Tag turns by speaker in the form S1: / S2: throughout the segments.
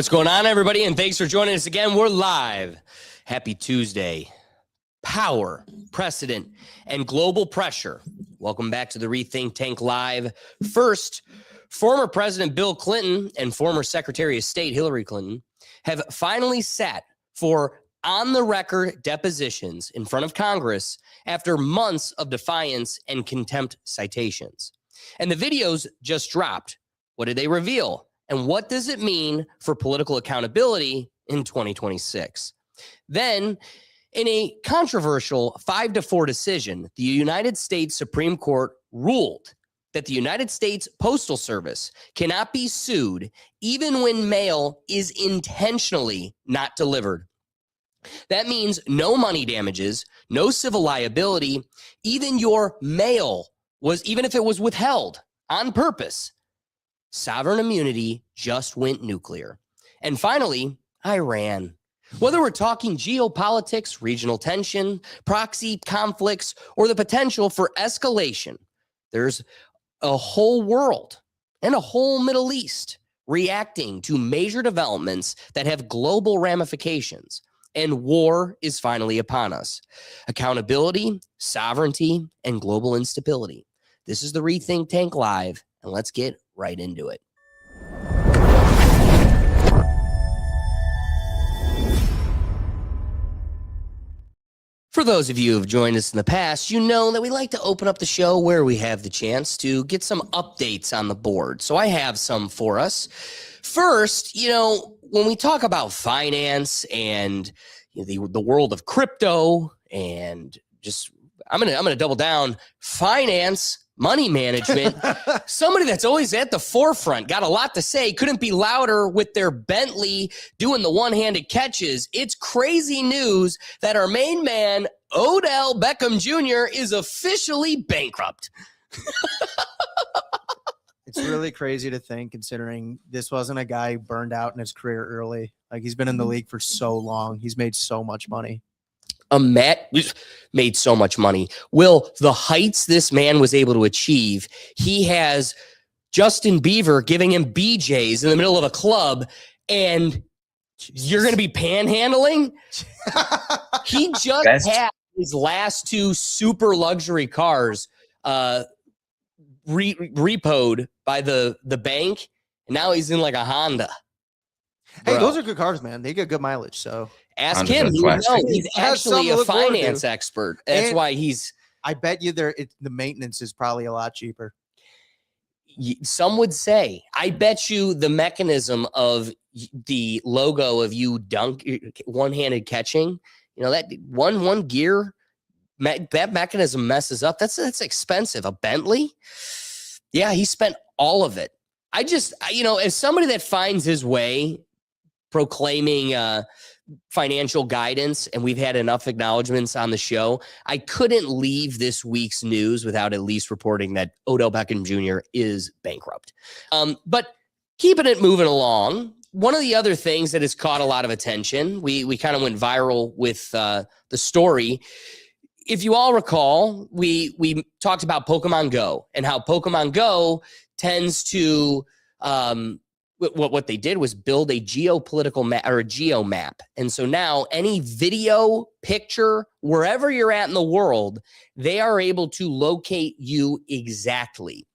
S1: what's going on, everybody? And thanks for joining us again. We're live. Happy Tuesday. Power, precedent, and global pressure. Welcome back to the Rethink Tank Live. First, former President Bill Clinton and former Secretary of State Hilary Clinton have finally sat for on-the-record depositions in front of Congress after months of defiance and contempt citations. And the videos just dropped. What did they reveal? And what does it mean for political accountability in 2026? Then, in a controversial 5-4 decision, the United States Supreme Court ruled that the United States Postal Service cannot be sued even when mail is intentionally not delivered. That means no money damages, no civil liability, even your mail even if it was withheld on purpose. Sovereign immunity just went nuclear. And finally, Iran. Whether we're talking geopolitics, regional tension, proxy conflicts, or the potential for escalation, there's a whole world and a whole Middle East reacting to major developments that have global ramifications. And war is finally upon us. Accountability, sovereignty, and global instability. This is the Rethink Tank Live, and let's get right into it. For those of you who have joined us in the past, you know that we like to open up the show where we have the chance to get some updates on the board. So I have some for us. First, when we talk about finance and the world of crypto and just I'm gonna double down, finance, money management, somebody that's always at the forefront, got a lot to say, couldn't be louder with their Bentley doing the one-handed catches. It's crazy news that our main man, Odell Beckham Jr., is officially bankrupt.
S2: It's really crazy to think, considering this wasn't a guy who burned out in his career early. Like, he's been in the league for so long. He's made so much money.
S1: Matt made so much money. Will, the heights this man was able to achieve, he has Justin Bieber giving him BJs in the middle of a club, and you're going to be panhandling? He just had his last two super luxury cars repoed by the bank, and now he's in like a Honda.
S2: Hey, those are good cars, man. They get good mileage, so...
S1: Ask him. He's actually a finance expert. That's why he's...
S2: I bet you the maintenance is probably a lot cheaper.
S1: Some would say. I bet you the mechanism of the logo of you one-handed catching, that one gear, that mechanism messes up. That's expensive. A Bentley? Yeah, he spent all of it. I just, as somebody that finds his way proclaiming financial guidance, and we've had enough acknowledgments on the show, I couldn't leave this week's news without at least reporting that Odell Beckham Jr. is bankrupt. But keeping it moving along, one of the other things that has caught a lot of attention, we kind of went viral with the story. If you all recall, we talked about Pokemon Go and how Pokemon Go tends to what they did was build a geopolitical map or a geo map. And so now any video, picture, wherever you're at in the world, they are able to locate you exactly.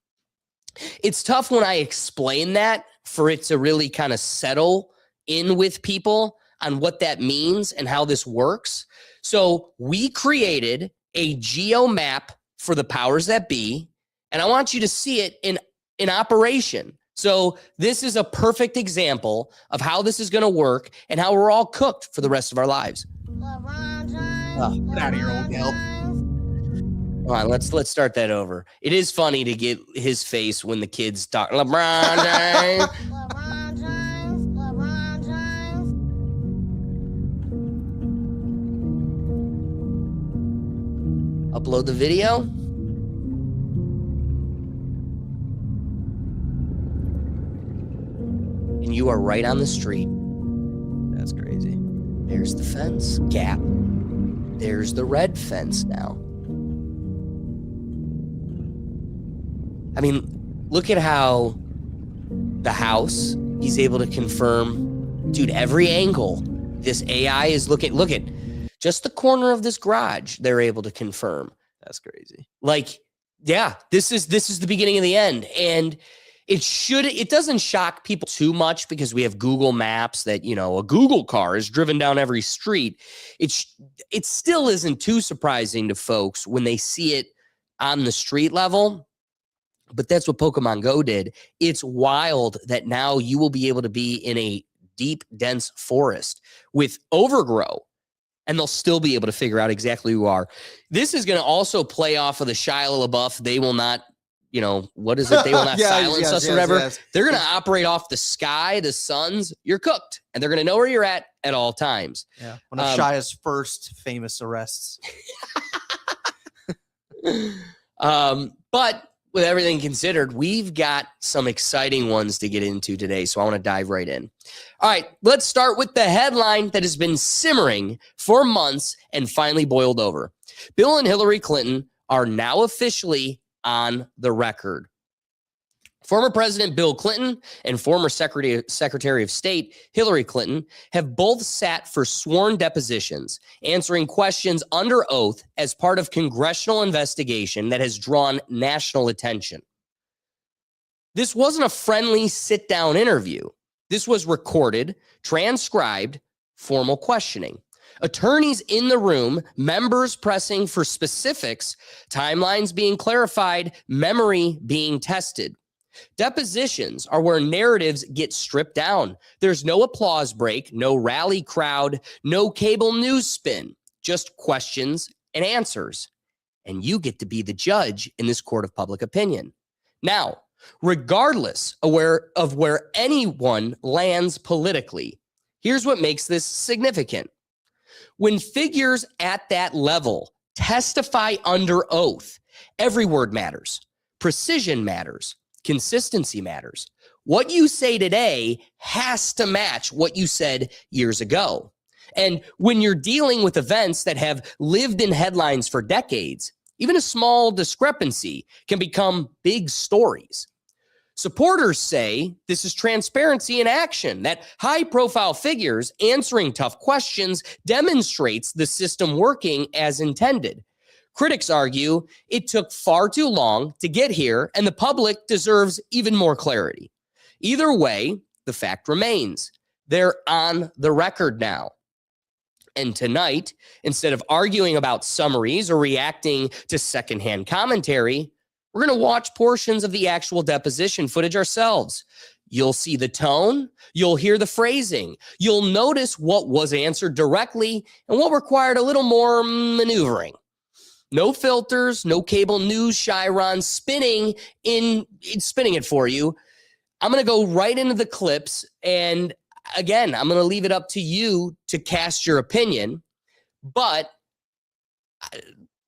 S1: It's tough when I explain that for it to really kind of settle in with people on what that means and how this works. So we created a geo map for the powers that be, and I want you to see it in operation. So this is a perfect example of how this is going to work and how we're all cooked for the rest of our lives.
S2: Get out of here, old gal.
S1: Come on, let's start that over. It is funny to get his face when the kids talk. LeBron James. Upload the video. And you are right on the street.
S2: That's crazy.
S1: There's the fence gap. There's the red fence now. I mean, look at how the house, he's able to confirm dude, every angle this AI is look at just the corner of this garage. They're able to confirm.
S2: That's crazy.
S1: Like, yeah, this is the beginning of the end. And it doesn't shock people too much because we have Google Maps that, you know, a Google car is driven down every street. It still isn't too surprising to folks when they see it on the street level. But that's what Pokemon Go did. It's wild that now you will be able to be in a deep, dense forest with overgrow, and they'll still be able to figure out exactly who you are. This is going to also play off of the Shia LaBeouf. They will not, you know, what is it? They will not silence us or whatever. Yes. They're going to operate off the sky, the suns. You're cooked, and they're going to know where you're at all times.
S2: Yeah, one of Shia's first famous arrests.
S1: But with everything considered, we've got some exciting ones to get into today, so I want to dive right in. All right, let's start with the headline that has been simmering for months and finally boiled over. Bill and Hillary Clinton are now officially on the record. Former President Bill Clinton and former Secretary of State Hilary Clinton have both sat for sworn depositions, answering questions under oath as part of congressional investigation that has drawn national attention. This wasn't a friendly sit-down interview. This was recorded, transcribed, formal questioning. Attorneys in the room, members pressing for specifics, timelines being clarified, memory being tested. Depositions are where narratives get stripped down. There's no applause break, no rally crowd, no cable news spin, just questions and answers. And you get to be the judge in this court of public opinion. Now, regardless of where anyone lands politically, here's what makes this significant. When figures at that level testify under oath, every word matters. Precision matters. Consistency matters. What you say today has to match what you said years ago. And when you're dealing with events that have lived in headlines for decades, even a small discrepancy can become big stories. Supporters say this is transparency in action, that high-profile figures answering tough questions demonstrates the system working as intended. Critics argue it took far too long to get here, and the public deserves even more clarity. Either way, the fact remains. They're on the record now. And tonight, instead of arguing about summaries or reacting to secondhand commentary, we're going to watch portions of the actual deposition footage ourselves. You'll see the tone, you'll hear the phrasing, you'll notice what was answered directly and what required a little more maneuvering. No filters, no cable news, Chiron spinning it for you. I'm going to go right into the clips. And again, I'm going to leave it up to you to cast your opinion. But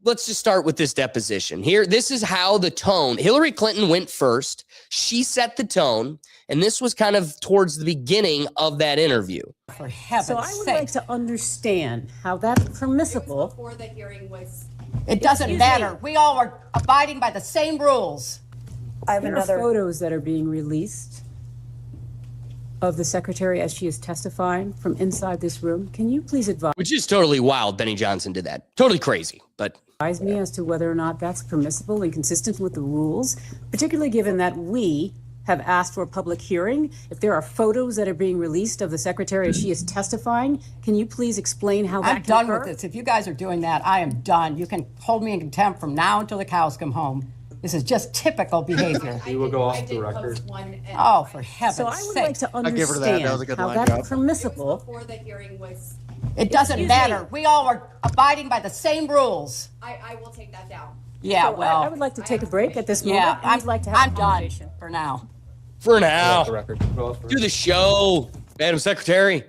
S1: let's just start with this deposition here. This is how the tone. Hillary Clinton went first. She set the tone. And this was kind of towards the beginning of that interview.
S3: For heaven's sake.
S4: So I would like to understand how that's permissible.
S3: Before the hearing was. It doesn't matter. We all are abiding by the same rules.
S4: I have another photos that are being released of the secretary as she is testifying from inside this room. Can you please advise?
S1: Which is totally wild. Benny Johnson did that. Totally crazy, but
S4: advise me as to whether or not that's permissible and consistent with the rules, particularly given that we have asked for a public hearing. If there are photos that are being released of the secretary as she is testifying, can you please explain how that
S3: I'm done with this. If you guys are doing that, I am done. You can hold me in contempt from now until the cows come home. This is just typical behavior.
S5: We will go off the record.
S3: Oh, for heaven's
S4: sake. So I would like to understand how that's permissible.
S3: Before the hearing was. It doesn't matter. We all are abiding by the same rules. I will take that down. Yeah,
S4: so
S3: well.
S4: I would like to take a break at this moment.
S3: Yeah,
S4: I'd like to have
S3: I'm
S4: a conversation.
S3: done for now.
S1: For now,
S5: The record.
S1: do the show, Madam Secretary.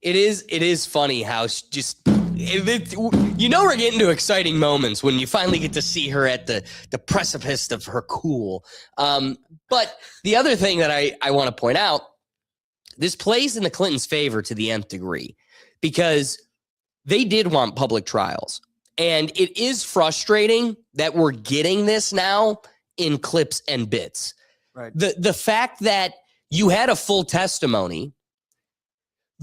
S1: It is funny how just you know we're getting to exciting moments when you finally get to see her at the precipice of her cool. But the other thing that I want to point out, this plays in the Clintons' favor to the nth degree because they did want public trials, and it is frustrating that we're getting this now in clips and bits.
S2: Right.
S1: The fact that you had a full testimony,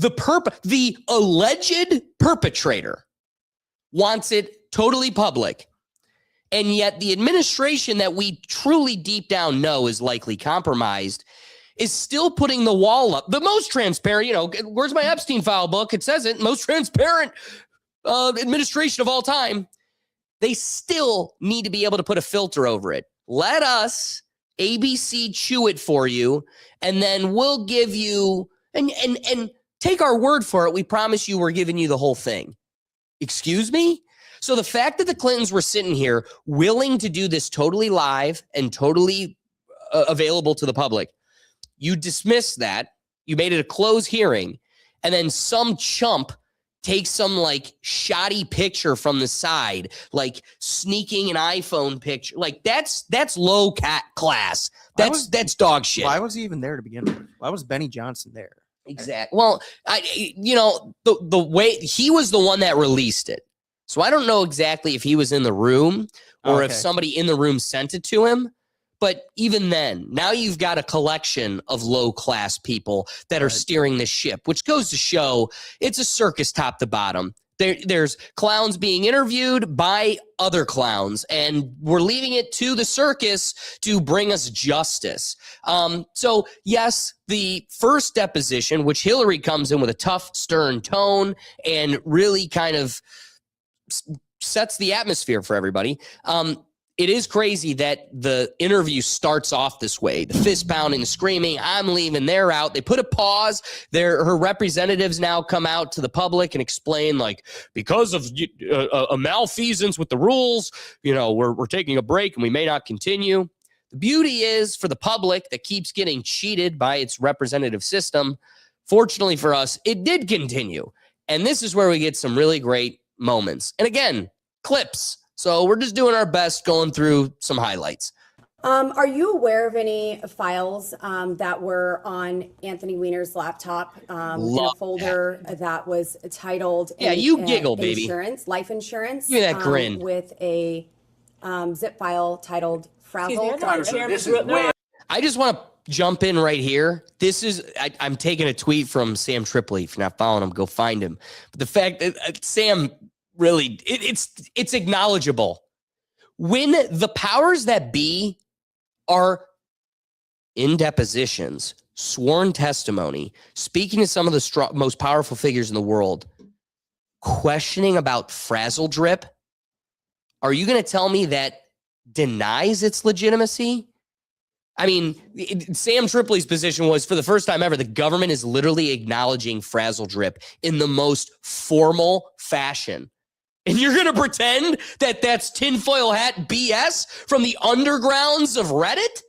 S1: The alleged perpetrator wants it totally public. And yet the administration that we truly deep down know is likely compromised is still putting the wall up. The most transparent, where's my Epstein file book? It says it, most transparent administration of all time. They still need to be able to put a filter over it. Let us, ABC, chew it for you, and then we'll give you, and take our word for it. We promise you we're giving you the whole thing. Excuse me? So the fact that the Clintons were sitting here willing to do this totally live and totally available to the public, you dismiss that. You made it a closed hearing, and then some chump takes some like shoddy picture from the side, like sneaking an iPhone picture. Like that's low class. That's dog shit.
S2: Why was he even there to begin with? Why was Benny Johnson there?
S1: Exactly. Well, the way he was the one that released it. So I don't know exactly if he was in the room or if somebody in the room sent it to him. But even then, now you've got a collection of low-class people that are steering the ship, which goes to show it's a circus top to bottom. There's clowns being interviewed by other clowns, and we're leaving it to the circus to bring us justice. So, yes, the first deposition, which Hilary comes in with a tough, stern tone and really kind of sets the atmosphere for everybody. It is crazy that the interview starts off this way. The fist pounding, the screaming, I'm leaving, they're out. They put a pause. Her representatives now come out to the public and explain, like, because of a malfeasance with the rules, we're taking a break and we may not continue. The beauty is for the public that keeps getting cheated by its representative system, fortunately for us, it did continue. And this is where we get some really great moments. And again, clips. So we're just doing our best going through some highlights.
S5: Are you aware of any files that were on Anthony Weiner's laptop in a folder that was titled
S1: giggle, baby.
S5: Life insurance.
S1: Give me that grin.
S5: With a zip file titled Frazzle.
S1: I just want to jump in right here. This is, I'm taking a tweet from Sam Tripoli. If you're not following him, go find him. But the fact that Sam really, it's acknowledgeable. When the powers that be are in depositions, sworn testimony, speaking to some of the most powerful figures in the world, questioning about frazzle drip, are you going to tell me that denies its legitimacy? I mean, Sam Tripoli's position was, for the first time ever, the government is literally acknowledging frazzle drip in the most formal fashion. And you're going to pretend that that's tinfoil hat BS from the undergrounds of Reddit?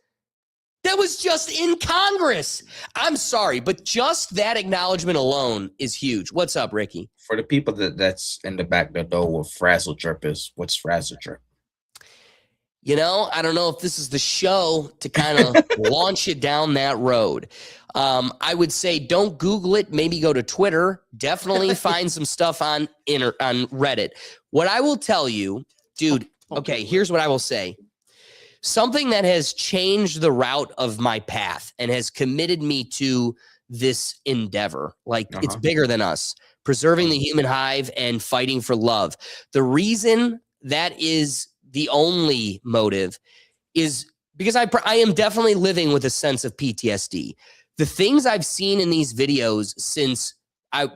S1: That was just in Congress. I'm sorry, but just that acknowledgement alone is huge. What's up, Ricky?
S6: For the people that's in the back that know what frazzle drip is, what's frazzle drip?
S1: I don't know if this is the show to kind of launch it down that road. I would say don't Google it. Maybe go to Twitter. Definitely find some stuff on Reddit. What I will tell you, dude, okay, here's what I will say. Something that has changed the route of my path and has committed me to this endeavor. Like, it's bigger than us. Preserving the human hive and fighting for love. The reason that is the only motive is because I am definitely living with a sense of PTSD. The things I've seen in these videos since I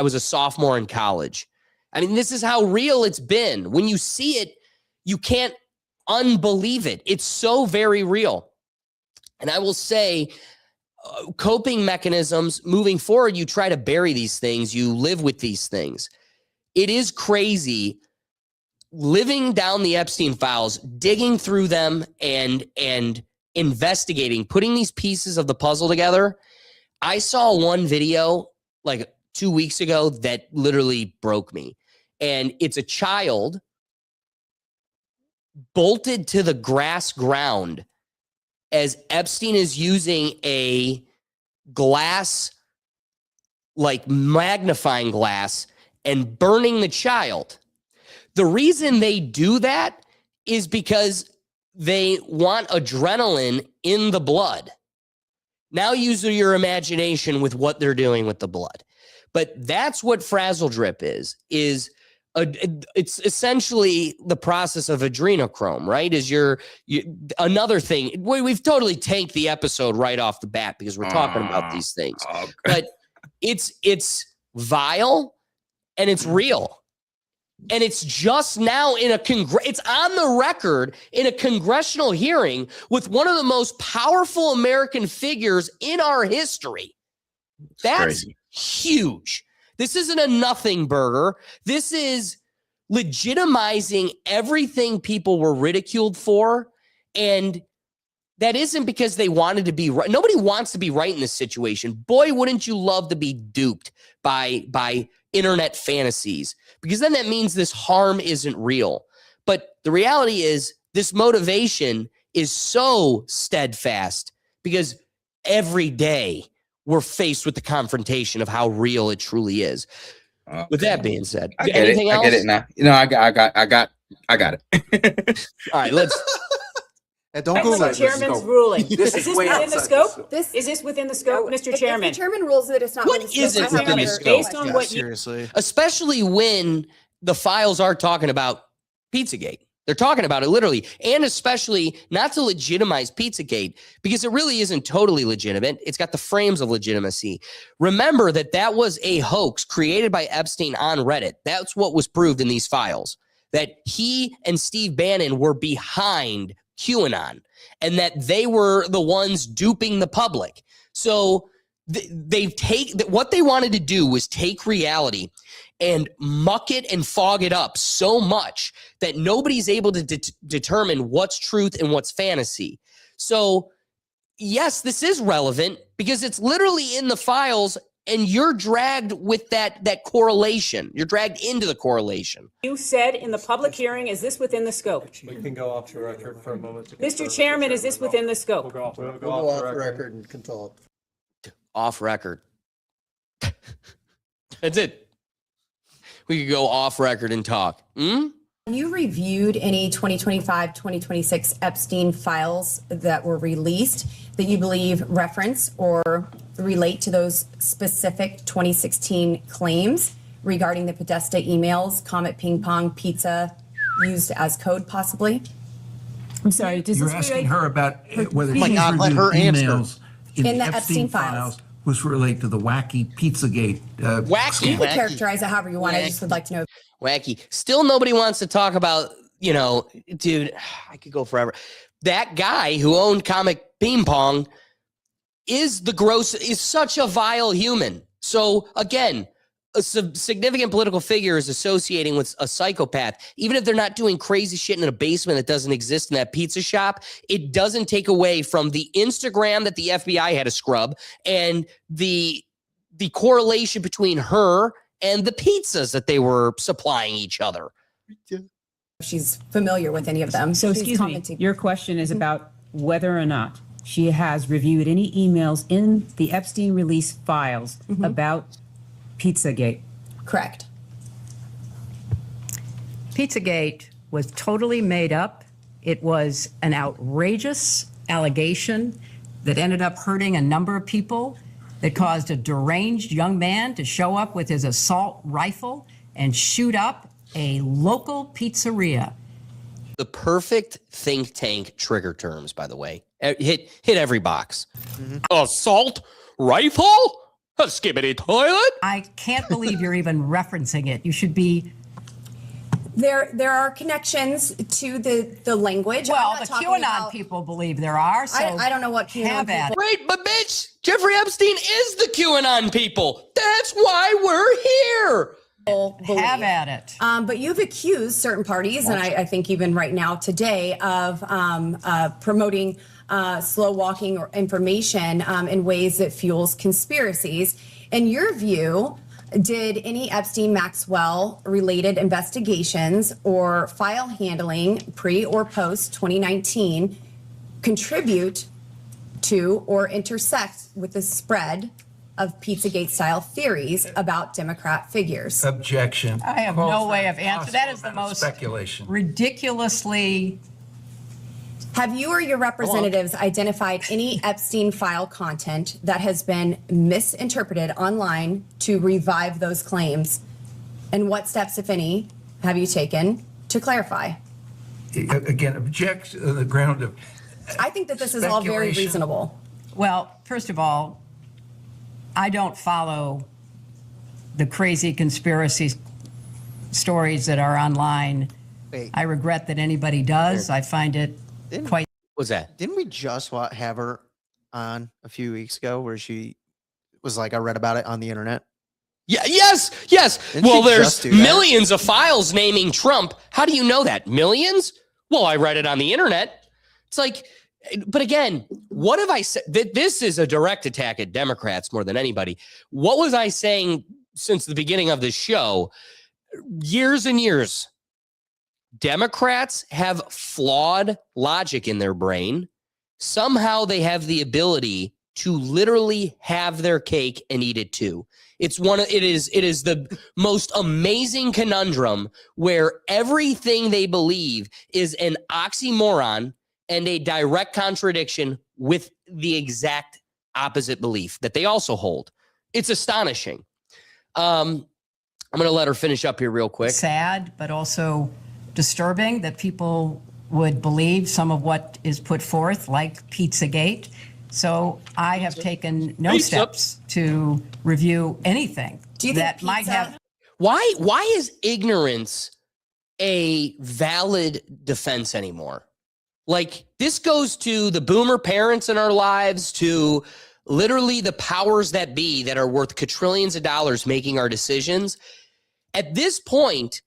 S1: was a sophomore in college. I mean, this is how real it's been. When you see it, you can't unbelieve it. It's so very real. And I will say, coping mechanisms moving forward, you try to bury these things. You live with these things. It is crazy living down the Epstein files, digging through them and investigating, putting these pieces of the puzzle together. I saw one video like 2 weeks ago that literally broke me. And it's a child bolted to the grass ground as Epstein is using a glass, like magnifying glass, and burning the child. The reason they do that is because they want adrenaline in the blood. Now use your imagination with what they're doing with the blood. But that's what frazzle drip is it's essentially the process of adrenochrome, right? Is another thing. We've totally tanked the episode right off the bat because we're talking about these things.
S6: Okay.
S1: But it's vile and it's real. And it's just now it's on the record in a congressional hearing with one of the most powerful American figures in our history. That's
S6: crazy.
S1: Huge. This isn't a nothing burger. This is legitimizing everything people were ridiculed for. And that isn't because they wanted to be right. Nobody wants to be right in this situation. Boy, wouldn't you love to be duped by internet fantasies, because then that means this harm isn't real. But the reality is this motivation is so steadfast because every day we're faced with the confrontation of how real it truly is. With that being said, anything else?
S6: I get it now. I got it.
S1: All right, let's.
S2: Don't Google
S4: Mr.
S2: it.
S4: Chairman's ruling.
S7: This
S4: Is this
S7: way
S4: within the
S7: outside
S4: scope?
S5: This-
S4: Is this within the scope, Mr.
S5: If
S4: Chairman?
S5: the chairman rules that it's not
S1: What
S5: within
S1: is
S5: scope,
S1: it
S5: I have
S1: within the
S5: another
S1: scope?
S4: Based on
S2: Yeah,
S4: what you
S2: seriously.
S1: Especially when the files are talking about Pizzagate. They're talking about it literally, and especially not to legitimize Pizzagate, because it really isn't totally legitimate. It's got the frames of legitimacy. Remember that was a hoax created by Epstein on Reddit. That's what was proved in these files, that he and Steve Bannon were behind QAnon and that they were the ones duping the public. So what they wanted to do was take reality and muck it and fog it up so much that nobody's able to determine what's truth and what's fantasy. So yes, this is relevant because it's literally in the files and you're dragged with that correlation. You're dragged into the correlation.
S4: You said in the public hearing, is this within the scope?
S7: We can go off the record for a moment.
S4: Mr. Chairman, is this within the scope?
S7: We'll go
S8: We'll go off the record and can talk.
S1: Off record. That's it. We could go off record and talk.
S5: Have you reviewed any 2025, 2026 Epstein files that were released that you believe reference or relate to those specific 2016 claims regarding the Podesta emails, Comet Ping Pong Pizza used as code possibly?
S4: I'm sorry, does
S9: You're
S4: this
S9: asking
S4: relate?
S9: her about whether
S2: my
S9: she's
S2: God, let her
S9: reviewed
S2: answer.
S9: emails
S5: In the Epstein files.
S9: which relate to the wacky Pizzagate.
S1: Wacky.
S5: You can characterize it however you want. I just would like to know.
S1: Wacky. Still nobody wants to talk about, dude, I could go forever. That guy who owned Comic Ping Pong is such a vile human. So again, a significant political figure is associating with a psychopath. Even if they're not doing crazy shit in a basement that doesn't exist in that pizza shop, it doesn't take away from the Instagram that the FBI had to scrub and the correlation between her and the pizzas that they were supplying each other.
S5: If she's familiar with any of them.
S4: So
S5: She's
S4: excuse me,
S5: commenting.
S4: your question is about whether or not she has reviewed any emails in the Epstein release files about Pizzagate.
S5: Correct.
S10: Pizzagate was totally made up. It was an outrageous allegation that ended up hurting a number of people, that caused a deranged young man to show up with his assault rifle and shoot up a local pizzeria.
S1: The perfect think tank trigger terms, by the way. Hit every box. Assault rifle? A skibbity toilet?
S10: I can't believe you're even referencing it. You should be.
S5: There are connections to the language. I'm
S10: Well,
S5: not
S10: the
S5: talking
S10: QAnon
S5: about-
S10: people believe there are. So
S5: I don't know what QAnon
S10: have at
S5: people-
S10: it.
S1: Right, but bitch, Jeffrey Epstein is the QAnon people. That's why we're here.
S5: believe.
S10: Have at it.
S5: But you've accused certain parties, and I think even right now today, of promoting slow walking or information in ways that fuels conspiracies. In your view, did any Epstein-Maxwell related investigations or file handling pre or post 2019 contribute to or intersect with the spread of Pizzagate style theories about Democrat figures?
S9: Objection.
S10: I have no way of answering. That is the most
S9: speculation.
S10: ridiculously
S5: Have you or your representatives identified any Epstein file content that has been misinterpreted online to revive those claims? And what steps, if any, have you taken to clarify?
S9: Again, object on the ground of
S5: I think that this is all very
S9: speculation.
S5: reasonable.
S10: Well, first of all, I don't follow the crazy conspiracy stories that are online.
S2: Wait.
S10: I regret that anybody does. I find it quite.
S1: What's that?
S2: Didn't we just have her on a few weeks ago where she was like, I read about it on the internet?
S1: Yeah, yes.
S2: Didn't
S1: Well,
S2: she
S1: there's
S2: just do that?
S1: millions of files naming Trump. How do you know that? Millions? Well, I read it on the internet. It's like, but again, what have I said? This is a direct attack at Democrats more than anybody. What was I saying since the beginning of this show? Years and years. Democrats have flawed logic in their brain. Somehow they have the ability to literally have their cake and eat it too. It is the most amazing conundrum where everything they believe is an oxymoron and a direct contradiction with the exact opposite belief that they also hold. It's astonishing. I'm going to let her finish up here real quick.
S10: Sad, but also disturbing that people would believe some of what is put forth, like Pizzagate. So I have taken no
S1: Pizza.
S10: steps to review anything
S5: Do you think
S10: that might
S5: pizza-
S10: have.
S1: Why is ignorance a valid defense anymore? Like, this goes to the boomer parents in our lives, to literally the powers that be that are worth quadrillions of dollars making our decisions. At this point,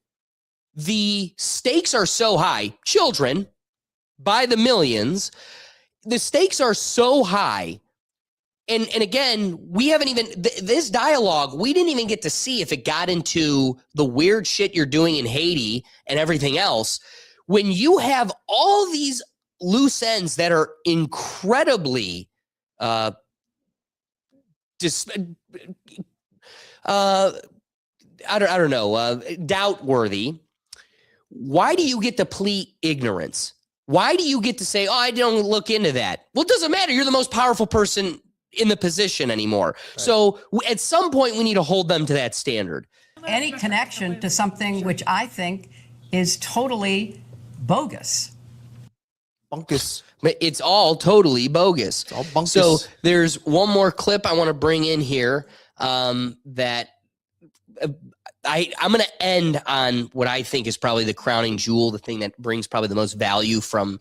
S1: the stakes are so high. Children, by the millions, the stakes are so high. And again, we haven't even, this dialogue, we didn't even get to see if it got into the weird shit you're doing in Haiti and everything else. When you have all these loose ends that are incredibly I don't know, doubt worthy, why do you get to plead ignorance? Why do you get to say, oh, I don't look into that? Well, it doesn't matter. You're the most powerful person in the position anymore. Right. So at some point, we need to hold them to that standard.
S10: Any connection to something which I think is totally bogus.
S2: Bunkus.
S1: But it's all totally bogus.
S2: It's all bunkus.
S1: So there's one more clip I want to bring in here that I'm going to end on what I think is probably the crowning jewel, the thing that brings probably the most value from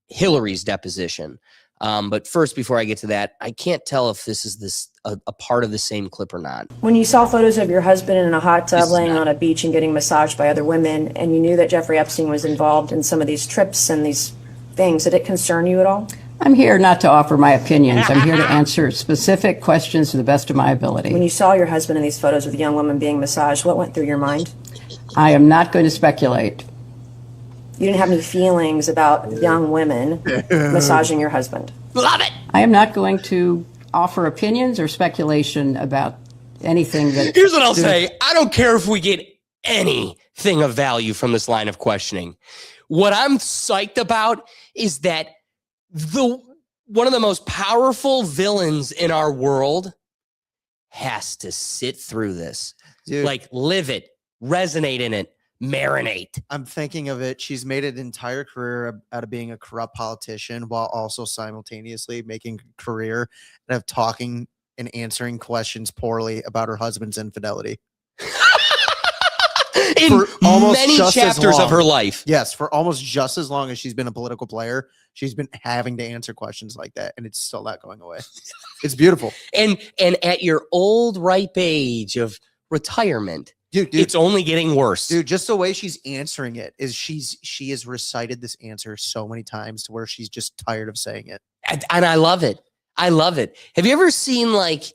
S1: Hilary's deposition. But first, before I get to that, I can't tell if this is a part of the same clip or not.
S11: When you saw photos of your husband in a hot tub laying on a beach and getting massaged by other women, and you knew that Jeffrey Epstein was involved in some of these trips and these things, did it concern you at all?
S3: I'm here not to offer my opinions. I'm here to answer specific questions to the best of my ability.
S11: When you saw your husband in these photos with a young woman being massaged, what went through your mind?
S3: I am not going to speculate.
S11: You didn't have any feelings about young women massaging your husband?
S1: Love it.
S3: I am not going to offer opinions or speculation about anything that...
S1: Here's what I'll say. I don't care if we get anything of value from this line of questioning. What I'm psyched about is that one of the most powerful villains in our world has to sit through this.
S2: Dude.
S1: Like, live it, resonate in it, marinate.
S2: I'm thinking of it. She's made an entire career out of being a corrupt politician while also simultaneously making a career out of talking and answering questions poorly about her husband's infidelity.
S1: In many chapters of her life.
S2: Yes, for almost just as long as she's been a political player, she's been having to answer questions like that, and it's still not going away. It's beautiful.
S1: And at your old ripe age of retirement, dude, it's only getting worse.
S2: Dude, just the way she's answering it is she has recited this answer so many times to where she's just tired of saying it.
S1: And I love it. I love it. Have you ever seen like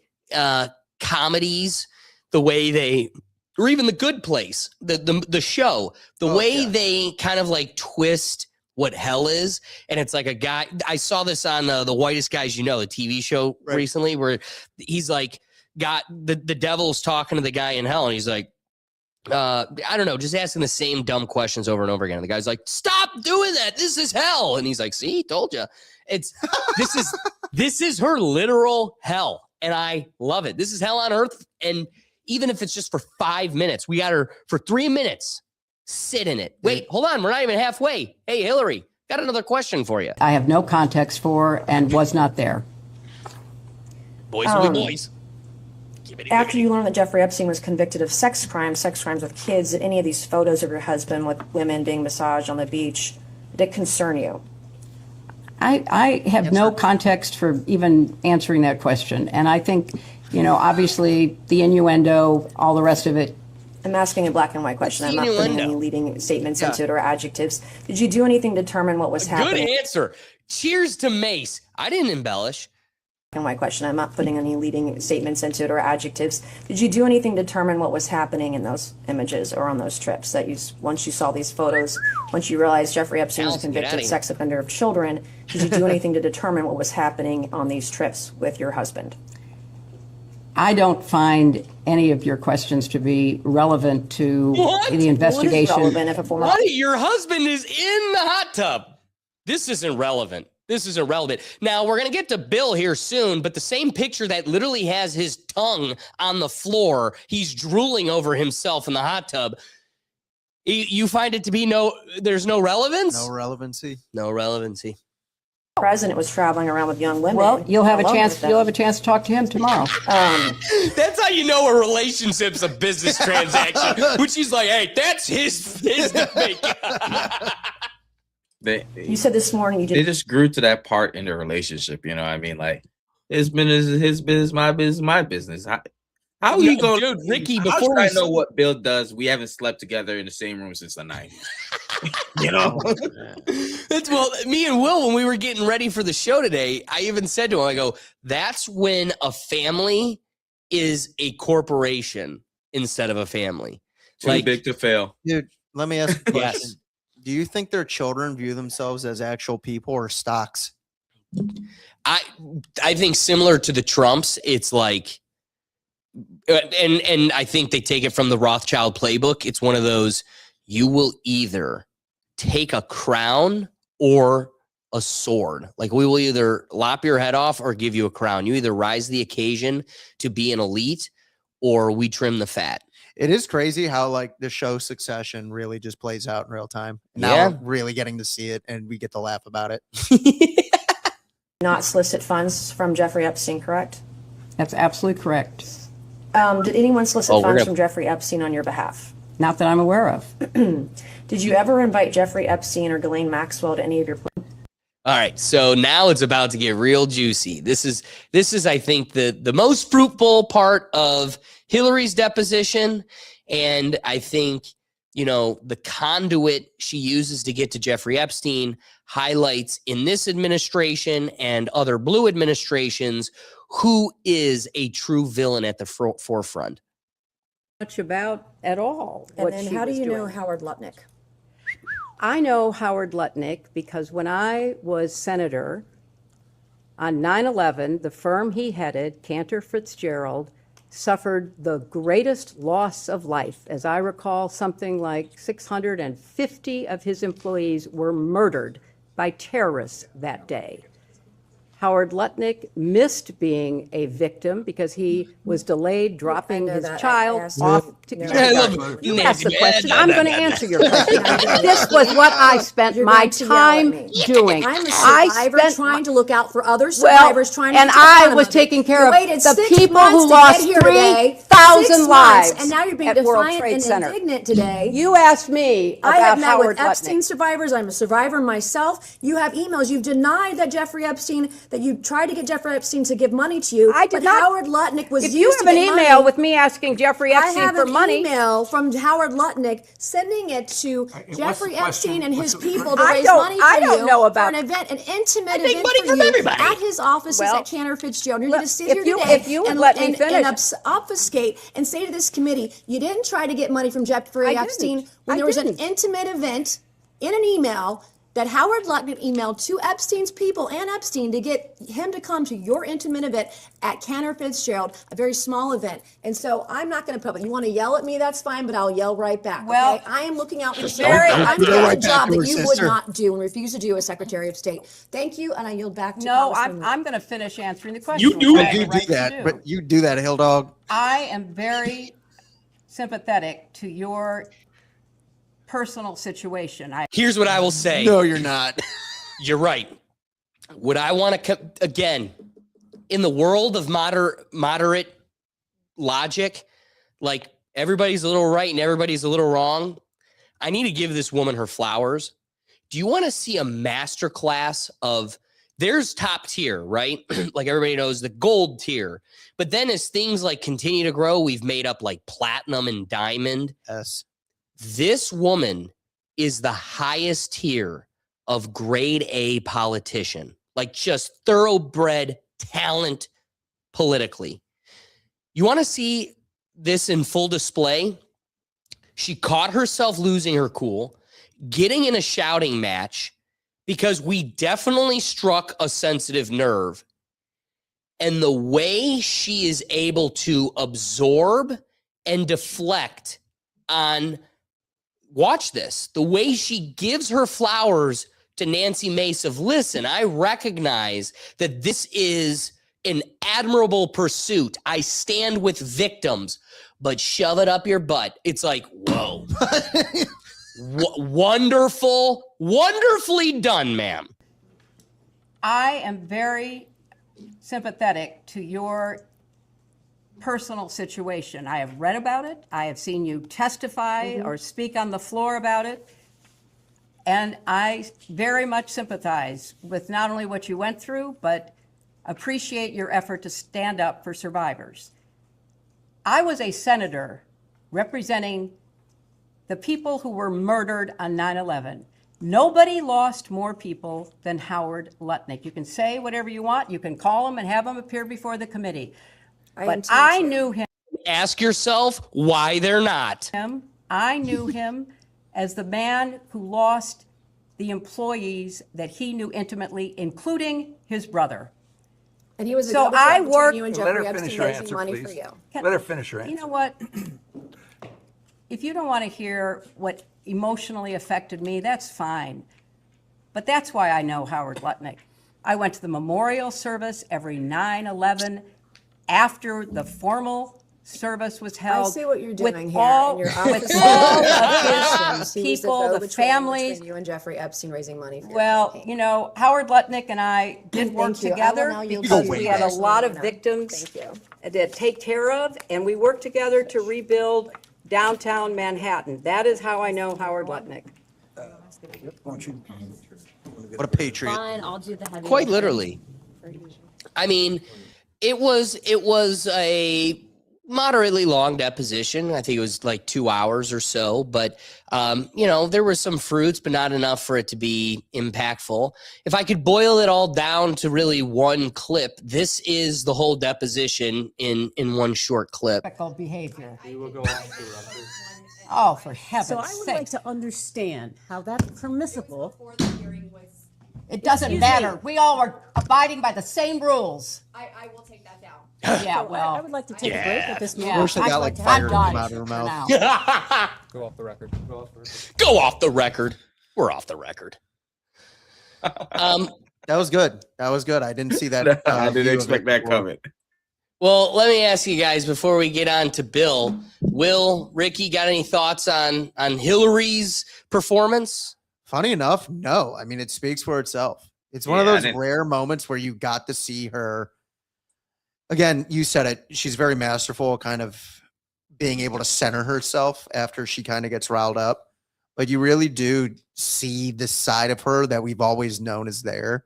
S1: comedies, the way they, or even The Good Place, the show, the way they kind of like twist what hell is? And it's like a guy, I saw this on The Whitest Guys You Know, the TV show recently, where he's like, got the devil's talking to the guy in hell, and he's like, I don't know, just asking the same dumb questions over and over again. The guy's like, "Stop doing that. This is hell." And he's like, "See, told you." This is her literal hell, and I love it. This is hell on earth, and even if it's just for 5 minutes, we got her for 3 minutes. Sit in it. Wait, hold on. We're not even halfway. Hey, Hilary, got another question for you.
S3: I have no context for and was not there.
S1: Boys will be boys.
S11: After you learned that Jeffrey Epstein was convicted of sex crimes with kids, did any of these photos of your husband with women being massaged on the beach, did it concern you?
S3: I have no context for even answering that question. And I think, obviously the innuendo, all the rest of it.
S11: I'm asking a black and white question. I'm not putting any leading statements into it or adjectives. Did you do anything to determine what was happening?
S1: Good answer. Cheers to Mace. I didn't embellish.
S11: And my question, I'm not putting any leading statements into it or adjectives. Did you do anything to determine what was happening in those images or on those trips? That once you saw these photos, once you realized Jeffrey Epstein was a convicted sex offender of children, did you do anything to determine what was happening on these trips with your husband?
S3: I don't find any of your questions to be relevant to the investigation.
S11: What is relevant if a former...
S1: Buddy, your husband is in the hot tub. This isn't relevant. This is irrelevant. Now, we're going to get to Bill here soon, but the same picture that literally has his tongue on the floor, he's drooling over himself in the hot tub. You find it to be there's no relevance?
S2: No relevancy.
S1: No relevancy.
S11: The president was traveling around with young women.
S3: Well, you'll have a chance to talk to him tomorrow.
S1: That's how you know a relationship's a business transaction. When she's like, "Hey, that's his to make."
S11: You said this morning
S6: they just grew to that part in the relationship. You know what I mean? Like, his business is his business, my business, my business. How you going,
S1: dude, Ricky?
S6: How
S1: Before
S6: should I know what Bill does? We haven't slept together in the same room since the 90s. You know?
S1: Well, me and Will, when we were getting ready for the show today, I even said to him, I go, "That's when a family is a corporation instead of a family.
S6: Too big to fail."
S2: Dude, let me ask you a question.
S1: Yes.
S2: Do you think their children view themselves as actual people or stocks?
S1: I think similar to the Trumps, it's like, and I think they take it from the Rothschild playbook. It's one of those, you will either take a crown or a sword. Like, we will either lop your head off or give you a crown. You either rise to the occasion to be an elite or we trim the fat.
S2: It is crazy how the show Succession really just plays out in real time. Now we're really getting to see it and we get to laugh about it.
S11: Not solicit funds from Jeffrey Epstein, correct?
S3: That's absolutely correct.
S11: Did anyone solicit funds from Jeffrey Epstein on your behalf?
S3: Not that I'm aware of.
S11: Did you ever invite Jeffrey Epstein or Ghislaine Maxwell to any of your plans?
S1: All right, so now it's about to get real juicy. This is I think the most fruitful part of Hilary's deposition, and I think the conduit she uses to get to Jeffrey Epstein highlights in this administration and other blue administrations who is a true villain at the forefront.
S10: Much about at all.
S11: And then how do you know Howard Lutnick?
S10: I know Howard Lutnick because when I was senator on 9/11, the firm he headed, Cantor Fitzgerald, suffered the greatest loss of life. As I recall, something like 650 of his employees were murdered by terrorists that day. Howard Lutnick missed being a victim because he was delayed dropping his child off to kindergarten. You asked the question. I'm going to answer your question. This was what I spent my time doing.
S5: I'm a survivor trying to look out for other survivors,
S10: and I was taking care of the people who lost 3,000 lives
S5: and now you're being
S10: at World
S5: defiant
S10: Trade
S5: and
S10: Center.
S5: indignant today.
S10: You asked me
S5: I have
S10: about
S5: met
S10: Howard
S5: with Epstein
S10: Lutnick.
S5: survivors. I'm a survivor myself. You have emails. You've denied that Jeffrey Epstein, that you tried to get Jeffrey Epstein to give money to you.
S10: I did not.
S5: Howard Lutnick was
S10: If
S5: used
S10: you
S5: to
S10: have an
S5: get
S10: email
S5: money.
S10: with me asking Jeffrey Epstein for money.
S5: I have an email from Howard Lutnick sending it to Jeffrey Epstein and his people to
S10: I
S5: raise
S10: don't-
S5: money for
S10: I don't
S5: you
S10: know about-
S5: for an event, an intimate
S1: take
S5: event
S1: money
S5: for
S1: from
S5: you
S1: everybody.
S5: at his offices
S10: Well,
S5: at Cantor Fitzgerald. You're
S10: look,
S5: going to sit
S10: if
S5: here
S10: you-
S5: today
S10: if you would let me finish.
S5: obfuscate and say to this committee, you didn't try to get money from Jeffrey
S10: I
S5: Epstein
S10: didn't.
S5: when
S10: I
S5: there was
S10: didn't.
S5: an intimate event in an email
S12: that Howard Lutnick emailed to Epstein's people and Epstein to get him to come to your intimate event at Cantor Fitzgerald, a very small event. And so I'm not going to put it. You want to yell at me, that's fine, but I'll yell right back.
S3: Well,
S12: okay? I am looking out for you.
S3: Very-
S12: I'm
S2: Go
S12: doing
S2: right
S12: a
S2: back
S12: job
S2: to
S12: that
S2: her
S12: you would
S2: sister.
S12: not do and refuse to do as Secretary of State. Thank you, and I yield back to
S3: No,
S12: Congresswoman.
S3: I'm going to finish answering the question.
S1: You do
S3: which I
S1: it.
S3: have the
S2: You do
S3: right to
S2: that, but you do that, Hill Dog.
S3: I am very sympathetic to your personal situation.
S1: Here's what I will say.
S2: No, you're not.
S1: You're right. Would I want to, again, in the world of moderate logic, like everybody's a little right and everybody's a little wrong, I need to give this woman her flowers. Do you want to see a masterclass of, there's top tier, right? Like everybody knows the gold tier. But then as things like continue to grow, we've made up like platinum and diamond.
S2: Yes.
S1: This woman is the highest tier of grade A politician, like just thoroughbred talent politically. You want to see this in full display? She caught herself losing her cool, getting in a shouting match because we definitely struck a sensitive nerve. And the way she is able to absorb and deflect on, watch this, the way she gives her flowers to Nancy Mace of, listen, I recognize that this is an admirable pursuit. I stand with victims, but shove it up your butt. It's like, whoa. Wonderful, wonderfully done, ma'am.
S3: I am very sympathetic to your personal situation. I have read about it. I have seen you testify or speak on the floor about it. And I very much sympathize with not only what you went through, but appreciate your effort to stand up for survivors. I was a senator representing the people who were murdered on 9/11. Nobody lost more people than Howard Lutnick. You can say whatever you want. You can call him and have him appear before the committee. But I knew him.
S1: Ask yourself why they're not.
S3: I knew him as the man who lost the employees that he knew intimately, including his brother.
S12: And he was a
S3: So
S12: go-between
S3: I
S12: between
S3: worked-
S12: you and
S9: Let her
S12: Jeffrey
S9: finish
S12: Epstein
S9: her
S12: raising
S9: answer,
S12: money
S9: please.
S12: for you.
S9: Let her finish her answer.
S3: You know what? If you don't want to hear what emotionally affected me, that's fine. But that's why I know Howard Lutnick. I went to the memorial service every 9/11 after the formal service was held.
S12: I see what you're
S3: with
S12: doing here.
S3: all,
S12: and your
S3: with all of
S12: office
S3: his people, the families.
S12: Between you and Jeffrey Epstein raising money for your
S3: Well,
S12: campaign.
S3: you know, Howard Lutnick and I did work
S12: Thank you. I will
S3: together
S12: now yield
S3: because
S12: to
S3: we
S12: you,
S3: had a
S12: Congresswoman
S3: lot of
S12: Warner.
S3: victims
S12: Thank you.
S3: to take care of, and we worked together to rebuild downtown Manhattan. That is how I know Howard Lutnick.
S2: What a patriot.
S12: Fine, I'll do the heavy
S1: Quite
S12: lifting.
S1: literally. I mean, it was a moderately long deposition. I think it was like 2 hours or so, but you know, there were some fruits, but not enough for it to be impactful. If I could boil it all down to really one clip, this is the whole deposition in one short clip.
S3: Typical behavior.
S7: We will go off the record.
S3: Oh, for heaven's
S4: So I would like
S3: sake.
S4: to understand how that's permissible.
S3: It doesn't
S4: Excuse
S3: matter.
S4: me.
S3: We all are abiding by the same rules.
S5: I will take that down.
S3: Yeah,
S4: I
S3: well,
S4: would like to take a break at this
S3: yeah.
S4: moment.
S2: Wish they got like
S3: I'm
S2: fire
S3: done
S2: come out of her
S3: for
S2: mouth.
S3: now.
S7: Go off the record. Go off the record.
S1: Go off the record. We're off the record.
S2: That was good. That was good. I didn't see that.
S6: I
S2: view
S6: didn't
S2: of
S6: expect
S2: it
S6: that
S2: before.
S6: coming.
S1: Well, let me ask you guys before we get on to Bill. Will, Ricky, got any thoughts on Hilary's performance?
S2: Funny enough, no. I mean, it speaks for itself. It's one of
S6: Yeah, I
S2: those
S6: didn't-
S2: rare moments where you got to see her. Again, you said it. She's very masterful, kind of being able to center herself after she kind of gets riled up. But you really do see the side of her that we've always known is there.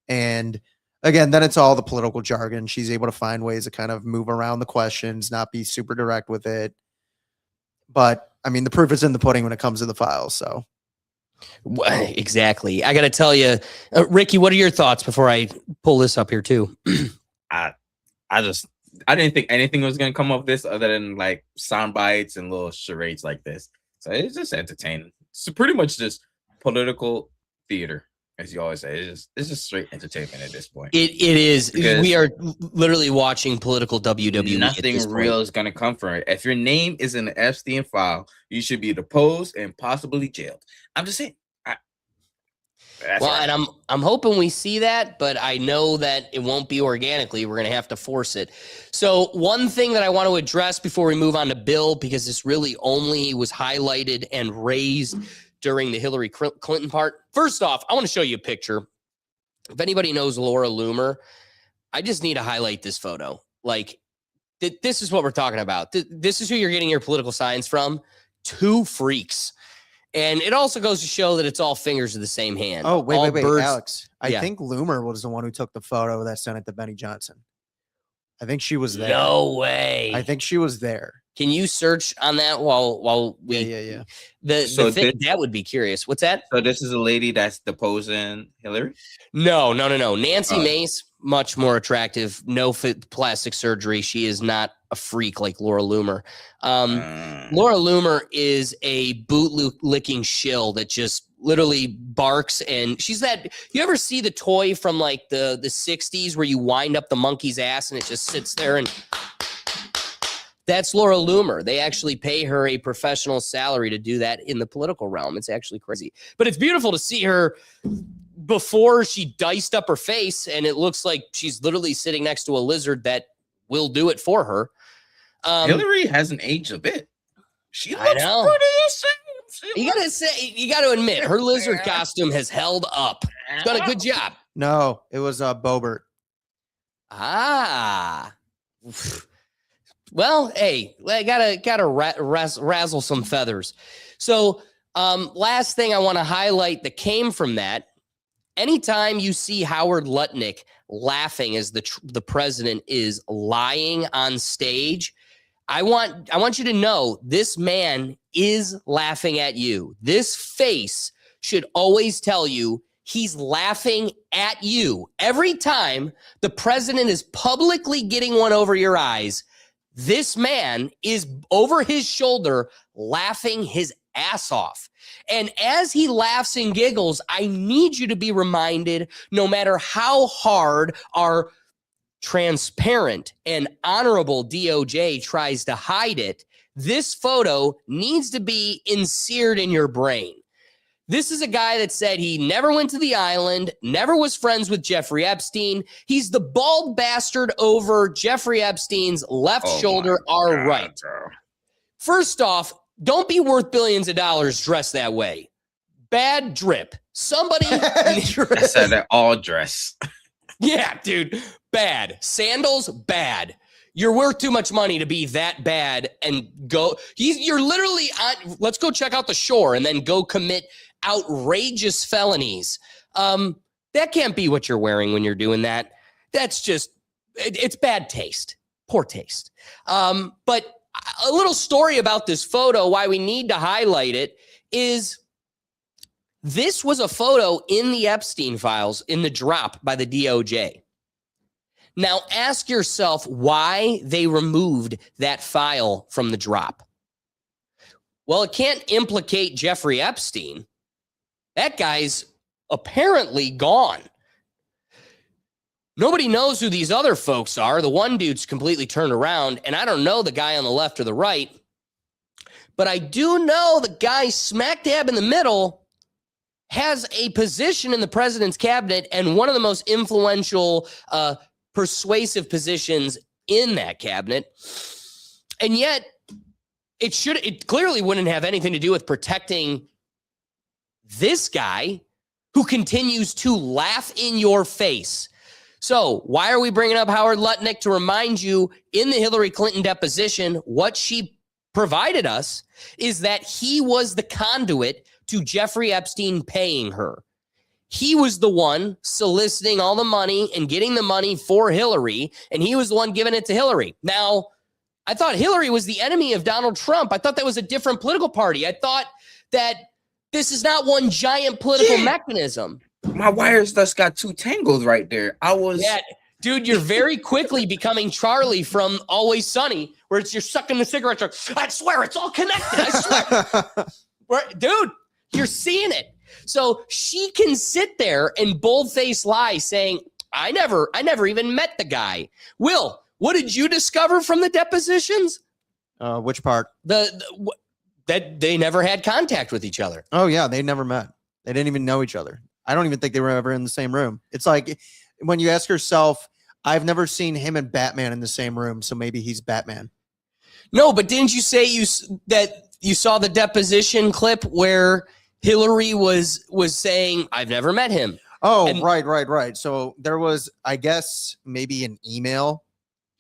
S2: And again, then it's all the political jargon. She's able to find ways to kind of move around the questions, not be super direct with it. But I mean, the proof is in the pudding when it comes to the files. So
S1: Exactly. I got to tell you, Ricky, what are your thoughts before I pull this up here too?
S6: I didn't think anything was gonna come of this other than like sound bites and little charades like this. So it's just entertaining. It's pretty much just political theater, as you always say. It's just straight entertainment at this point.
S1: It is.
S6: Because
S1: We are literally watching political WWE.
S6: nothing real is going to come from it. If your name is in the Epstein file, you should be deposed and possibly jailed. I'm just saying.
S1: And I'm hoping we see that, but I know that it won't be organically. We're going to have to force it. So one thing that I want to address before we move on to Bill, because this really only was highlighted and raised during the Hillary Clinton part. First off, I want to show you a picture. If anybody knows Laura Loomer, I just need to highlight this photo. Like, this is what we're talking about. This is who you're getting your political science from. Two freaks. And it also goes to show that it's all fingers of the same hand.
S2: Oh, wait,
S1: birds.
S2: Alex. I think Loomer was the one who took the photo that sent it to Benny Johnson. I think she was there.
S1: No way.
S2: I think she was there.
S1: Can you search on that while we?
S2: Yeah.
S1: That would be curious. What's that?
S6: So this is a lady that's deposing Hillary?
S1: No. Nancy Mace, much more attractive. No plastic surgery. She is not a freak like Laura Loomer. Laura Loomer is a boot-licking shill that just literally barks, and she's that. You ever see the toy from like the 60s where you wind up the monkey's ass and it just sits there and. That's Laura Loomer. They actually pay her a professional salary to do that in the political realm. It's actually crazy. But it's beautiful to see her before she diced up her face, and it looks like she's literally sitting next to a lizard that will do it for her.
S6: Hillary hasn't aged a bit. She looks
S1: pretty
S6: the same.
S1: You got to admit, her lizard costume has held up. She's done a good job.
S2: No, it was Boebert.
S1: Well, hey, I gotta razzle some feathers. So, last thing I want to highlight that came from that. Anytime you see Howard Lutnick laughing as the president is lying on stage, I want you to know this man is laughing at you. This face should always tell you he's laughing at you. Every time the president is publicly getting one over your eyes, this man is over his shoulder laughing his ass off. And as he laughs and giggles, I need you to be reminded, no matter how hard our transparent and honorable DOJ tries to hide it, this photo needs to be insered in your brain. This is a guy that said he never went to the island, never was friends with Jeffrey Epstein. He's the bald bastard over Jeffrey Epstein's left shoulder, our right.
S6: Bro.
S1: First off, don't be worth billions of dollars dressed that way. Bad drip. Somebody.
S6: I said that all dress.
S1: Yeah, dude. Bad. Sandals, bad. You're worth too much money to be that bad and go. You're literally on. Let's go check out the shore and then go commit outrageous felonies. That can't be what you're wearing when you're doing that. That's just, it's bad taste. Poor taste. But a little story about this photo, why we need to highlight it, is this was a photo in the Epstein files in the drop by the DOJ. Now ask yourself why they removed that file from the drop. Well, it can't implicate Jeffrey Epstein. That guy's apparently gone. Nobody knows who these other folks are. The one dude's completely turned around, and I don't know the guy on the left or the right, but I do know the guy smack dab in the middle has a position in the president's cabinet and one of the most influential, persuasive positions in that cabinet. And yet it clearly wouldn't have anything to do with protecting this guy who continues to laugh in your face. So why are we bringing up Howard Lutnick? To remind you, in the Hillary Clinton deposition, what she provided us is that he was the conduit to Jeffrey Epstein paying her. He was the one soliciting all the money and getting the money for Hillary, and he was the one giving it to Hillary. Now, I thought Hillary was the enemy of Donald Trump. I thought that was a different political party. I thought that this is not one giant political mechanism.
S6: My wires just got too tangled right there.
S1: Yeah, dude, you're very quickly becoming Charlie from Always Sunny, where you're sucking the cigarette. I swear, it's all connected. I swear. Dude, you're seeing it. So she can sit there and bold-faced lie saying, I never even met the guy. Will, what did you discover from the depositions?
S2: Which part?
S1: That they never had contact with each other.
S2: Oh yeah, they never met. They didn't even know each other. I don't even think they were ever in the same room. It's like when you ask yourself, I've never seen him and Batman in the same room, so maybe he's Batman.
S1: No, but didn't you say that you saw the deposition clip where Hilary was saying, I've never met him?
S2: Oh, right. So there was, I guess, maybe an email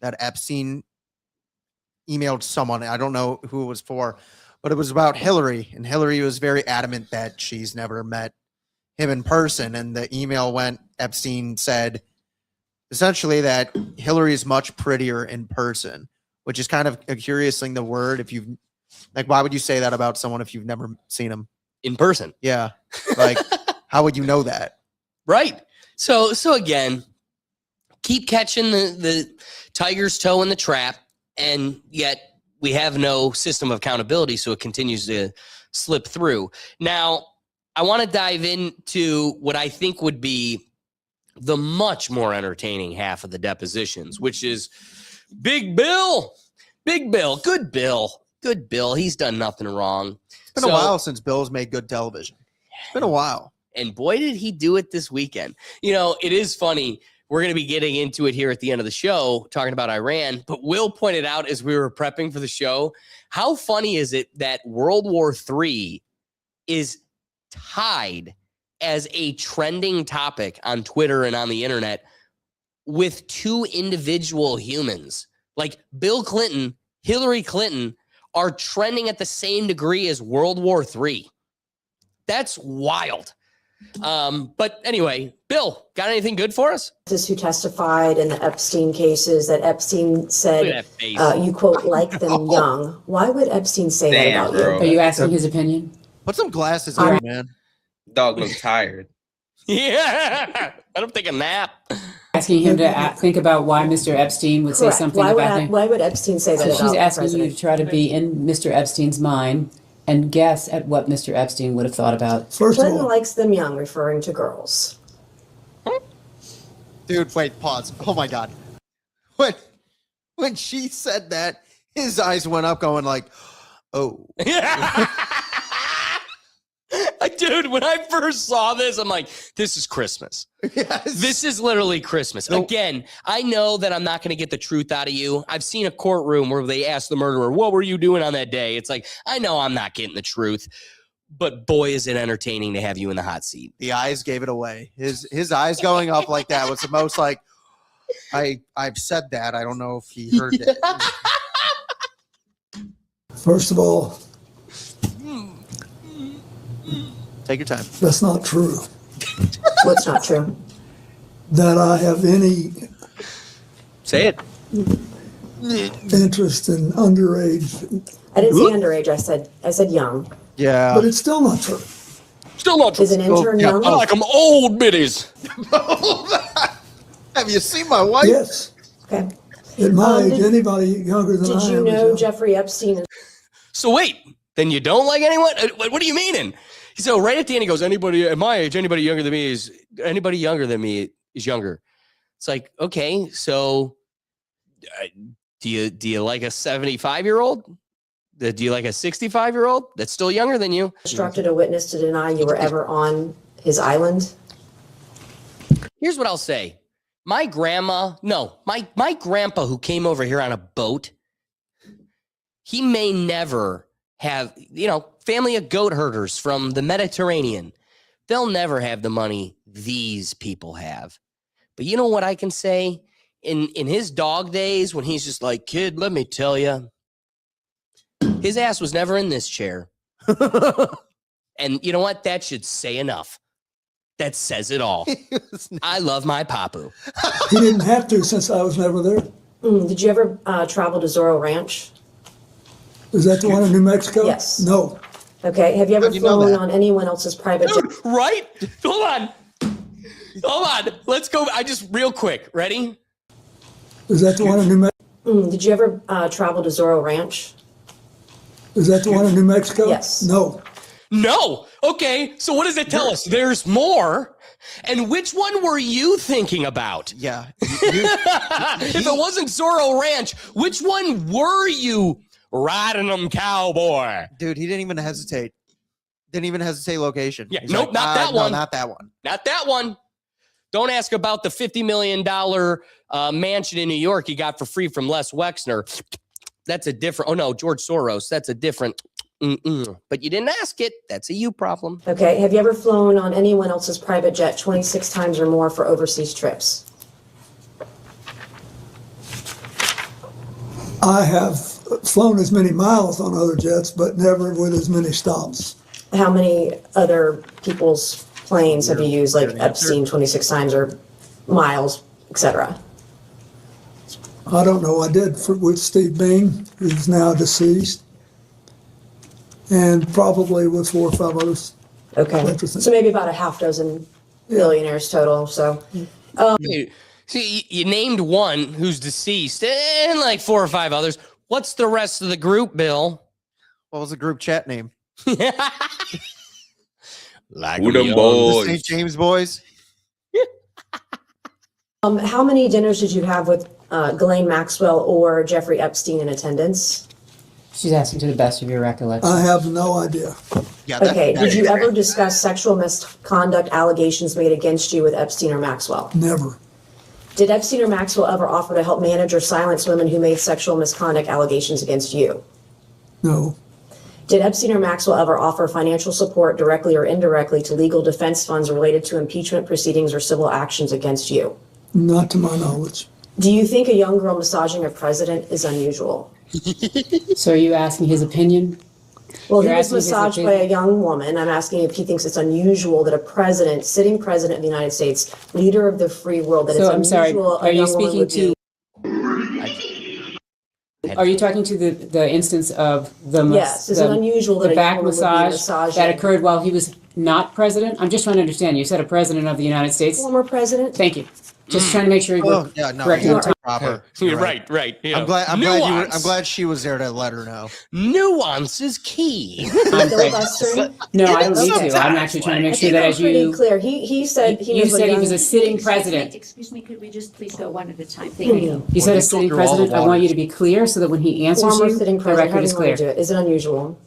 S2: that Epstein emailed someone. I don't know who it was for, but it was about Hilary. And Hilary was very adamant that she's never met him in person. And the email went, Epstein said essentially that Hilary is much prettier in person, which is kind of a curious thing, the word. If you've, like, why would you say that about someone if you've never seen him
S1: in person?
S2: Yeah. Like, how would you know that?
S1: Right. So again, keep catching the tiger's toe in the trap, and yet we have no system of accountability, so it continues to slip through. Now, I want to dive into what I think would be the much more entertaining half of the depositions, which is Big Bill. Big Bill. Good Bill. Good Bill. He's done nothing wrong.
S2: It's been a while since Bill's made good television. It's been a while.
S1: And boy, did he do it this weekend. You know, it is funny. We're going to be getting into it here at the end of the show, talking about Iran. But Will pointed out as we were prepping for the show, how funny is it that World War III is tied as a trending topic on Twitter and on the internet with two individual humans. Like Bill Clinton, Hillary Clinton are trending at the same degree as World War III. That's wild. But anyway, Bill, got anything good for us?
S12: Who testified in the Epstein cases that Epstein said, you quote, like them young. Why would Epstein say that about you?
S4: Are you asking his opinion?
S2: Put some glasses on, man.
S6: Dog looks tired.
S1: Yeah. Let him take a nap.
S4: Asking him to think about why Mr. Epstein would say something about him.
S12: Why would Epstein say that
S4: So
S12: about
S4: she's
S12: the
S4: asking
S12: president?
S4: you to try to be in Mr. Epstein's mind and guess at what Mr. Epstein would have thought about.
S12: Clinton likes them young, referring to girls.
S2: Dude, wait, pause. Oh my God. When she said that, his eyes went up going like, oh.
S1: Dude, when I first saw this, I'm like, this is Christmas.
S2: Yes.
S1: This is literally Christmas. Again, I know that I'm not going to get the truth out of you. I've seen a courtroom where they asked the murderer, what were you doing on that day? It's like, I know I'm not getting the truth, but boy, is it entertaining to have you in the hot seat.
S2: The eyes gave it away. His eyes going up like that was the most like, I've said that. I don't know if he heard it.
S13: First of all,
S2: take your time.
S13: That's not true.
S12: What's not true?
S13: That I have any
S1: Say it.
S13: interest in underage.
S12: I didn't say underage. I said young.
S2: Yeah.
S13: But it's still not true.
S1: Still not true.
S12: Is an intern young?
S1: I like them old biddies.
S2: Have you seen my wife?
S13: Yes.
S12: Okay.
S13: At my age, anybody younger than I am.
S12: Did you
S13: is
S12: know
S13: young.
S12: Jeffrey Epstein?
S1: So wait, then you don't like anyone? What do you mean? So right at the end, he goes, anybody at my age, anybody younger than me is younger. It's like, okay, so do you like a 75-year-old? Do you like a 65-year-old that's still younger than you?
S12: Instructed a witness to deny you were ever on his island?
S1: Here's what I'll say. My grandpa who came over here on a boat, he may never have, family of goat herders from the Mediterranean. They'll never have the money these people have. But you know what I can say? In his dog days, when he's just like, kid, let me tell you, his ass was never in this chair. And you know what? That should say enough. That says it all. I love my papu.
S13: He didn't have to since I was never there.
S12: Did you ever travel to Zorro Ranch?
S13: Is that the one in New Mexico?
S12: Yes.
S13: No.
S12: Okay. Have you ever flown on anyone else's private jet?
S1: Right? Hold on. Let's go. Real quick. Ready?
S13: Is that the one in New Mexico?
S12: Did you ever travel to Zorro Ranch?
S13: Is that the one in New Mexico?
S12: Yes.
S13: No.
S1: No. Okay, so what does it tell us? There's more. And which one were you thinking about?
S2: Yeah.
S1: If it wasn't Zorro Ranch, which one were you riding them, cowboy?
S2: Dude, he didn't even hesitate. Didn't even hesitate location.
S1: Yeah,
S2: He's
S1: nope,
S2: like,
S1: not that
S2: no,
S1: one.
S2: not that one.
S1: Not that one. Don't ask about the $50 million mansion in New York you got for free from Les Wexner. That's a different, oh no, George Soros. That's a different, but you didn't ask it. That's a you problem.
S12: Okay, have you ever flown on anyone else's private jet 26 times or more for overseas trips?
S13: I have flown as many miles on other jets, but never with as many stops.
S12: How many other people's planes have you used, like Epstein 26 times or miles, etc.?
S13: I don't know. I did with Steve Bing, who's now deceased, and probably with 4 or 5 others.
S12: Okay, so maybe about a half dozen billionaires total. So,
S1: See, you named one who's deceased and like 4 or 5 others. What's the rest of the group, Bill?
S2: What was the group chat name?
S1: Like
S6: Who them
S2: The
S6: boys?
S2: St. James boys.
S12: how many dinners did you have with Ghislaine Maxwell or Jeffrey Epstein in attendance?
S4: She's asking to the best of your recollection.
S13: I have no idea.
S2: Yeah.
S12: Okay, did you ever discuss sexual misconduct allegations made against you with Epstein or Maxwell?
S13: Never.
S12: Did Epstein or Maxwell ever offer to help manage or silence women who made sexual misconduct allegations against you?
S13: No.
S12: Did Epstein or Maxwell ever offer financial support directly or indirectly to legal defense funds related to impeachment proceedings or civil actions against you?
S13: Not to my knowledge.
S12: Do you think a young girl massaging a president is unusual?
S4: So are you asking his opinion?
S12: Well, he
S4: You're
S12: was
S4: asking his
S12: massaged by
S4: opinion?
S12: a young woman. I'm asking if he thinks it's unusual that a president, sitting president of the United States, leader of the free world, that
S4: So
S12: it's
S4: I'm sorry,
S12: unusual
S4: are
S12: a
S4: you
S12: young woman
S4: speaking
S12: would
S4: to,
S12: be.
S4: are you talking to the instance of
S12: Yes, is it unusual that
S4: the
S12: a
S4: back
S12: young woman would be
S4: massage
S12: massaging
S4: that occurred while he was not president? I'm just trying to understand. You said a president of the United States.
S12: Former president?
S4: Thank you. Just trying to make sure you
S2: Oh,
S4: were
S2: yeah, no,
S4: correct in
S2: you're
S4: the time.
S2: proper.
S1: You're right. Yeah.
S2: I'm glad.
S1: Nuance.
S2: I'm glad she was there to let her know.
S1: Nuance is key.
S4: I'm afraid-
S12: Filibustering?
S4: No, I don't need to.
S1: Sometimes,
S4: I'm actually trying to
S12: I
S4: make sure
S12: think
S4: that
S12: I'm
S4: as
S12: pretty
S4: you,
S12: clear. He said he
S4: you
S12: was
S4: said he was a
S12: young-
S4: sitting president.
S14: Excuse me, could we just please go one at a time? Thank you.
S4: You said
S2: Well,
S4: a
S2: you
S4: sitting
S2: filter all the
S4: president. I want you
S2: waters.
S4: to be clear so that when he answers
S12: Former
S4: you,
S12: sitting
S4: the
S12: president,
S4: record
S12: how
S4: is
S12: do you want to
S4: clear.
S12: do it? Is it unusual?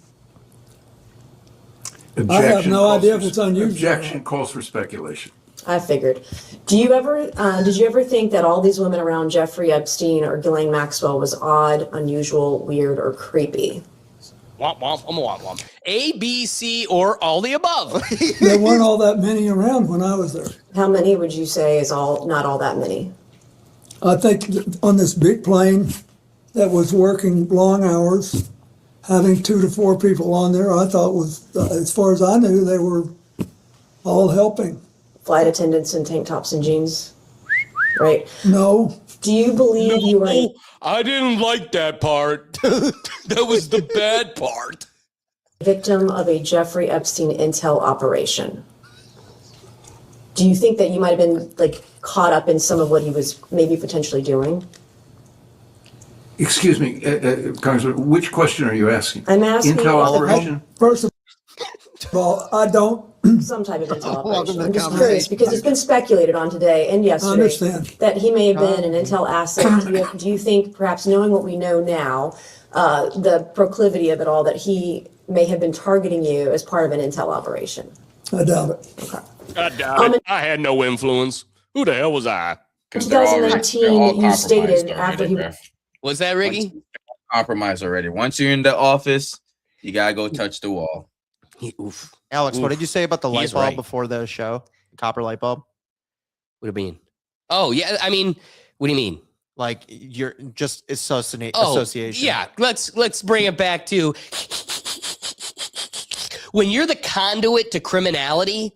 S13: I have
S9: Objection
S13: no
S9: calls
S13: idea
S9: for-
S13: if it's unusual.
S9: Objection calls for speculation.
S12: I figured. Did you ever think that all these women around Jeffrey Epstein or Ghislaine Maxwell was odd, unusual, weird, or creepy?
S1: Womp, womp, womp, womp. A, B, C, or all the above.
S13: There weren't all that many around when I was there.
S12: How many would you say is not all that many?
S13: I think on this big plane that was working long hours, having 2 to 4 people on there, I thought was, as far as I knew, they were all helping.
S12: Flight attendants in tank tops and jeans, right?
S13: No.
S12: Do you believe you were
S1: I didn't like that part. That was the bad part.
S12: a victim of a Jeffrey Epstein intel operation? Do you think that you might have been caught up in some of what he was maybe potentially doing?
S9: Excuse me, Congressman, which question are you asking?
S12: I'm asking
S9: Intel
S12: if the-
S9: operation?
S13: First of all, I don't,
S12: Some type of intel
S2: Welcome
S12: operation.
S2: to
S12: I'm
S2: the
S12: just curious because it's been speculated on today and yesterday
S13: understand.
S12: that he may have been an intel asset. Do you think, perhaps knowing what we know now, the proclivity of it all, that he may have been targeting you as part of an intel operation?
S13: I doubt it.
S1: I doubt it. I had no influence. Who the hell was I?
S12: In 2019, you stated after he
S1: Was that Riggy?
S6: Compromised already. Once you're in the office, you gotta go touch the wall.
S1: Oof.
S2: Alex, what did you say about the light
S1: He's
S2: bulb
S1: right.
S2: before the show? The copper light bulb?
S1: What do you mean? Oh, yeah. I mean, what do you mean?
S2: Like you're just association.
S1: Yeah, let's bring it back to when you're the conduit to criminality.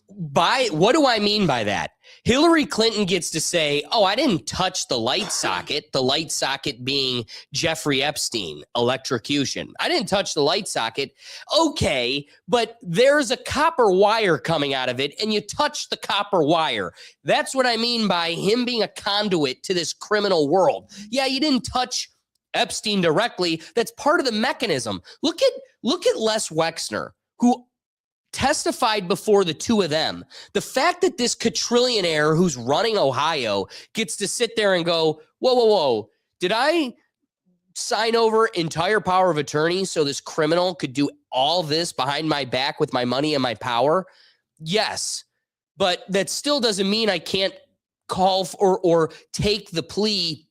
S1: What do I mean by that? Hilary Clinton gets to say, oh, I didn't touch the light socket being Jeffrey Epstein, electrocution. I didn't touch the light socket. Okay, but there's a copper wire coming out of it, and you touch the copper wire. That's what I mean by him being a conduit to this criminal world. Yeah, you didn't touch Epstein directly. That's part of the mechanism. Look at Les Wexner, who testified before the two of them. The fact that this quadrillionaire who's running Ohio gets to sit there and go, whoa, did I sign over entire power of attorney so this criminal could do all this behind my back with my money and my power? Yes, but that still doesn't mean I can't call for or take the plea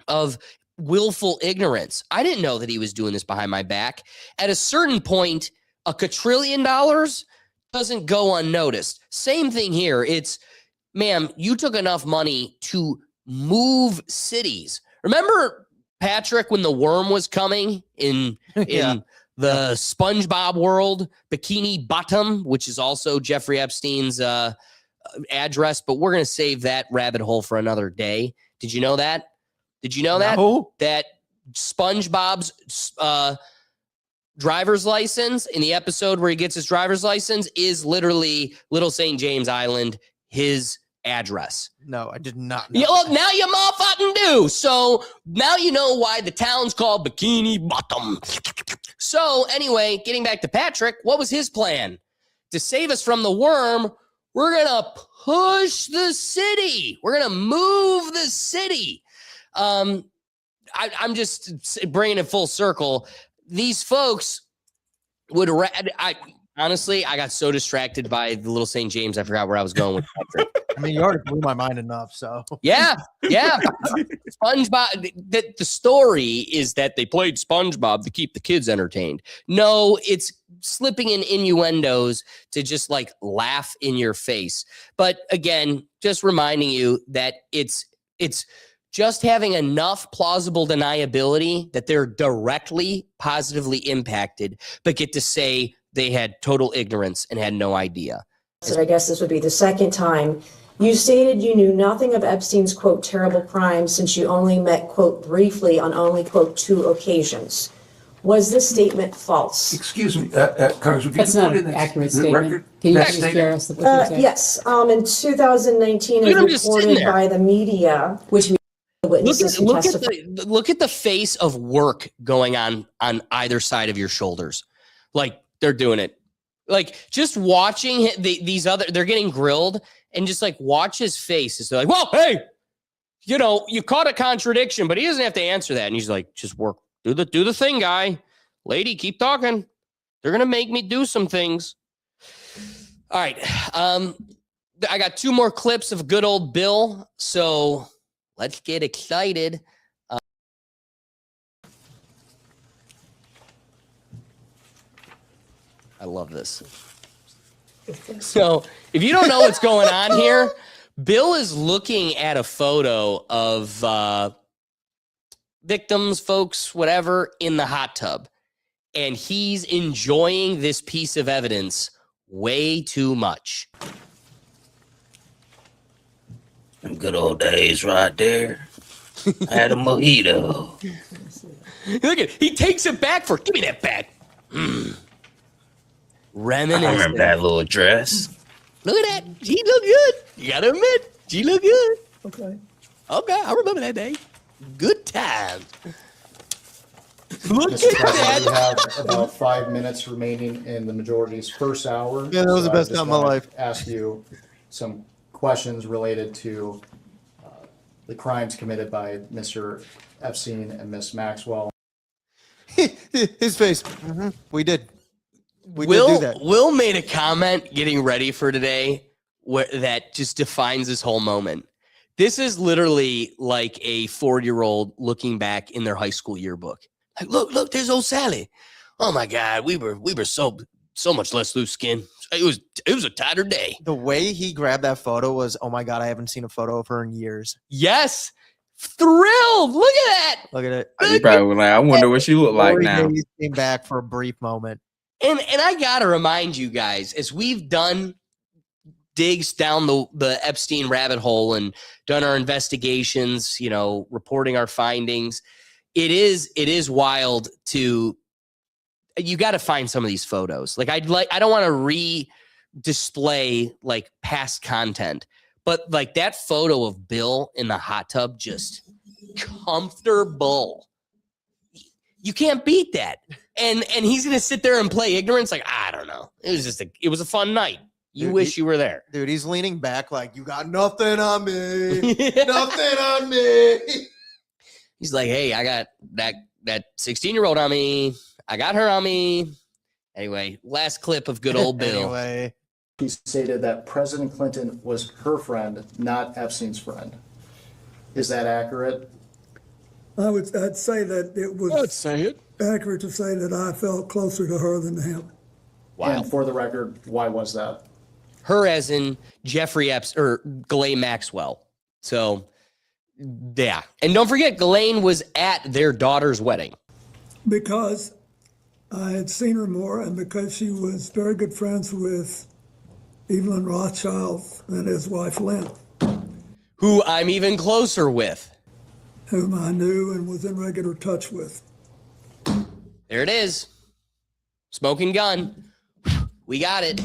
S1: of willful ignorance. I didn't know that he was doing this behind my back. At a certain point, $1 quadrillion doesn't go unnoticed. Same thing here. It's, ma'am, you took enough money to move cities. Remember, Patrick, when the worm was coming in the SpongeBob world, Bikini Bottom, which is also Jeffrey Epstein's address, but we're going to save that rabbit hole for another day. Did you know that? Did you know that SpongeBob's driver's license in the episode where he gets his driver's license is literally Little St. James Island, his address?
S2: No, I did not know.
S1: Yeah, well, now you motherfucking do. So now you know why the town's called Bikini Bottom. So anyway, getting back to Patrick, what was his plan? To save us from the worm, we're going to push the city. We're going to move the city. I'm just bringing it full circle. These folks would, honestly, I got so distracted by the Little St. James, I forgot where I was going with Patrick.
S2: I mean, you already blew my mind enough, so.
S1: Yeah. SpongeBob, the story is that they played SpongeBob to keep the kids entertained. No, it's slipping in innuendos to just like laugh in your face. But again, just reminding you that it's just having enough plausible deniability that they're directly positively impacted, but get to say they had total ignorance and had no idea.
S15: So I guess this would be the second time. You stated you knew nothing of Epstein's, quote, terrible crimes since you only met, quote, briefly on only, quote, 2 occasions. Was this statement false?
S9: Excuse me, Congressman.
S4: That's not an accurate statement. Can you just share us what you said?
S15: Yes. In 2019, it was reported by the media, which witnesses who testified.
S1: Look at the face of work going on either side of your shoulders. Like they're doing it. Like just watching these other, they're getting grilled and just like watch his face. It's like, well, hey, you know, you caught a contradiction, but he doesn't have to answer that. And he's like, just work, do the thing, guy, lady, keep talking. They're going to make me do some things. All right. I got 2 more clips of good old Bill. So let's get excited. I love this. So if you don't know what's going on here, Bill is looking at a photo of victims, folks, whatever, in the hot tub. And he's enjoying this piece of evidence way too much.
S6: Them good old days right there. I had a mojito.
S1: Look at, he takes it back for, give me that back. Reminiscing.
S6: I remember that little dress.
S1: Look at that. She look good. You gotta admit, she look good.
S13: Okay.
S1: Okay, I remember that day. Good time. Look
S16: Mr.
S1: at
S16: President, we
S1: that.
S16: have about 5 minutes remaining in the majority's first hour.
S2: Yeah, that was the best time of my life.
S16: Ask you some questions related to the crimes committed by Mr. Epstein and Miss Maxwell.
S2: His face. We did. We did do that.
S1: Will made a comment getting ready for today that just defines this whole moment. This is literally like a 4-year-old looking back in their high school yearbook. Like, look, there's old Sally. Oh my God, we were so much less loose skin. It was a tighter day.
S2: The way he grabbed that photo was, oh my God, I haven't seen a photo of her in years.
S1: Yes. Thrilled. Look at that.
S2: Look at it.
S6: You probably were like, I wonder what she looked like now.
S2: He came back for a brief moment.
S1: And I gotta remind you guys, as we've done digs down the Epstein rabbit hole and done our investigations, you know, reporting our findings, it is wild to, you got to find some of these photos. Like I don't want to re-display like past content, but like that photo of Bill in the hot tub, just comfortable. You can't beat that. And he's gonna sit there and play ignorance. Like, I don't know. It was a fun night. You
S2: Dude,
S1: wish you were there.
S2: Dude, he's leaning back like, you got nothing on me. Nothing on me.
S1: He's like, hey, I got that 16-year-old on me. I got her on me. Anyway, last clip of good old Bill.
S2: Anyway.
S16: She stated that President Clinton was her friend, not Epstein's friend. Is that accurate?
S13: I'd say that it was
S8: I'd say it.
S13: accurate to say that I felt closer to her than to him.
S1: Wow.
S16: And for the record, why was that?
S1: Her as in Jeffrey Epstein or Ghislaine Maxwell. So, yeah. And don't forget, Ghislaine was at their daughter's wedding.
S13: Because I had seen her more and because she was very good friends with Evelyn Rothschild and his wife Lynn,
S1: Who I'm even closer with.
S13: whom I knew and was in regular touch with.
S1: There it is. Smoking gun. We got it.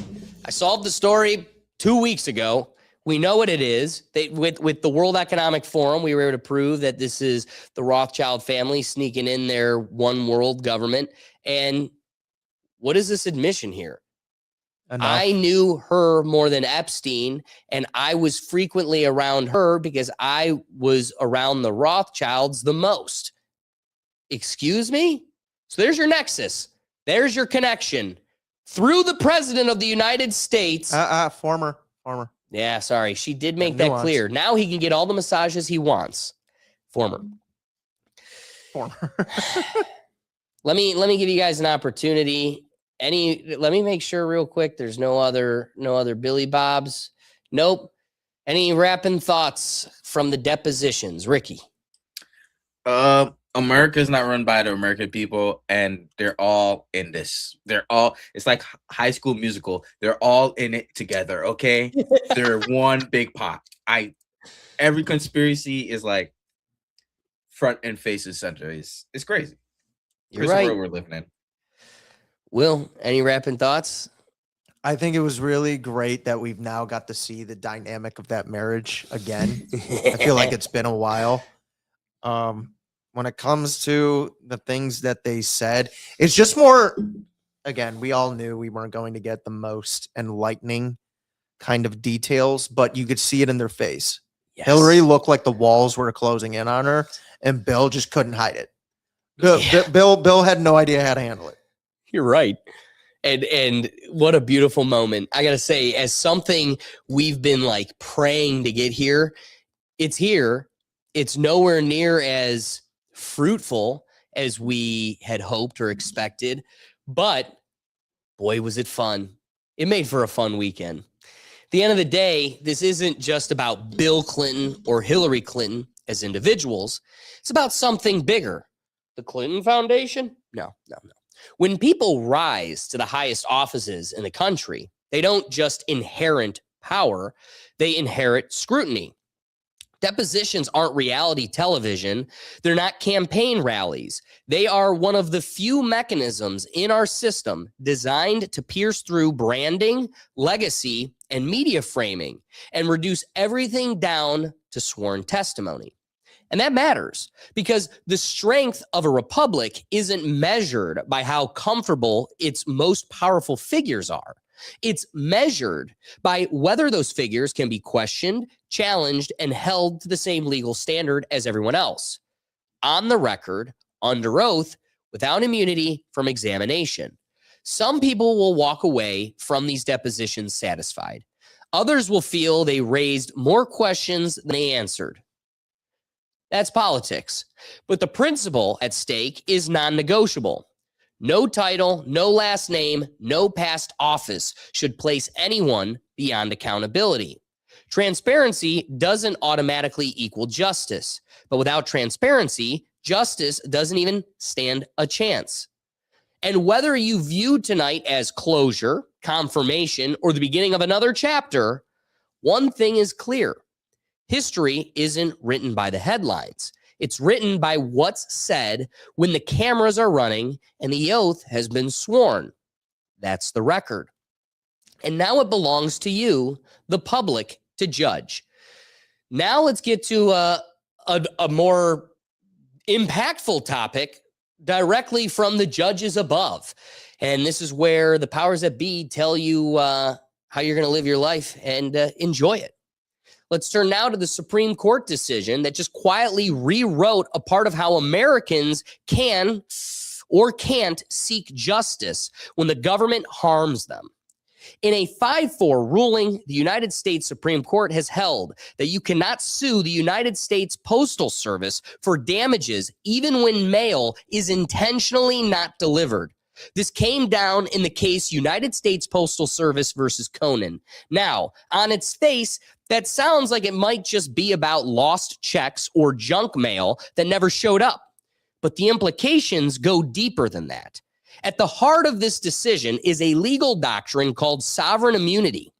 S1: I solved the story 2 weeks ago. We know what it is. With the World Economic Forum, we were able to prove that this is the Rothschild family sneaking in their one world government. And what is this admission here?
S2: Enough.
S1: I knew her more than Epstein, and I was frequently around her because I was around the Rothschilds the most. Excuse me? So there's your nexus. There's your connection. Through the president of the United States.
S2: Former.
S1: Yeah, sorry. She did make
S2: Yeah,
S1: that clear. Now he can get all the massages he wants. Former. Let me give you guys an opportunity. Let me make sure real quick there's no other Billy Bobs. Nope. Any rapping thoughts from the depositions, Ricky?
S6: America's not run by the American people, and they're all in this. It's like High School Musical. They're all in it together, okay? They're one big pot. Every conspiracy is like front and face and center. It's crazy.
S1: You're
S6: Here's the
S1: right.
S6: world we're living in.
S1: Will, any rapping thoughts?
S2: I think it was really great that we've now got to see the dynamic of that marriage again. I feel like it's been a while. When it comes to the things that they said, it's just more, again, we all knew we weren't going to get the most enlightening kind of details, but you could see it in their face.
S1: Yes.
S2: Hilary looked like the walls were closing in on her, and Bill just couldn't hide it. Bill had no idea how to handle it.
S1: You're right. And what a beautiful moment. I got to say, as something we've been like praying to get here, it's here. It's nowhere near as fruitful as we had hoped or expected, but boy, was it fun. It made for a fun weekend. At the end of the day, this isn't just about Bill Clinton or Hillary Clinton as individuals. It's about something bigger. The Clinton Foundation? No. When people rise to the highest offices in the country, they don't just inherit power, they inherit scrutiny. Depositions aren't reality television. They're not campaign rallies. They are one of the few mechanisms in our system designed to pierce through branding, legacy, and media framing and reduce everything down to sworn testimony. And that matters because the strength of a republic isn't measured by how comfortable its most powerful figures are. It's measured by whether those figures can be questioned, challenged, and held to the same legal standard as everyone else. On the record, under oath, without immunity from examination. Some people will walk away from these depositions satisfied. Others will feel they raised more questions than they answered. That's politics. But the principle at stake is non-negotiable. No title, no last name, no past office should place anyone beyond accountability. Transparency doesn't automatically equal justice, but without transparency, justice doesn't even stand a chance. And whether you view tonight as closure, confirmation, or the beginning of another chapter, one thing is clear. History isn't written by the headlines. It's written by what's said when the cameras are running and the oath has been sworn. That's the record. And now it belongs to you, the public, to judge. Now let's get to a more impactful topic directly from the judges above. And this is where the powers that be tell you how you're going to live your life and enjoy it. Let's turn now to the Supreme Court decision that just quietly rewrote a part of how Americans can or can't seek justice when the government harms them. In a 5-4 ruling, the United States Supreme Court has held that you cannot sue the United States Postal Service for damages even when mail is intentionally not delivered. This came down in the case United States Postal Service versus Conan. Now, on its face, that sounds like it might just be about lost checks or junk mail that never showed up. But the implications go deeper than that. At the heart of this decision is a legal doctrine called sovereign immunity.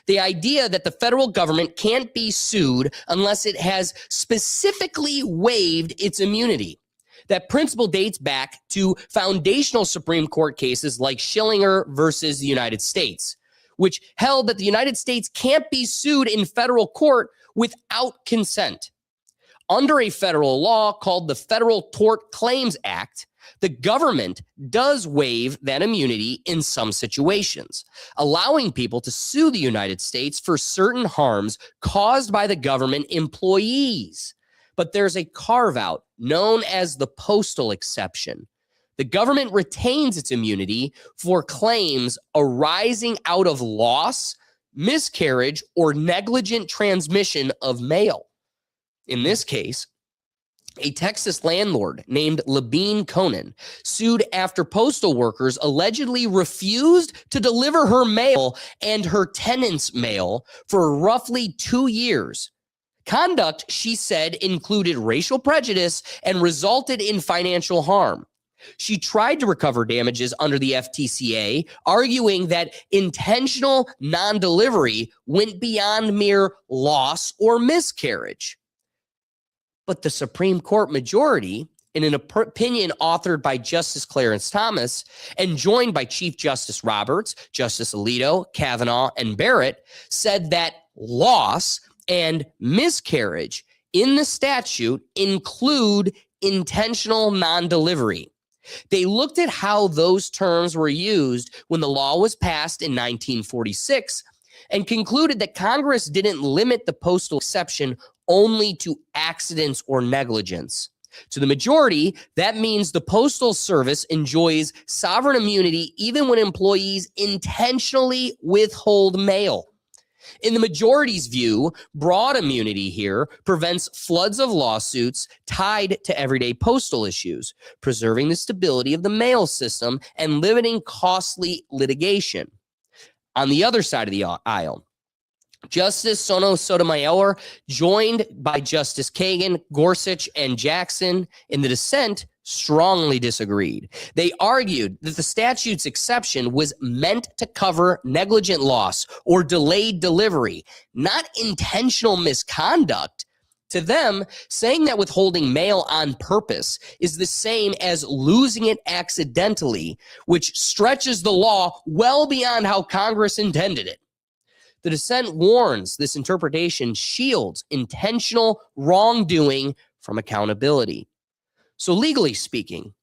S1: The idea that the federal government can't be sued unless it has specifically waived its immunity. That principle dates back to foundational Supreme Court cases like Schillinger versus the United States, which held that the United States can't be sued in federal court without consent. Under a federal law called the Federal Tort Claims Act, the government does waive that immunity in some situations, allowing people to sue the United States for certain harms caused by the government employees. But there's a carve-out known as the postal exception. The government retains its immunity for claims arising out of loss, miscarriage, or negligent transmission of mail. In this case, a Texas landlord named Labine Conan sued after postal workers allegedly refused to deliver her mail and her tenants' mail for roughly 2 years. Conduct, she said, included racial prejudice and resulted in financial harm. She tried to recover damages under the FTCA, arguing that intentional non-delivery went beyond mere loss or miscarriage. But the Supreme Court majority, in an opinion authored by Justice Clarence Thomas and joined by Chief Justice Roberts, Justice Alito, Kavanaugh, and Barrett, said that loss and miscarriage in the statute include intentional non-delivery. They looked at how those terms were used when the law was passed in 1946 and concluded that Congress didn't limit the postal exception only to accidents or negligence. To the majority, that means the Postal Service enjoys sovereign immunity even when employees intentionally withhold mail. In the majority's view, broad immunity here prevents floods of lawsuits tied to everyday postal issues, preserving the stability of the mail system and limiting costly litigation. On the other side of the aisle, Justice Sotomayor, joined by Justice Kagan, Gorsuch, and Jackson in the dissent, strongly disagreed. They argued that the statute's exception was meant to cover negligent loss or delayed delivery, not intentional misconduct. To them, saying that withholding mail on purpose is the same as losing it accidentally, which stretches the law well beyond how Congress intended it. The dissent warns this interpretation shields intentional wrongdoing from accountability. So legally speaking,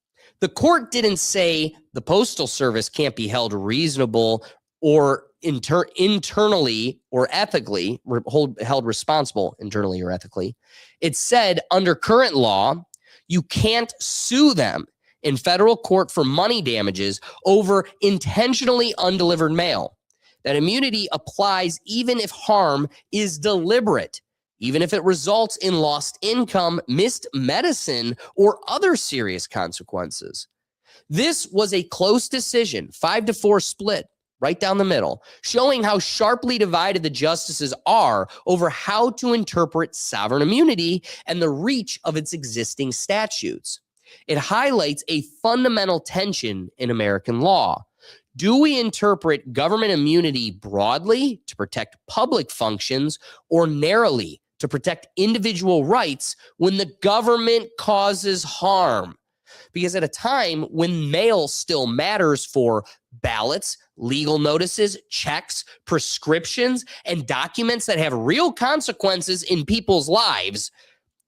S1: the court didn't say the Postal Service can't be held reasonable or internally or ethically, held responsible internally or ethically. It said under current law, you can't sue them in federal court for money damages over intentionally undelivered mail. That immunity applies even if harm is deliberate, even if it results in lost income, missed medicine, or other serious consequences. This was a close decision, 5-4 split, right down the middle, showing how sharply divided the justices are over how to interpret sovereign immunity and the reach of its existing statutes. It highlights a fundamental tension in American law. Do we interpret government immunity broadly to protect public functions or narrowly to protect individual rights when the government causes harm? Because at a time when mail still matters for ballots, legal notices, checks, prescriptions, and documents that have real consequences in people's lives,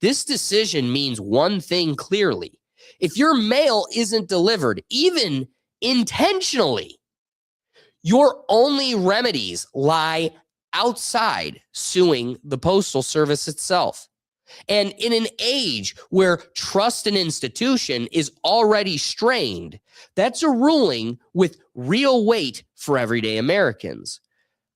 S1: this decision means one thing clearly. If your mail isn't delivered, even intentionally, your only remedies lie outside suing the Postal Service itself. And in an age where trust in institution is already strained, that's a ruling with real weight for everyday Americans.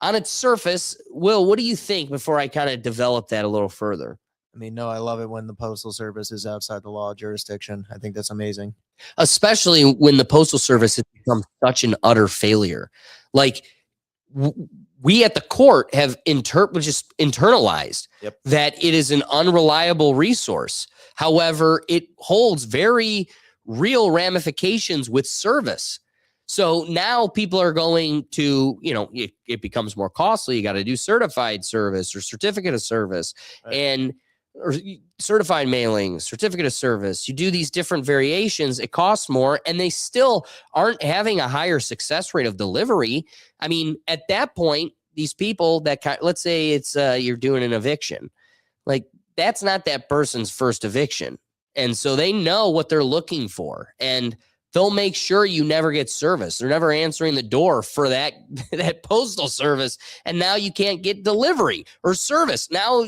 S1: On its surface, Will, what do you think before I kind of develop that a little further?
S2: I mean, no, I love it when the Postal Service is outside the law jurisdiction. I think that's amazing.
S1: Especially when the Postal Service has become such an utter failure. Like, we at the court have just internalized that it is an unreliable resource. However, it holds very real ramifications with service. So now people are going to, it becomes more costly. You got to do certified service or certificate of service or certified mailing, certificate of service. You do these different variations. It costs more, and they still aren't having a higher success rate of delivery. I mean, at that point, these people that let's say it's you're doing an eviction, like that's not that person's first eviction, and so they know what they're looking for, and they'll make sure you never get service. They're never answering the door for that postal service, and now you can't get delivery or service. Now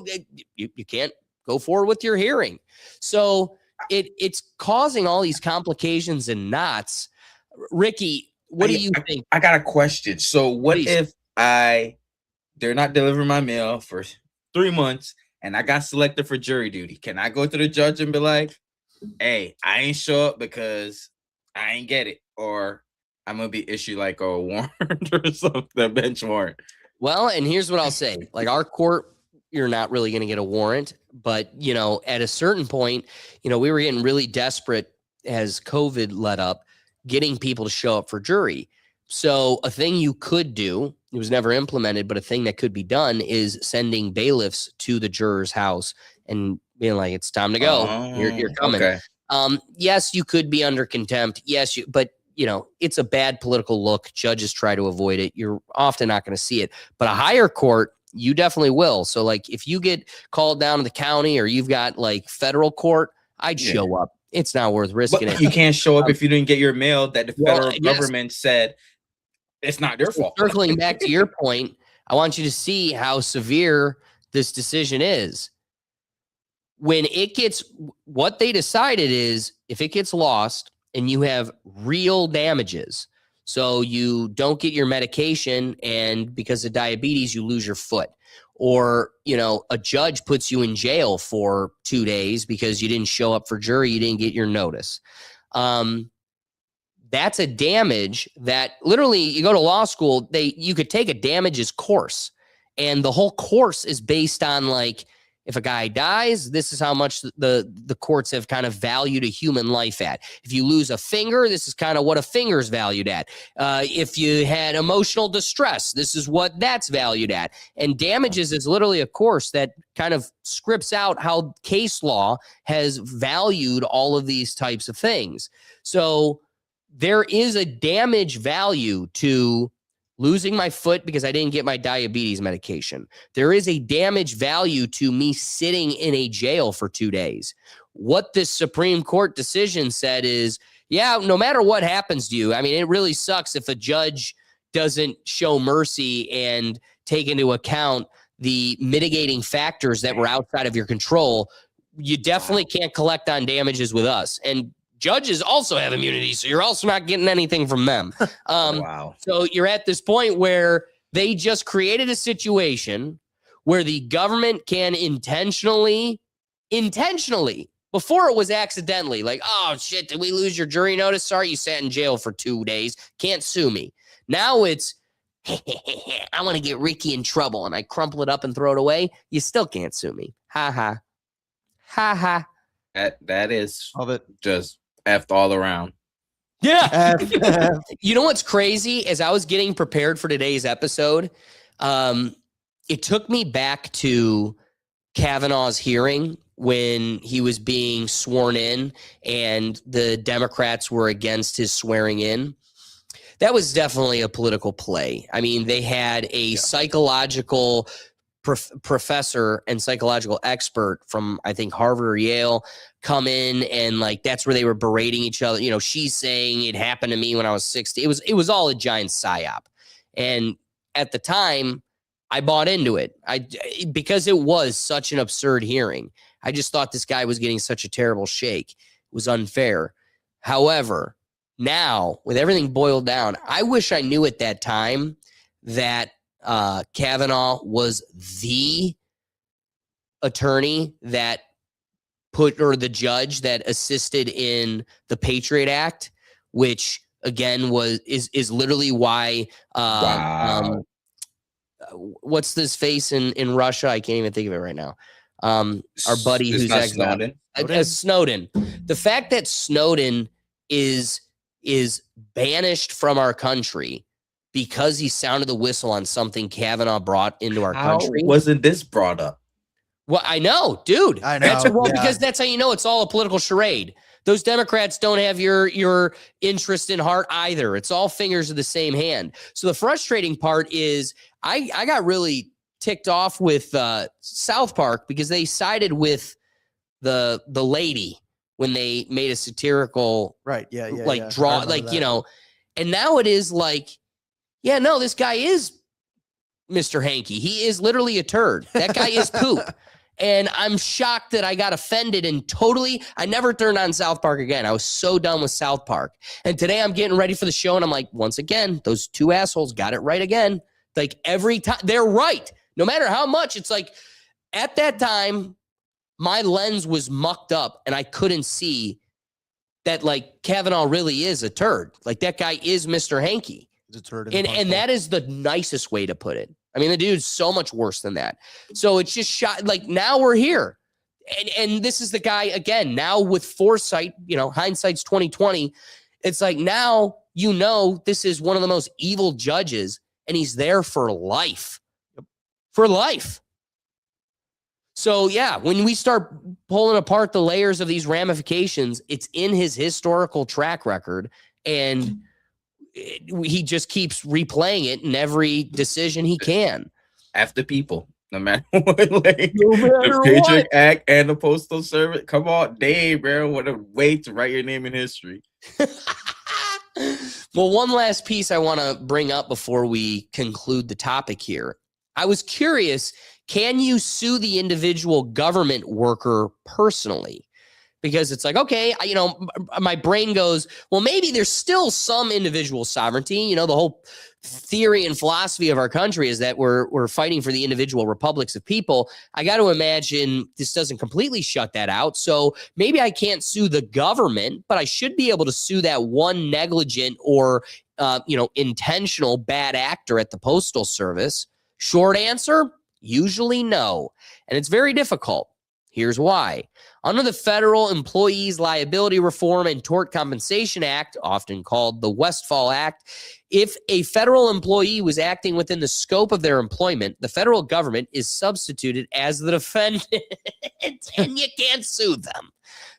S1: you can't go forward with your hearing. So it's causing all these complications and knots. Ricky, what do you think?
S6: I got a question. So what if they're not delivering my mail for 3 months and I got selected for jury duty? Can I go to the judge and be like, hey, I ain't show up because I ain't get it, or I'm going to be issued like a warrant or something, a bench warrant?
S1: Well, and here's what I'll say. Like, our court, you're not really going to get a warrant, but, at a certain point, we were getting really desperate as COVID let up, getting people to show up for jury. So a thing you could do, it was never implemented, but a thing that could be done is sending bailiffs to the juror's house and being like, it's time to go. You're coming. Okay. Yes, you could be under contempt. Yes, but it's a bad political look. Judges try to avoid it. You're often not going to see it, but a higher court, you definitely will. So like if you get called down to the county or you've got like federal court, I'd show up. It's not worth risking it.
S6: You can't show up if you didn't get your mail that the federal government said it's not their fault.
S1: Circling back to your point, I want you to see how severe this decision is. When it gets, what they decided is if it gets lost and you have real damages, so you don't get your medication and because of diabetes, you lose your foot, or, a judge puts you in jail for 2 days because you didn't show up for jury, you didn't get your notice. That's a damage that literally you go to law school, you could take a damages course, and the whole course is based on like, if a guy dies, this is how much the courts have kind of valued a human life at. If you lose a finger, this is kind of what a finger's valued at. If you had emotional distress, this is what that's valued at. And damages is literally a course that kind of scripts out how case law has valued all of these types of things. So there is a damage value to losing my foot because I didn't get my diabetes medication. There is a damage value to me sitting in a jail for 2 days. What this Supreme Court decision said is, no matter what happens to you, I mean, it really sucks if a judge doesn't show mercy and take into account the mitigating factors that were outside of your control. You definitely can't collect on damages with us. And judges also have immunity, so you're also not getting anything from them.
S6: Wow.
S1: So you're at this point where they just created a situation where the government can intentionally, before it was accidentally, like, oh, shit, did we lose your jury notice? Sorry, you sat in jail for 2 days. Can't sue me. Now it's, I want to get Ricky in trouble, and I crumple it up and throw it away. You still can't sue me. Ha, ha. Ha, ha.
S6: That is
S2: Love it.
S6: Just effed all around.
S1: Yeah. You know what's crazy? As I was getting prepared for today's episode, it took me back to Kavanaugh's hearing when he was being sworn in and the Democrats were against his swearing in. That was definitely a political play. I mean, they had a psychological professor and psychological expert from, I think, Harvard or Yale come in, and like that's where they were berating each other. You know, she's saying it happened to me when I was 60. It was all a giant psyop. And at the time, I bought into it. Because it was such an absurd hearing. I just thought this guy was getting such a terrible shake. It was unfair. However, now with everything boiled down, I wish I knew at that time that Kavanaugh was the attorney that or the judge that assisted in the Patriot Act, which again is literally why
S6: Wow.
S1: What's this face in Russia? I can't even think of it right now. Our buddy
S6: It's
S1: who's
S6: not
S1: exiled.
S6: Snowden.
S1: Snowden. The fact that Snowden is banished from our country because he sounded the whistle on something Kavanaugh brought into our
S6: How
S1: country.
S6: wasn't this brought up?
S1: Well, I know, dude.
S2: I know,
S1: Because that's how you know it's all a political charade. Those Democrats don't have your interest in heart either. It's all fingers of the same hand. So the frustrating part is I got really ticked off with South Park because they sided with the lady when they made a satirical draw, like, you know, and now it is like, yeah, no, this guy is Mr. Hanky. He is literally a turd. That guy is poop. And I'm shocked that I got offended and I never turned on South Park again. I was so done with South Park. And today I'm getting ready for the show and I'm like, once again, those two assholes got it right again. Like every time they're right, no matter how much. It's like at that time, my lens was mucked up and I couldn't see that like Kavanaugh really is a turd. Like that guy is Mr. Hanky.
S2: He's a turd.
S1: And that is the nicest way to put it. I mean, the dude's so much worse than that. So it's just shot. Like now we're here. And this is the guy again, now with foresight, you know, hindsight's 2020. It's like now, you know, this is one of the most evil judges and he's there for life. For life. So yeah, when we start pulling apart the layers of these ramifications, it's in his historical track record, and he just keeps replaying it in every decision he can.
S6: F the people, no matter what. Like, the Patriot Act and the Postal Service. Come on, Dave, bro. What a way to write your name in history.
S1: Well, one last piece I want to bring up before we conclude the topic here. I was curious, can you sue the individual government worker personally? Because it's like, okay, you know, my brain goes, well, maybe there's still some individual sovereignty. You know, the whole theory and philosophy of our country is that we're fighting for the individual republics of people. I got to imagine this doesn't completely shut that out. So maybe I can't sue the government, but I should be able to sue that one negligent or, intentional bad actor at the Postal Service. Short answer, usually no. And it's very difficult. Here's why. Under the Federal Employees Liability Reform and Tort Compensation Act, often called the Westfall Act, if a federal employee was acting within the scope of their employment, the federal government is substituted as the defendant and you can't sue them.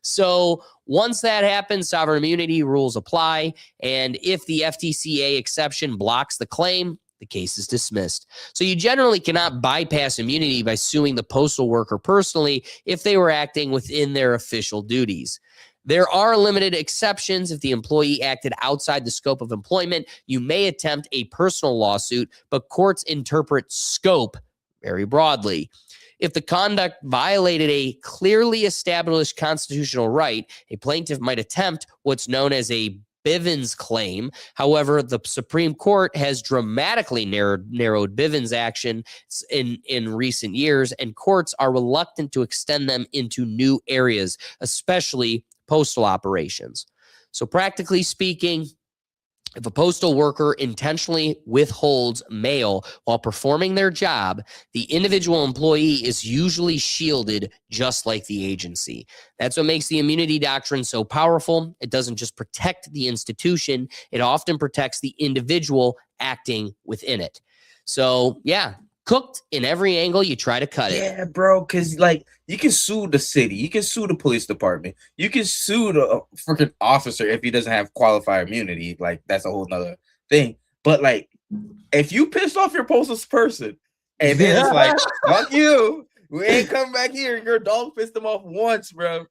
S1: So once that happens, sovereign immunity rules apply. And if the FTCA exception blocks the claim, the case is dismissed. So you generally cannot bypass immunity by suing the postal worker personally if they were acting within their official duties. There are limited exceptions. If the employee acted outside the scope of employment, you may attempt a personal lawsuit, but courts interpret scope very broadly. If the conduct violated a clearly established constitutional right, a plaintiff might attempt what's known as a Bivens claim. However, the Supreme Court has dramatically narrowed Bivens action in recent years, and courts are reluctant to extend them into new areas, especially postal operations. So practically speaking, if a postal worker intentionally withholds mail while performing their job, the individual employee is usually shielded just like the agency. That's what makes the immunity doctrine so powerful. It doesn't just protect the institution, it often protects the individual acting within it. So, yeah, cooked in every angle you try to cut it.
S6: Yeah, bro, because like you can sue the city, you can sue the police department, you can sue the freaking officer if he doesn't have qualified immunity. Like that's a whole nother thing. But like, if you pissed off your postal person And then it's like, fuck you. We ain't coming back here. Your dog pissed them off once, bro.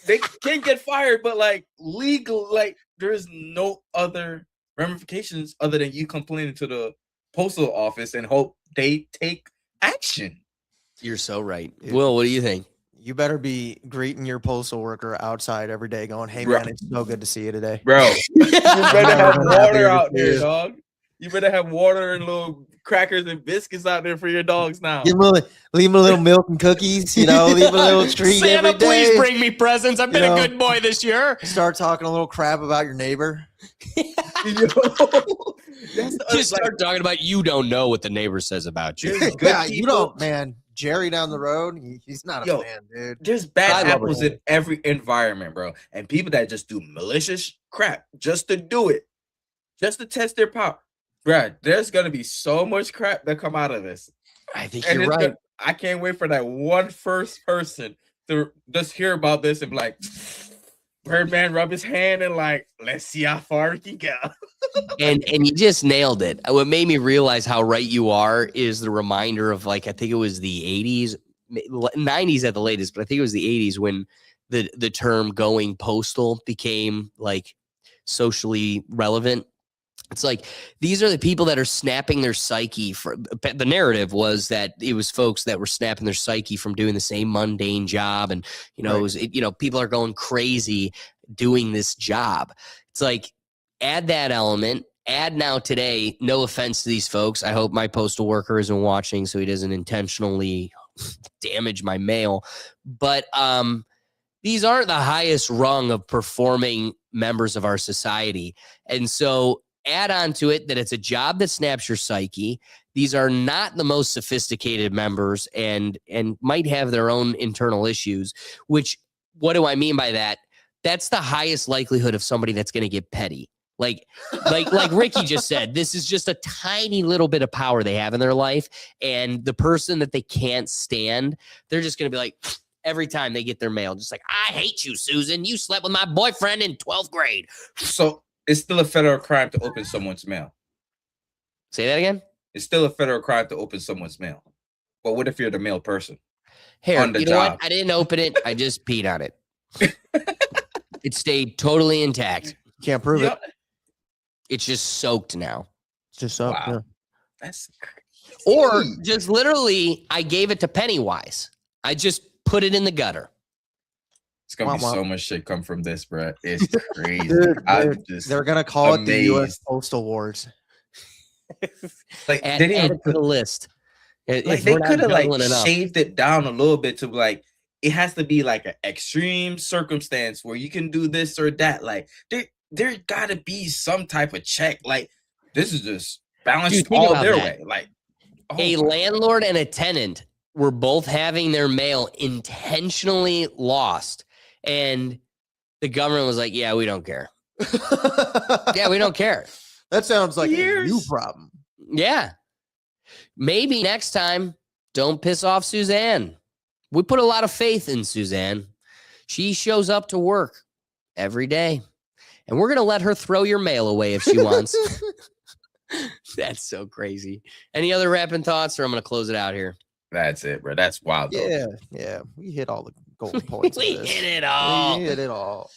S6: They can't get fired, but like legal, like there's no other ramifications other than you complaining to the postal office and hope they take action.
S1: You're so right. Will, what do you think?
S2: You better be greeting your postal worker outside every day going, hey,
S6: Bro.
S2: man, it's so good to see you today.
S6: Bro, you better have
S2: I'm
S6: water
S2: happy
S6: out
S2: to see
S6: there,
S2: you.
S6: dog. You better have water and little crackers and biscuits out there for your dogs now.
S2: Leave him a little milk and cookies, leave a little treat
S1: Santa,
S2: every day.
S1: please bring me presents. I've been a good boy this year.
S2: Start talking a little crap about your neighbor.
S1: Just start talking about you don't know what the neighbor says about you.
S2: Yeah, you don't, man. Jerry down the road, he's not a fan, dude.
S6: There's bad
S2: I love
S6: apples
S2: it.
S6: in every environment, bro. And people that just do malicious crap just to do it, just to test their power. Bro, there's going to be so much crap that come out of this.
S1: I think
S6: And
S1: you're
S6: it's
S1: right.
S6: I can't wait for that one first person to just hear about this and be like, Birdman rub his hand and like, let's see how far we can go.
S1: And you just nailed it. What made me realize how right you are is the reminder of, like, I think it was the 80s, 90s at the latest, but I think it was the 80s when the term going postal became like socially relevant. It's like, these are the people that are snapping their psyche. The narrative was that it was folks that were snapping their psyche from doing the same mundane job. And, people are going crazy doing this job. It's like, add that element, add now today, no offense to these folks. I hope my postal worker isn't watching so he doesn't intentionally damage my mail. But these aren't the highest rung of performing members of our society. And so add on to it that it's a job that snaps your psyche. These are not the most sophisticated members and might have their own internal issues, which, what do I mean by that? That's the highest likelihood of somebody that's going to get petty. Like Ricky just said, this is just a tiny little bit of power they have in their life. And the person that they can't stand, they're just going to be like, every time they get their mail, just like, I hate you, Susan. You slept with my boyfriend in 12th grade.
S6: So it's still a federal crime to open someone's mail.
S1: Say that again?
S6: It's still a federal crime to open someone's mail. But what if you're the mail person?
S1: Here,
S6: on the
S1: you know
S6: job?
S1: what? I didn't open it. I just peed on it. It stayed totally intact.
S2: Can't prove it.
S1: It's just soaked now.
S2: It's just soaked.
S6: Wow.
S2: Yeah.
S6: That's
S1: Or just literally, I gave it to Pennywise. I just put it in the gutter.
S6: It's gonna be
S2: Womp womp.
S6: so much shit come from this, bro. It's crazy.
S2: Dude, they're gonna call it the U.S. Postal Wars.
S6: Like
S1: Add
S6: they didn't
S1: it to the list.
S6: like
S1: If
S6: they
S1: we're not
S6: could have like
S1: doubling it up.
S6: shaved it down a little bit to like it has to be like an extreme circumstance where you can do this or that. Like there gotta be some type of check. Like this is just balanced
S1: Dude, think
S6: all
S1: about
S6: their
S1: that.
S6: way. Like
S1: A landlord and a tenant were both having their mail intentionally lost. And the government was like, yeah, we don't care. Yeah, we don't care.
S2: That sounds like a you problem.
S1: Yeah. Maybe next time, don't piss off Suzanne. We put a lot of faith in Suzanne. She shows up to work every day. And we're going to let her throw your mail away if she wants. That's so crazy. Any other rapping thoughts, or I'm going to close it out here?
S6: that's it, bro. That's wild. Though.
S2: Yeah. We hit all the golden points.
S1: We
S2: of this.
S1: hit it all.
S2: We hit it all.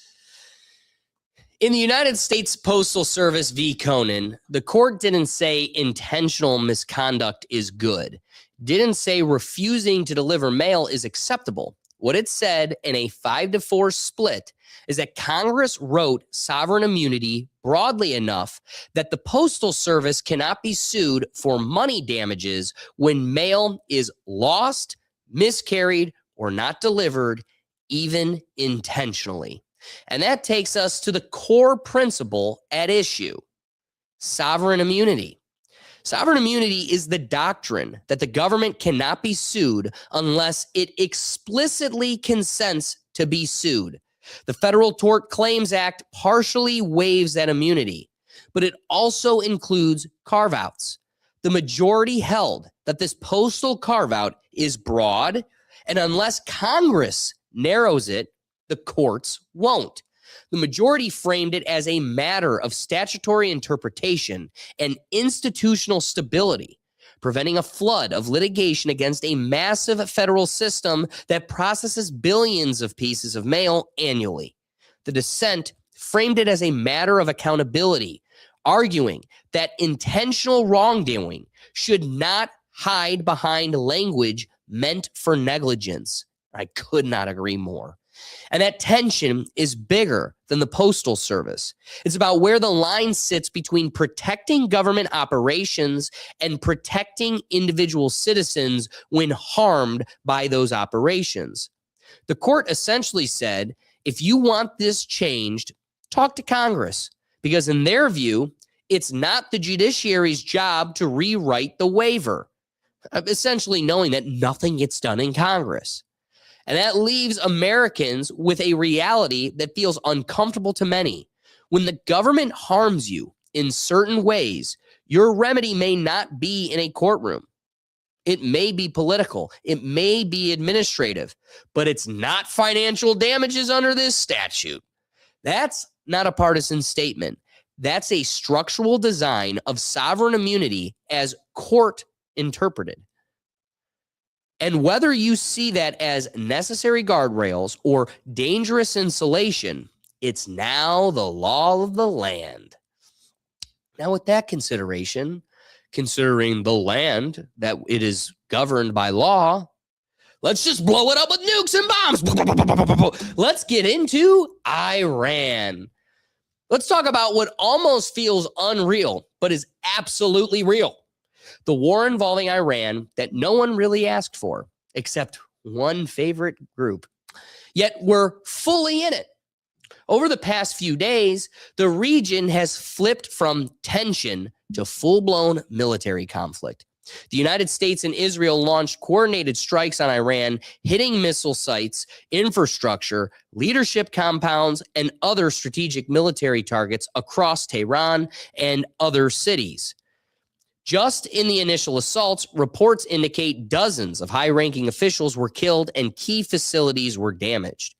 S1: In the United States Postal Service v. Conan, the court didn't say intentional misconduct is good. Didn't say refusing to deliver mail is acceptable. What it said in a 5-4 split is that Congress wrote sovereign immunity broadly enough that the Postal Service cannot be sued for money damages when mail is lost, miscarried, or not delivered, even intentionally. And that takes us to the core principle at issue: sovereign immunity. Sovereign immunity is the doctrine that the government cannot be sued unless it explicitly consents to be sued. The Federal Tort Claims Act partially waives that immunity, but it also includes carve-outs. The majority held that this postal carve-out is broad, and unless Congress narrows it, the courts won't. The majority framed it as a matter of statutory interpretation and institutional stability. preventing a flood of litigation against a massive federal system that processes billions of pieces of mail annually. The dissent framed it as a matter of accountability, arguing that intentional wrongdoing should not hide behind language meant for negligence. I could not agree more. And that tension is bigger than the Postal Service. It's about where the line sits between protecting government operations and protecting individual citizens when harmed by those operations. The court essentially said, if you want this changed, talk to Congress, because in their view, it's not the judiciary's job to rewrite the waiver, essentially knowing that nothing gets done in Congress. And that leaves Americans with a reality that feels uncomfortable to many. When the government harms you in certain ways, your remedy may not be in a courtroom. It may be political. It may be administrative, but it's not financial damages under this statute. That's not a partisan statement. That's a structural design of sovereign immunity as court interpreted. And whether you see that as necessary guardrails or dangerous insulation, it's now the law of the land. Now, with that consideration, considering the land that it is governed by law, let's just blow it up with nukes and bombs. Let's get into Iran. Let's talk about what almost feels unreal, but is absolutely real. The war involving Iran that no one really asked for, except one favorite group. Yet we're fully in it. Over the past few days, the region has flipped from tension to full-blown military conflict. The United States and Israel launched coordinated strikes on Iran, hitting missile sites, infrastructure, leadership compounds, and other strategic military targets across Tehran and other cities. Just in the initial assaults, reports indicate dozens of high-ranking officials were killed and key facilities were damaged.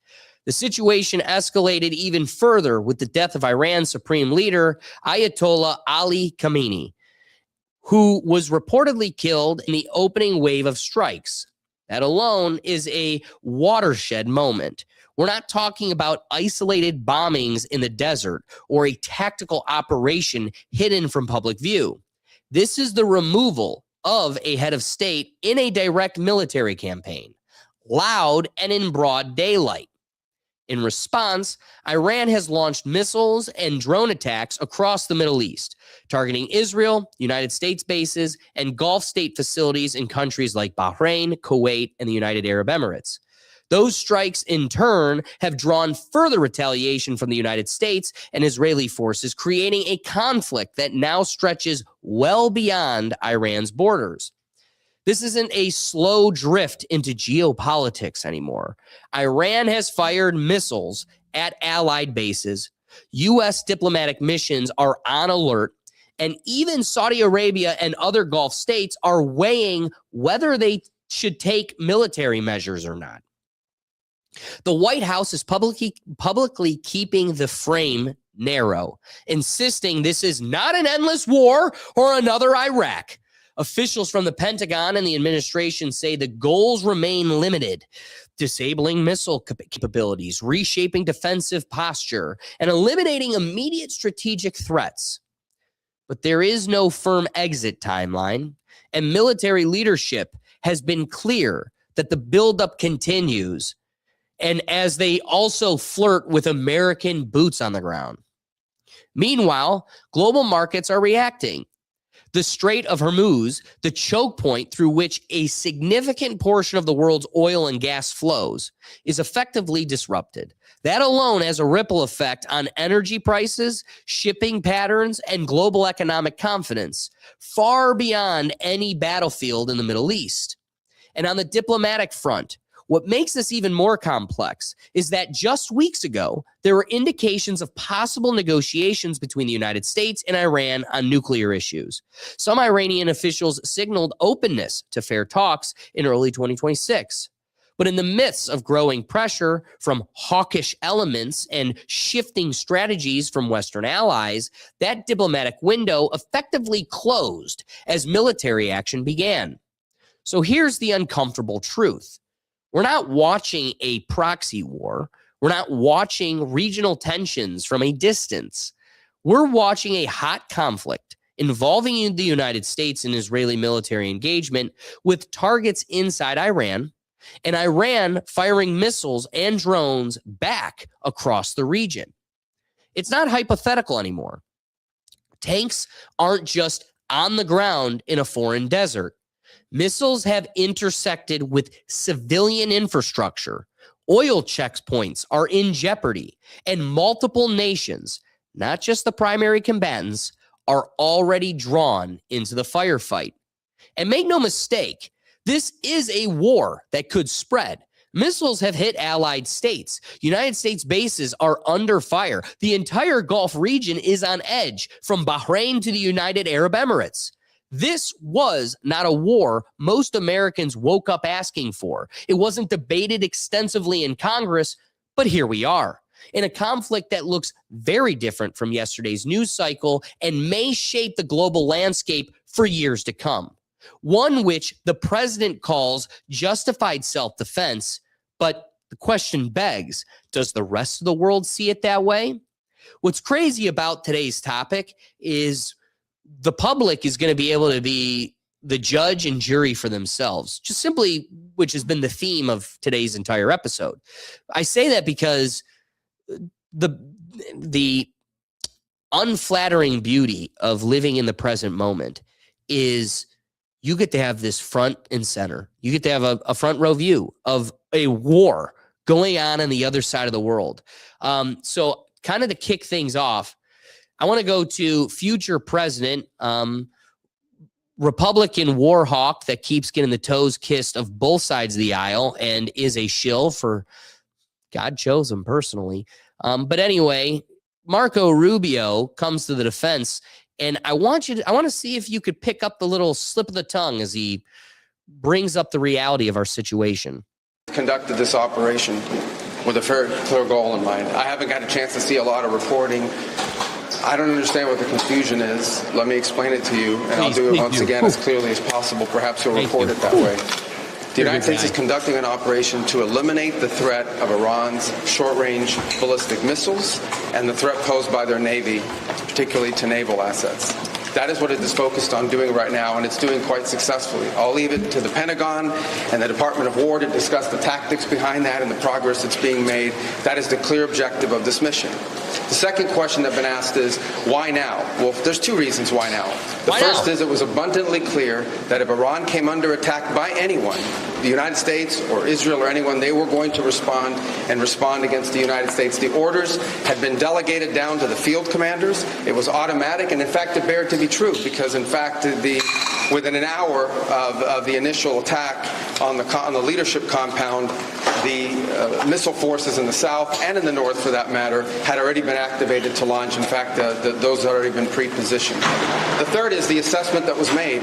S1: The situation escalated even further with the death of Iran's supreme leader, Ayatollah Ali Khamenei, who was reportedly killed in the opening wave of strikes. That alone is a watershed moment. We're not talking about isolated bombings in the desert or a tactical operation hidden from public view. This is the removal of a head of state in a direct military campaign, loud and in broad daylight. In response, Iran has launched missiles and drone attacks across the Middle East, targeting Israel, United States bases, and Gulf state facilities in countries like Bahrain, Kuwait, and the United Arab Emirates. Those strikes, in turn, have drawn further retaliation from the United States and Israeli forces, creating a conflict that now stretches well beyond Iran's borders. This isn't a slow drift into geopolitics anymore. Iran has fired missiles at allied bases. U.S. diplomatic missions are on alert, and even Saudi Arabia and other Gulf states are weighing whether they should take military measures or not. The White House is publicly keeping the frame narrow, insisting this is not an endless war or another Iraq. Officials from the Pentagon and the administration say the goals remain limited: disabling missile capabilities, reshaping defensive posture, and eliminating immediate strategic threats. But there is no firm exit timeline, and military leadership has been clear that the buildup continues, and as they also flirt with American boots on the ground. Meanwhile, global markets are reacting. The Strait of Hormuz, the choke point through which a significant portion of the world's oil and gas flows, is effectively disrupted. That alone has a ripple effect on energy prices, shipping patterns, and global economic confidence, far beyond any battlefield in the Middle East. And on the diplomatic front, what makes this even more complex is that just weeks ago, there were indications of possible negotiations between the United States and Iran on nuclear issues. Some Iranian officials signaled openness to fair talks in early 2026. But in the midst of growing pressure from hawkish elements and shifting strategies from Western allies, that diplomatic window effectively closed as military action began. So here's the uncomfortable truth. We're not watching a proxy war. We're not watching regional tensions from a distance. We're watching a hot conflict involving the United States and Israeli military engagement with targets inside Iran, and Iran firing missiles and drones back across the region. It's not hypothetical anymore. Tanks aren't just on the ground in a foreign desert. Missiles have intersected with civilian infrastructure. Oil checkpoints are in jeopardy, and multiple nations, not just the primary combatants, are already drawn into the firefight. And make no mistake, this is a war that could spread. Missiles have hit allied states. United States bases are under fire. The entire Gulf region is on edge, from Bahrain to the United Arab Emirates. This was not a war most Americans woke up asking for. It wasn't debated extensively in Congress, but here we are, in a conflict that looks very different from yesterday's news cycle and may shape the global landscape for years to come. One which the president calls justified self-defense, but the question begs, does the rest of the world see it that way? What's crazy about today's topic is the public is going to be able to be the judge and jury for themselves, just simply, which has been the theme of today's entire episode. I say that because the unflattering beauty of living in the present moment is you get to have this front and center. You get to have a front row view of a war going on the other side of the world. So kind of to kick things off, I want to go to future president, Republican war hawk that keeps getting the toes kissed of both sides of the aisle and is a shill for God chose him personally. But anyway, Marco Rubio comes to the defense, and I want to see if you could pick up the little slip of the tongue as he brings up the reality of our situation.
S17: Conducted this operation with a very clear goal in mind. I haven't got a chance to see a lot of reporting. I don't understand what the confusion is. Let me explain it to you, and I'll do it once again as clearly as possible. Perhaps you'll report it that way. The United States is conducting an operation to eliminate the threat of Iran's short-range ballistic missiles and the threat posed by their Navy, particularly to naval assets. That is what it is focused on doing right now, and it's doing quite successfully. I'll leave it to the Pentagon and the Department of War to discuss the tactics behind that and the progress that's being made. That is the clear objective of this mission. The second question that's been asked is, why now? Well, there's two reasons why now. The first is it was abundantly clear that if Iran came under attack by anyone, the United States or Israel or anyone, they were going to respond and respond against the United States. The orders had been delegated down to the field commanders. It was automatic, and in fact, it bared to be true because, in fact, within an hour of the initial attack on the leadership compound, the missile forces in the south and in the north, for that matter, had already been activated to launch. In fact, those had already been pre-positioned. The third is the assessment that was made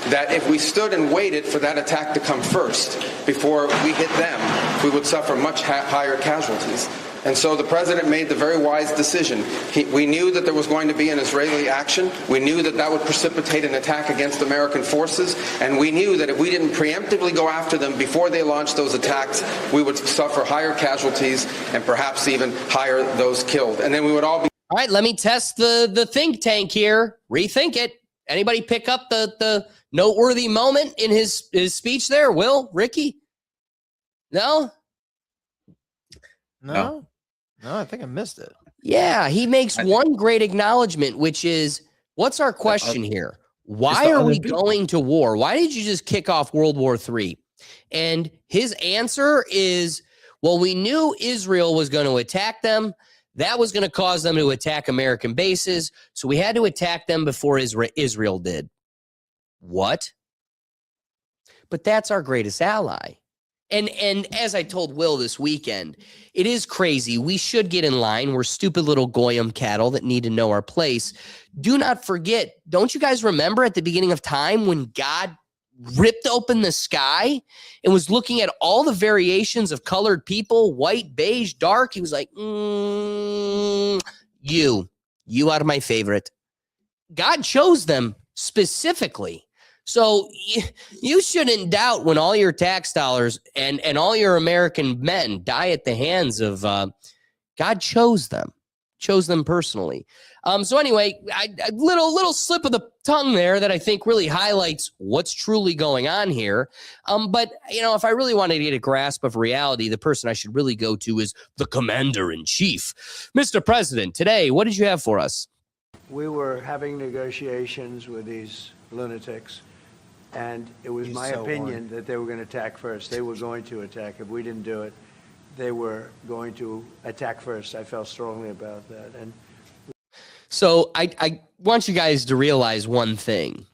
S17: that if we stood and waited for that attack to come first before we hit them, we would suffer much higher casualties. And so the president made the very wise decision. We knew that there was going to be an Israeli action. We knew that that would precipitate an attack against American forces. And we knew that if we didn't preemptively go after them before they launched those attacks, we would suffer higher casualties and perhaps even higher those killed. And then we would all be...
S1: All right, let me test the think tank here. Rethink it. Anybody pick up the noteworthy moment in his speech there? Will? Ricky? No?
S2: No, I think I missed it.
S1: Yeah, he makes one great acknowledgement, which is, what's our question here? Why are we going to war? Why did you just kick off World War III? And his answer is, well, we knew Israel was going to attack them. That was going to cause them to attack American bases. So we had to attack them before Israel did. What? But that's our greatest ally. And as I told Will this weekend, it is crazy. We should get in line. We're stupid little goyim cattle that need to know our place. Do not forget, don't you guys remember at the beginning of time when God ripped open the sky and was looking at all the variations of colored people, white, beige, dark. He was like, you are my favorite. God chose them specifically. So you shouldn't doubt when all your tax dollars and all your American men die at the hands of God chose them personally. So anyway, a little slip of the tongue there that I think really highlights what's truly going on here. But, if I really wanted to get a grasp of reality, the person I should really go to is the commander-in-chief. Mr. President, today, what did you have for us?
S18: We were having negotiations with these lunatics, and it was my opinion that they were going to attack first. They were going to attack. If we didn't do it, they were going to attack first. I felt strongly about that. And
S1: so I want you guys to realize one thing.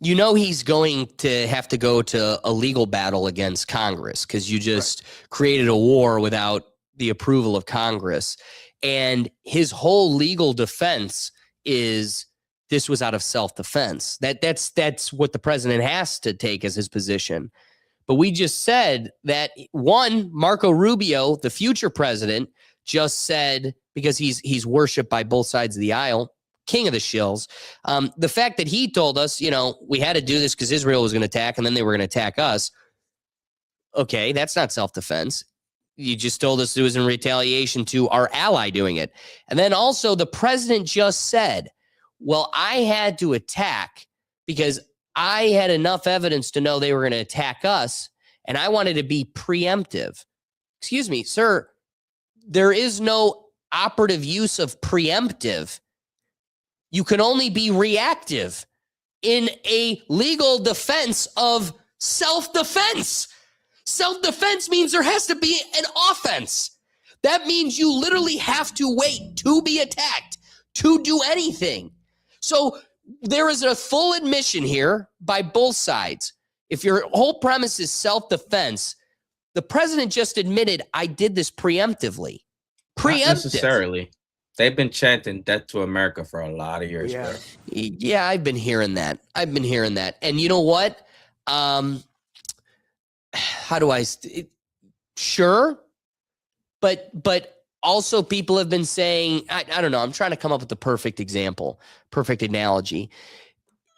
S1: He's going to have to go to a legal battle against Congress because you just created a war without the approval of Congress. And his whole legal defense is this was out of self-defense. That's what the president has to take as his position. But we just said that Marco Rubio, the future president, just said, because he's worshipped by both sides of the aisle, king of the shills. The fact that he told us, we had to do this because Israel was going to attack and then they were going to attack us. Okay, that's not self-defense. You just told us it was in retaliation to our ally doing it. And then also the president just said, well, I had to attack because I had enough evidence to know they were going to attack us, and I wanted to be preemptive. Excuse me, sir, there is no operative use of preemptive. You can only be reactive in a legal defense of self-defense. Self-defense means there has to be an offense. That means you literally have to wait to be attacked, to do anything. So there is a full admission here by both sides. If your whole premise is self-defense, the president just admitted, I did this preemptively.
S6: Not necessarily. They've been chanting death to America for a lot of years, bro.
S1: Yeah, I've been hearing that. And you know what? How do I... Sure. But also people have been saying, I don't know, I'm trying to come up with the perfect example, perfect analogy.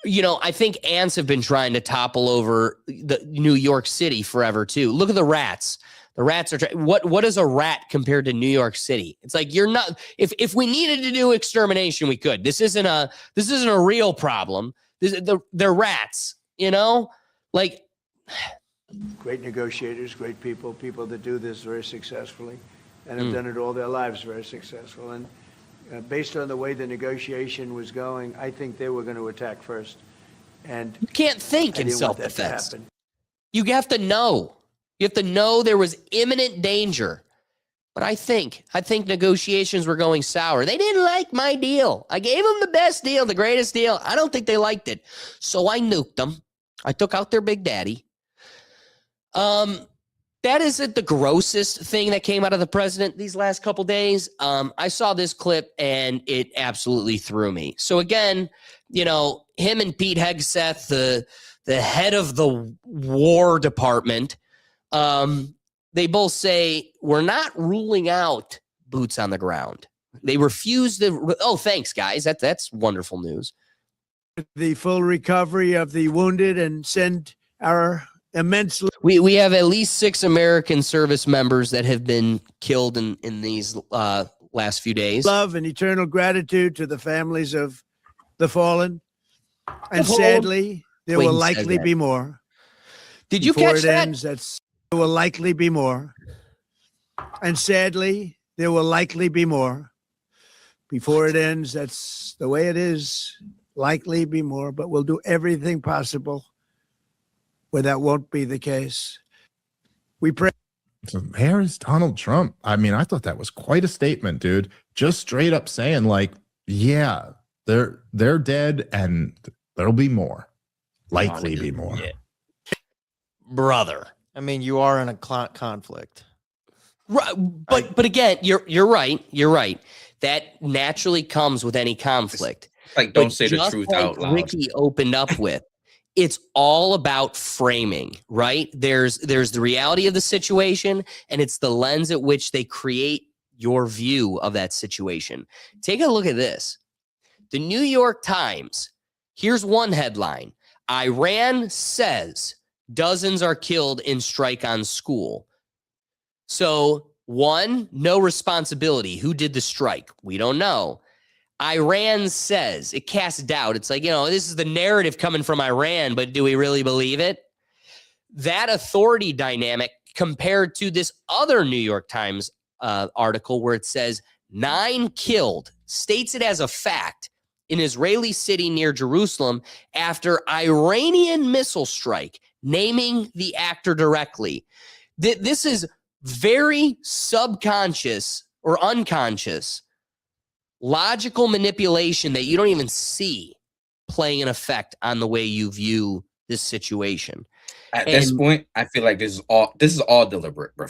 S1: I think ants have been trying to topple over the New York City forever too. Look at the rats. The rats are what is a rat compared to New York City? It's like you're not. If we needed to do extermination, we could. This isn't a real problem. They're rats. Like
S18: great negotiators, great people that do this very successfully, and have done it all their lives very successful. And based on the way the negotiation was going, I think they were going to attack first. And
S1: you can't think in self-defense. You have to know. You have to know there was imminent danger. But I think negotiations were going sour. They didn't like my deal. I gave them the best deal, the greatest deal. I don't think they liked it. So I nuked them. I took out their big daddy. That isn't the grossest thing that came out of the president these last couple days. I saw this clip and it absolutely threw me. So again, him and Pete Hegseth, the head of the War Department, they both say, we're not ruling out boots on the ground. They refuse to. Oh, thanks, guys. That's wonderful news.
S18: The full recovery of the wounded and send our immensely.
S1: We have at least 6 American service members that have been killed in these last few days.
S18: Love and eternal gratitude to the families of the fallen. And sadly, there will likely be more.
S1: Did you catch that?
S18: There will likely be more. And sadly, there will likely be more. Before it ends, that's the way it is. Likely be more, but we'll do everything possible where that won't be the case. We pray.
S19: So there's Donald Trump. I mean, I thought that was quite a statement, dude. Just straight up saying, like, yeah, they're dead and there'll be more. Likely be more.
S1: Yeah. Brother.
S2: I mean, you are in a conflict.
S1: Right, but again, you're right. You're right. That naturally comes with any conflict.
S6: Like, don't say the truth out loud.
S1: Ricky opened up with. it's all about framing, right? There's the reality of the situation, and it's the lens at which they create your view of that situation. Take a look at this. The New York Times, here's one headline. Iran says dozens are killed in strike on school. So, one, no responsibility. Who did the strike? We don't know. Iran says, it casts doubt. It's like, this is the narrative coming from Iran, but do we really believe it? That authority dynamic compared to this other New York Times article where it says 9 killed, states it as a fact in Israeli city near Jerusalem after Iranian missile strike, naming the actor directly. This is very subconscious or unconscious logical manipulation that you don't even see playing an effect on the way you view this situation.
S6: At this point, I feel like this is all deliberate, bro.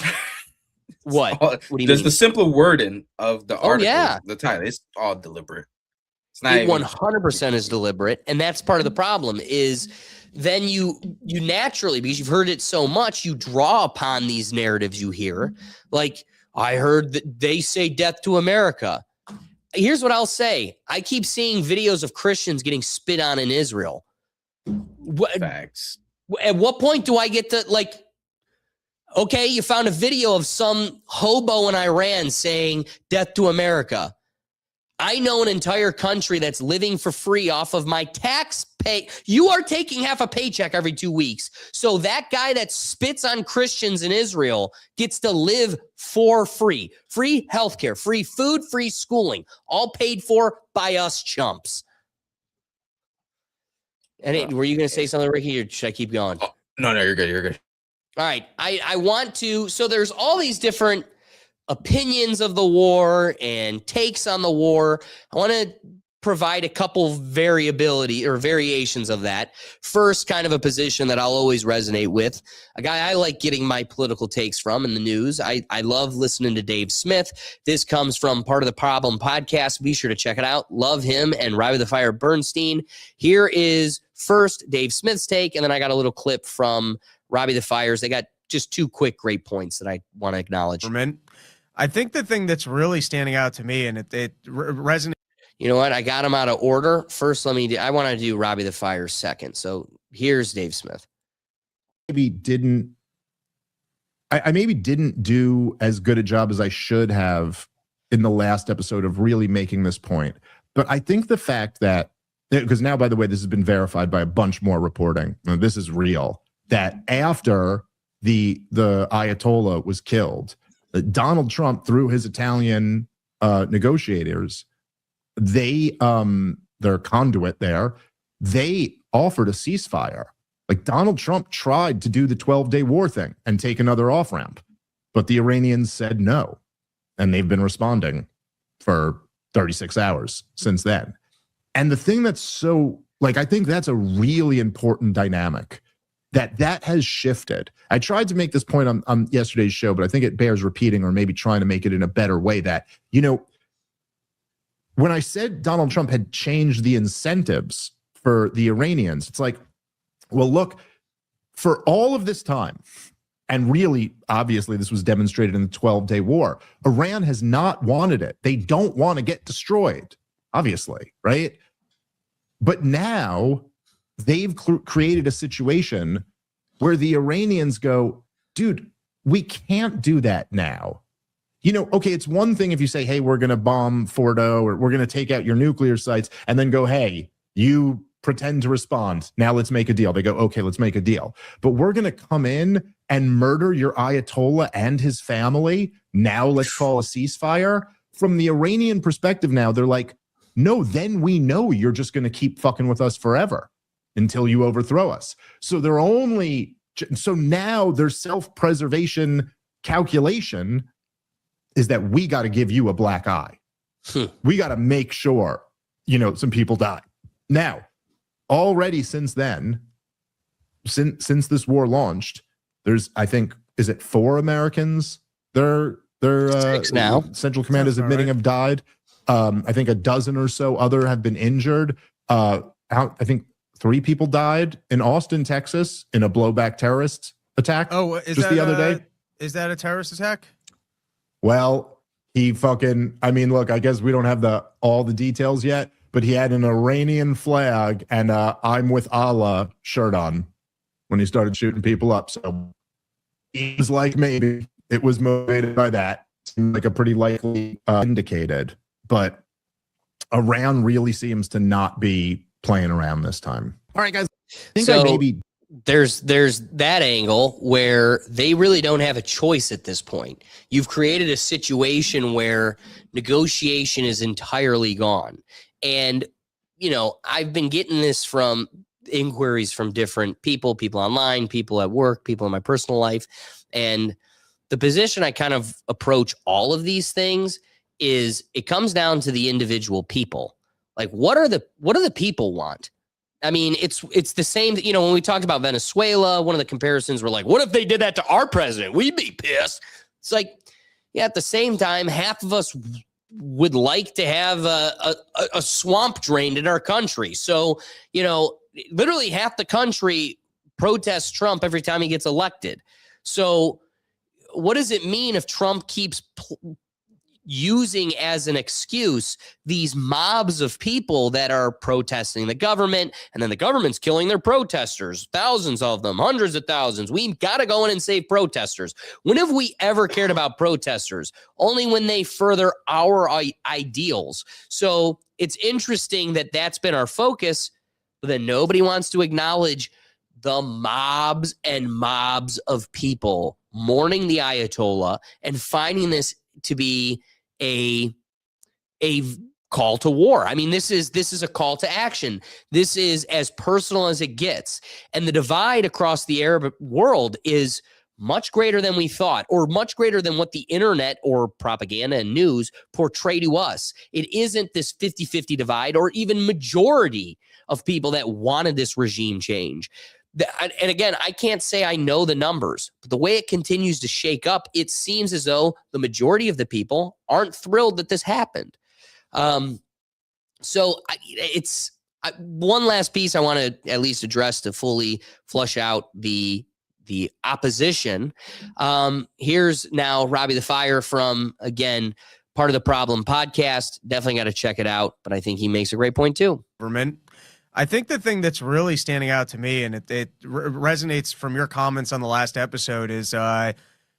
S1: What? What do you
S6: There's
S1: mean?
S6: the simple wording of the article,
S1: yeah.
S6: the title. It's all deliberate. It's
S1: It
S6: not
S1: 100% is deliberate, and that's part of the problem. Is then you naturally, because you've heard it so much, you draw upon these narratives you hear. Like, I heard that they say death to America. Here's what I'll say. I keep seeing videos of Christians getting spit on in Israel.
S6: Facts.
S1: At what point do I get to, like, okay, you found a video of some hobo in Iran saying death to America. I know an entire country that's living for free off of my tax pay. You are taking half a paycheck every 2 weeks. So that guy that spits on Christians in Israel gets to live for free. Free healthcare, free food, free schooling, all paid for by us chumps. And were you going to say something, Ricky, or should I keep going?
S6: Oh, no, you're good. You're good.
S1: All right. I want to, so there's all these different opinions of the war and takes on the war. I want to provide a couple variability or variations of that. First, kind of a position that I'll always resonate with. A guy I like getting my political takes from in the news. I love listening to Dave Smith. This comes from Part of the Problem podcast. Be sure to check it out. Love him and Robbie the Fire Bernstein. Here is first Dave Smith's take, and then I got a little clip from Robbie the Fires. They got just 2 quick great points that I want to acknowledge.
S20: I think the thing that's really standing out to me, and it resonates.
S1: You know what? I got them out of order. First, I want to do Robbie the Fire second. So here's Dave Smith.
S19: I maybe didn't do as good a job as I should have in the last episode of really making this point. But I think the fact that, because now, by the way, this has been verified by a bunch more reporting. This is real. That after the Ayatollah was killed, Donald Trump, through his Italian negotiators, their conduit there, they offered a ceasefire. Like, Donald Trump tried to do the 12-day war thing and take another off-ramp, but the Iranians said no. And they've been responding for 36 hours since then. And the thing that's so, like, I think that's a really important dynamic that has shifted. I tried to make this point on yesterday's show, but I think it bears repeating, or maybe trying to make it in a better way, that, when I said Donald Trump had changed the incentives for the Iranians, it's like, well, look, for all of this time, and really, obviously, this was demonstrated in the 12-day war, Iran has not wanted it. They don't want to get destroyed, obviously, right? But now they've created a situation where the Iranians go, dude, we can't do that now. Okay, it's one thing if you say, hey, we're going to bomb Fordo, or we're going to take out your nuclear sites, and then go, hey, you pretend to respond. Now let's make a deal. They go, okay, let's make a deal. But we're going to come in and murder your Ayatollah and his family. Now let's call a ceasefire. From the Iranian perspective now, they're like, no, then we know you're just going to keep fucking with us forever until you overthrow us. So now their self-preservation calculation is that we got to give you a black eye. We got to make sure, some people die. Now, already since then, since this war launched, there's, I think, is it 4 Americans? Their
S1: 6 now.
S19: Central Command is admitting have died. I think a dozen or so other have been injured. I think 3 people died in Austin, Texas, in a blowback terrorist attack.
S20: Oh, is
S19: just
S20: that
S19: the other day?
S20: Is that a terrorist attack?
S19: Well, he fucking, I mean, look, I guess we don't have all the details yet, but he had an Iranian flag and I'm with Allah shirt on when he started shooting people up. So it was like maybe it was motivated by that. Seemed like a pretty likely indicated, but Iran really seems to not be playing around this time. All right, guys. I think
S1: So-
S19: maybe
S1: there's that angle where they really don't have a choice at this point. You've created a situation where negotiation is entirely gone. And, you know, I've been getting this from inquiries from different people online, people at work, people in my personal life. And the position I kind of approach all of these things is it comes down to the individual people. Like, what do the people want? I mean, it's the same, you know, when we talked about Venezuela, one of the comparisons were like, what if they did that to our president? We'd be pissed. It's like, yeah, at the same time, half of us would like to have a swamp drained in our country. So, you know, literally half the country protests Trump every time he gets elected. So what does it mean if Trump keeps using as an excuse these mobs of people that are protesting the government, and then the government's killing their protesters, thousands of them, hundreds of thousands? We got to go in and save protesters. When have we ever cared about protesters? Only when they further our ideals. So it's interesting that that's been our focus, but then nobody wants to acknowledge the mobs and mobs of people mourning the Ayatollah and finding this to be a call to war. I mean, this is a call to action. This is as personal as it gets. And the divide across the Arab world is much greater than we thought, or much greater than what the internet or propaganda and news portray to us. It isn't this 50-50 divide or even majority of people that wanted this regime change. And again, I can't say I know the numbers, but the way it continues to shake up, it seems as though the majority of the people aren't thrilled that this happened. So it's one last piece I want to at least address to fully flush out the opposition. Here's now Robbie the Fire from, again, Part of the Problem podcast. Definitely got to check it out, but I think he makes a great point too.
S20: Government. I think the thing that's really standing out to me, and it resonates from your comments on the last episode, is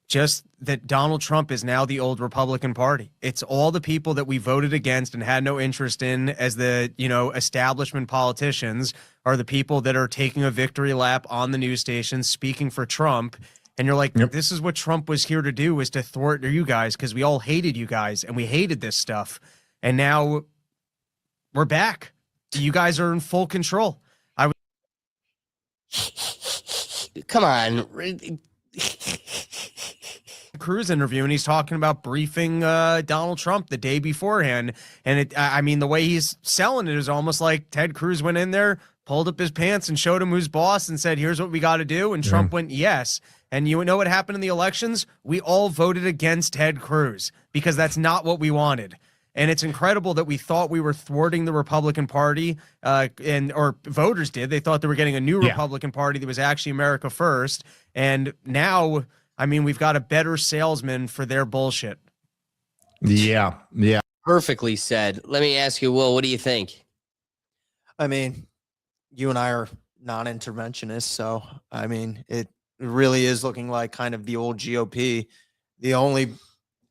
S20: just that Donald Trump is now the old Republican Party. It's all the people that we voted against and had no interest in as the, you know, establishment politicians are the people that are taking a victory lap on the news stations speaking for Trump. And you're like, This is what Trump was here to do, is to thwart you guys, because we all hated you guys and we hated this stuff. And now we're back. You guys are in full control.
S1: Come on.
S20: Cruz interview, and he's talking about briefing Donald Trump the day beforehand. And I mean, the way he's selling it is almost like Ted Cruz went in there, pulled up his pants and showed him who's boss and said, here's what we got to do. And Trump went, yes. And you know what happened in the elections? We all voted against Ted Cruz because that's not what we wanted. And it's incredible that we thought we were thwarting the Republican Party, or voters did. They thought they were getting a new Republican Party that was actually America first. And now, I mean, we've got a better salesman for their bullshit.
S19: Yeah.
S1: Perfectly said. Let me ask you, Will, what do you think?
S2: I mean, you and I are non-interventionists, so I mean, it really is looking like kind of the old GOP. The only,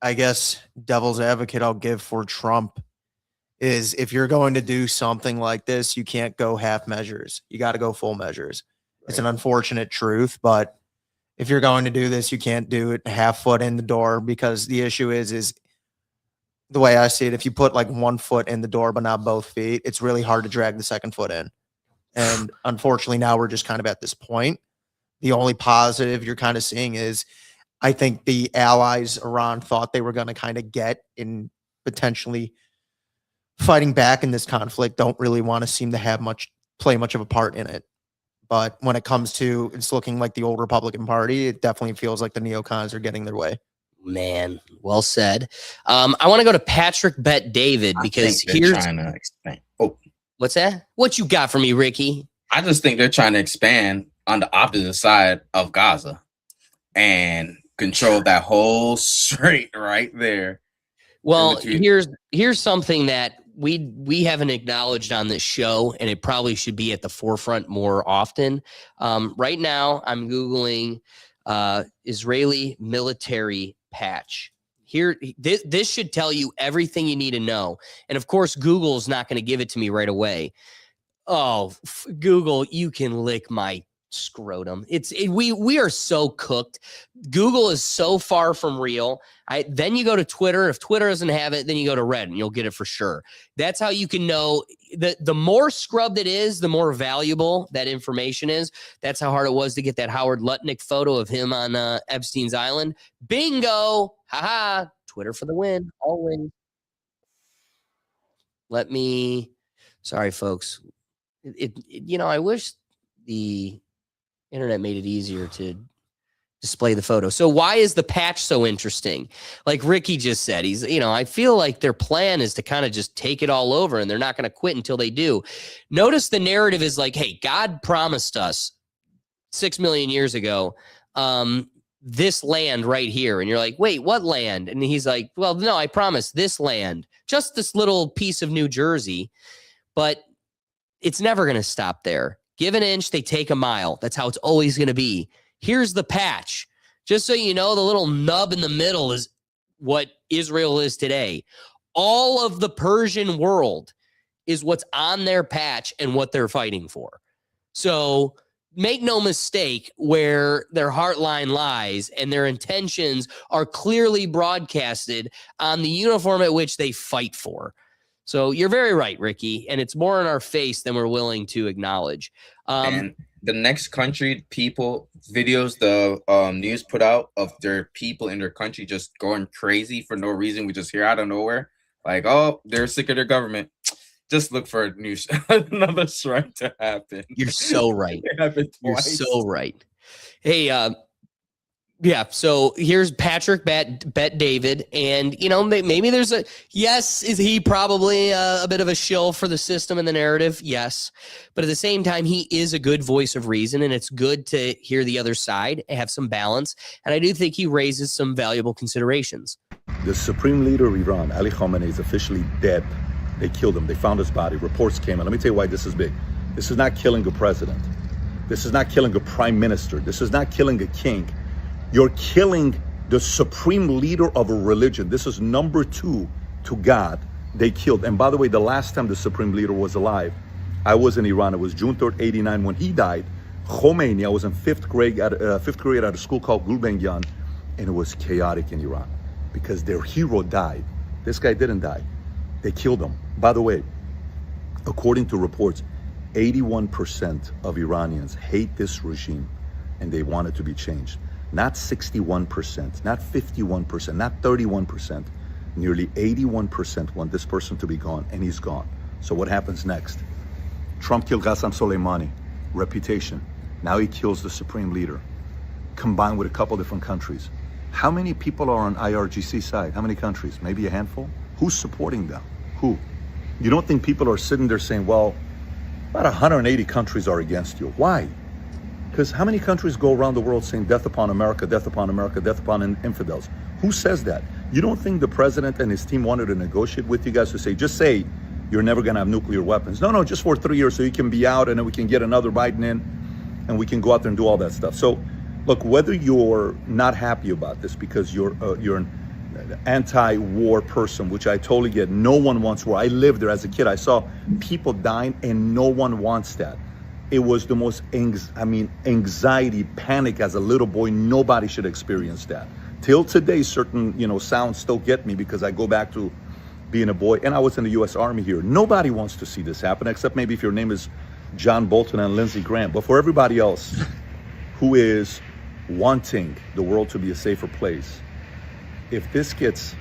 S2: I guess, devil's advocate I'll give for Trump is if you're going to do something like this, you can't go half measures. You got to go full measures. Right. It's an unfortunate truth, but if you're going to do this, you can't do it half foot in the door, because the issue is the way I see it, if you put like 1 foot in the door but not both feet, it's really hard to drag the second foot in. And unfortunately, now we're just kind of at this point. The only positive you're kind of seeing is I think the allies Iran thought they were going to kind of get in potentially fighting back in this conflict don't really want to seem to play much of a part in it. But when it comes to it's looking like the old Republican Party, it definitely feels like the neocons are getting their way.
S1: Man, well said. I want to go to Patrick Bet David because here's trying to explain. Oh, what's that? What you got for me, Ricky?
S6: I just think they're trying to expand on the opposite side of Gaza and control that whole strait right there.
S1: Well, here's something that we haven't acknowledged on this show, and it probably should be at the forefront more often. Right now, I'm Googling Israeli military patch. Here, this should tell you everything you need to know. And of course, Google's not going to give it to me right away. Oh, Google, you can lick my scrotum. We are so cooked. Google is so far from real. Then you go to Twitter. If Twitter doesn't have it, then you go to Reddit and you'll get it for sure. That's how you can know. The more scrubbed it is, the more valuable that information is. That's how hard it was to get that Howard Lutnick photo of him on Epstein's Island. Bingo. Haha. Twitter for the win. All win. Sorry, folks. I wish the internet made it easier to display the photo. So why is the patch so interesting? Like Ricky just said, I feel like their plan is to kind of just take it all over and they're not going to quit until they do. Notice the narrative is like, hey, God promised us 6 million years ago, this land right here. And you're like, wait, what land? And he's like, well, no, I promised this land, just this little piece of New Jersey, but it's never going to stop there. Give an inch, they take a mile. That's how it's always going to be. Here's the patch. Just so you know, the little nub in the middle is what Israel is today. All of the Persian world is what's on their patch and what they're fighting for. So make no mistake where their heart line lies, and their intentions are clearly broadcasted on the uniform at which they fight for. So you're very right, Ricky, and it's more in our face than we're willing to acknowledge.
S6: And the next country, videos the news put out of their people in their country just going crazy for no reason. We just hear out of nowhere, like, oh, they're sick of their government. Just look for another strike to happen.
S1: You're so right.
S6: It happened twice.
S1: You're so right. Hey, yeah, so here's Patrick bet David, and maybe there's is he probably a bit of a shill for the system and the narrative? Yes, but at the same time, he is a good voice of reason, and it's good to hear the other side and have some balance, and I do think he raises some valuable considerations.
S21: The supreme leader of Iran, Ali Khamenei, is officially dead. They killed him. They found his body. Reports came in. Let me tell you why this is big. This is not killing a president. This is not killing a prime minister. This is not killing a king. You're killing the supreme leader of a religion. This is number 2 to God. They killed. And by the way, the last time the supreme leader was alive, I was in Iran. It was June 3rd, 89. When he died, Khomeini, I was in fifth grade at a school called Gulbenkian, and it was chaotic in Iran because their hero died. This guy didn't die. They killed him. By the way, according to reports, 81% of Iranians hate this regime and they want it to be changed. Not 61%, not 51%, not 31%. Nearly 81% want this person to be gone, and he's gone. So what happens next? Trump killed Qasem Soleimani, reputation. Now he kills the supreme leader, combined with a couple different countries. How many people are on IRGC side? How many countries? Maybe a handful? Who's supporting them? Who? You don't think people are sitting there saying, well, about 180 countries are against you. Why? Because how many countries go around the world saying death upon America, death upon America, death upon infidels? Who says that? You don't think the president and his team wanted to negotiate with you guys to say, just say you're never going to have nuclear weapons? No, just for 3 years so you can be out and then we can get another Biden in and we can go out there and do all that stuff. So look, whether you're not happy about this because you're an anti-war person, which I totally get. No one wants war. I lived there as a kid. I saw people dying and no one wants that. It was the most anxiety, panic as a little boy. Nobody should experience that. Till today, certain sounds still get me because I go back to being a boy, and I was in the U.S. Army here. Nobody wants to see this happen, except maybe if your name is John Bolton and Lindsey Graham. But for everybody else who is wanting the world to be a safer place, if this gets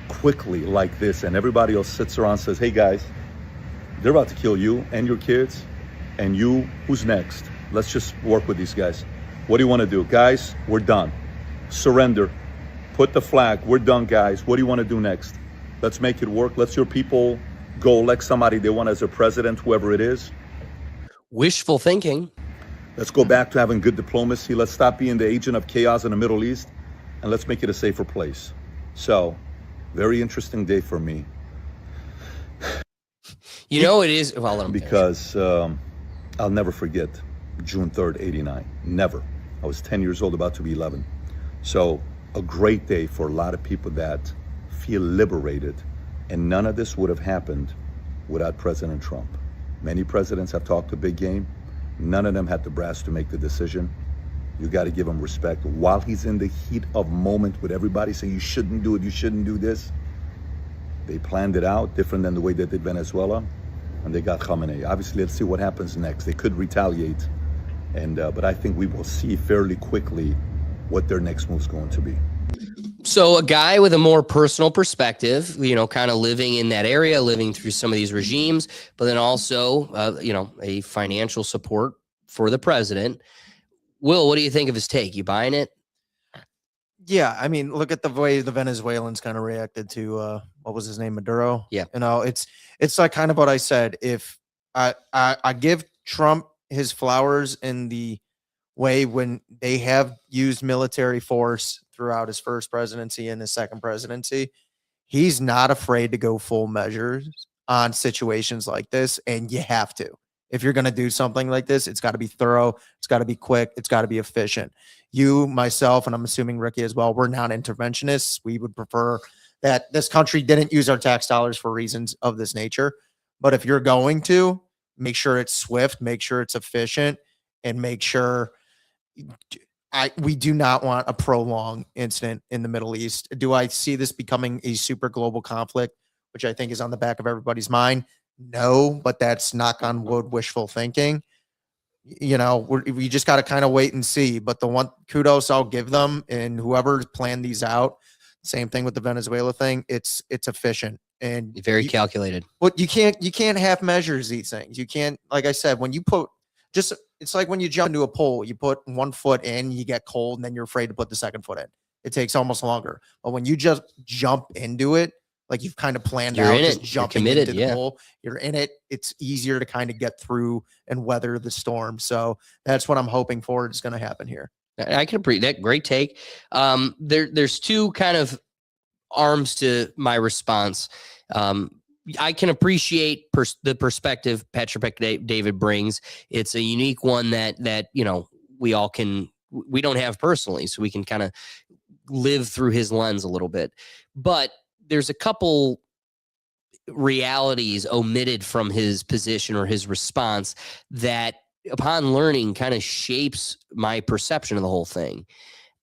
S21: quickly like this and everybody else sits around and says, hey guys, they're about to kill you and your kids, and you, who's next? Let's just work with these guys. What do you want to do? Guys, we're done. Surrender. Put the flag. We're done, guys. What do you want to do next? Let's make it work. Let's your people go elect somebody they want as a president, whoever it is.
S1: Wishful thinking.
S21: Let's go back to having good diplomacy. Let's stop being the agent of chaos in the Middle East, and let's make it a safer place. So, very interesting day for me.
S1: You know it is. Well, let him
S21: because I'll never forget June 3rd, 89. Never. I was 10 years old, about to be 11. So, a great day for a lot of people that feel liberated, and none of this would have happened without President Trump. Many presidents have talked a big game. None of them had the brass to make the decision. You got to give him respect. While he's in the heat of moment with everybody saying you shouldn't do it, you shouldn't do this, they planned it out different than the way they did Venezuela, and they got Khamenei. Obviously, let's see what happens next. They could retaliate, and but I think we will see fairly quickly what their next move is going to be.
S1: So a guy with a more personal perspective, you know, kind of living in that area, living through some of these regimes, but then also, you know, a financial support for the president. Will, what do you think of his take? You buying it?
S2: Yeah, I mean, look at the way the Venezuelans kind of reacted to what was his name, Maduro.
S1: Yeah,
S2: you know, it's like kind of what I said. If I give Trump his flowers in the way when they have used military force throughout his first presidency and his second presidency, he's not afraid to go full measures on situations like this, and you have to. If you're going to do something like this, it's got to be thorough, it's got to be quick, it's got to be efficient. You, myself, and I'm assuming Ricky as well, we're non-interventionists. We would prefer that this country didn't use our tax dollars for reasons of this nature. But if you're going to, make sure it's swift, make sure it's efficient, and make sure we do not want a prolonged incident in the Middle East. Do I see this becoming a super global conflict, which I think is on the back of everybody's mind? No, but that's knock on wood wishful thinking. You know, we just got to kind of wait and see. But the one kudos I'll give them, and whoever planned these out, same thing with the Venezuela thing. It's efficient and
S1: very calculated.
S2: But you can't half measures these things. You can't, like I said, when you put just, it's like when you jump into a pool, you put one foot in, you get cold, and then you're afraid to put the second foot in. It takes almost longer. But when you just jump into it, like you've kind of planned
S1: you're
S2: out,
S1: in
S2: just
S1: it.
S2: jumping
S1: You're committed,
S2: into the
S1: yeah.
S2: pool, you're in it. It's easier to kind of get through and weather the storm. So that's what I'm hoping for is going to happen here.
S1: I can appreciate that. Great take. There's two kind of arms to my response. I can appreciate the perspective Patrick David brings. It's a unique one that you know we don't have personally, so we can kind of live through his lens a little bit. But there's a couple realities omitted from his position or his response that, upon learning, kind of shapes my perception of the whole thing.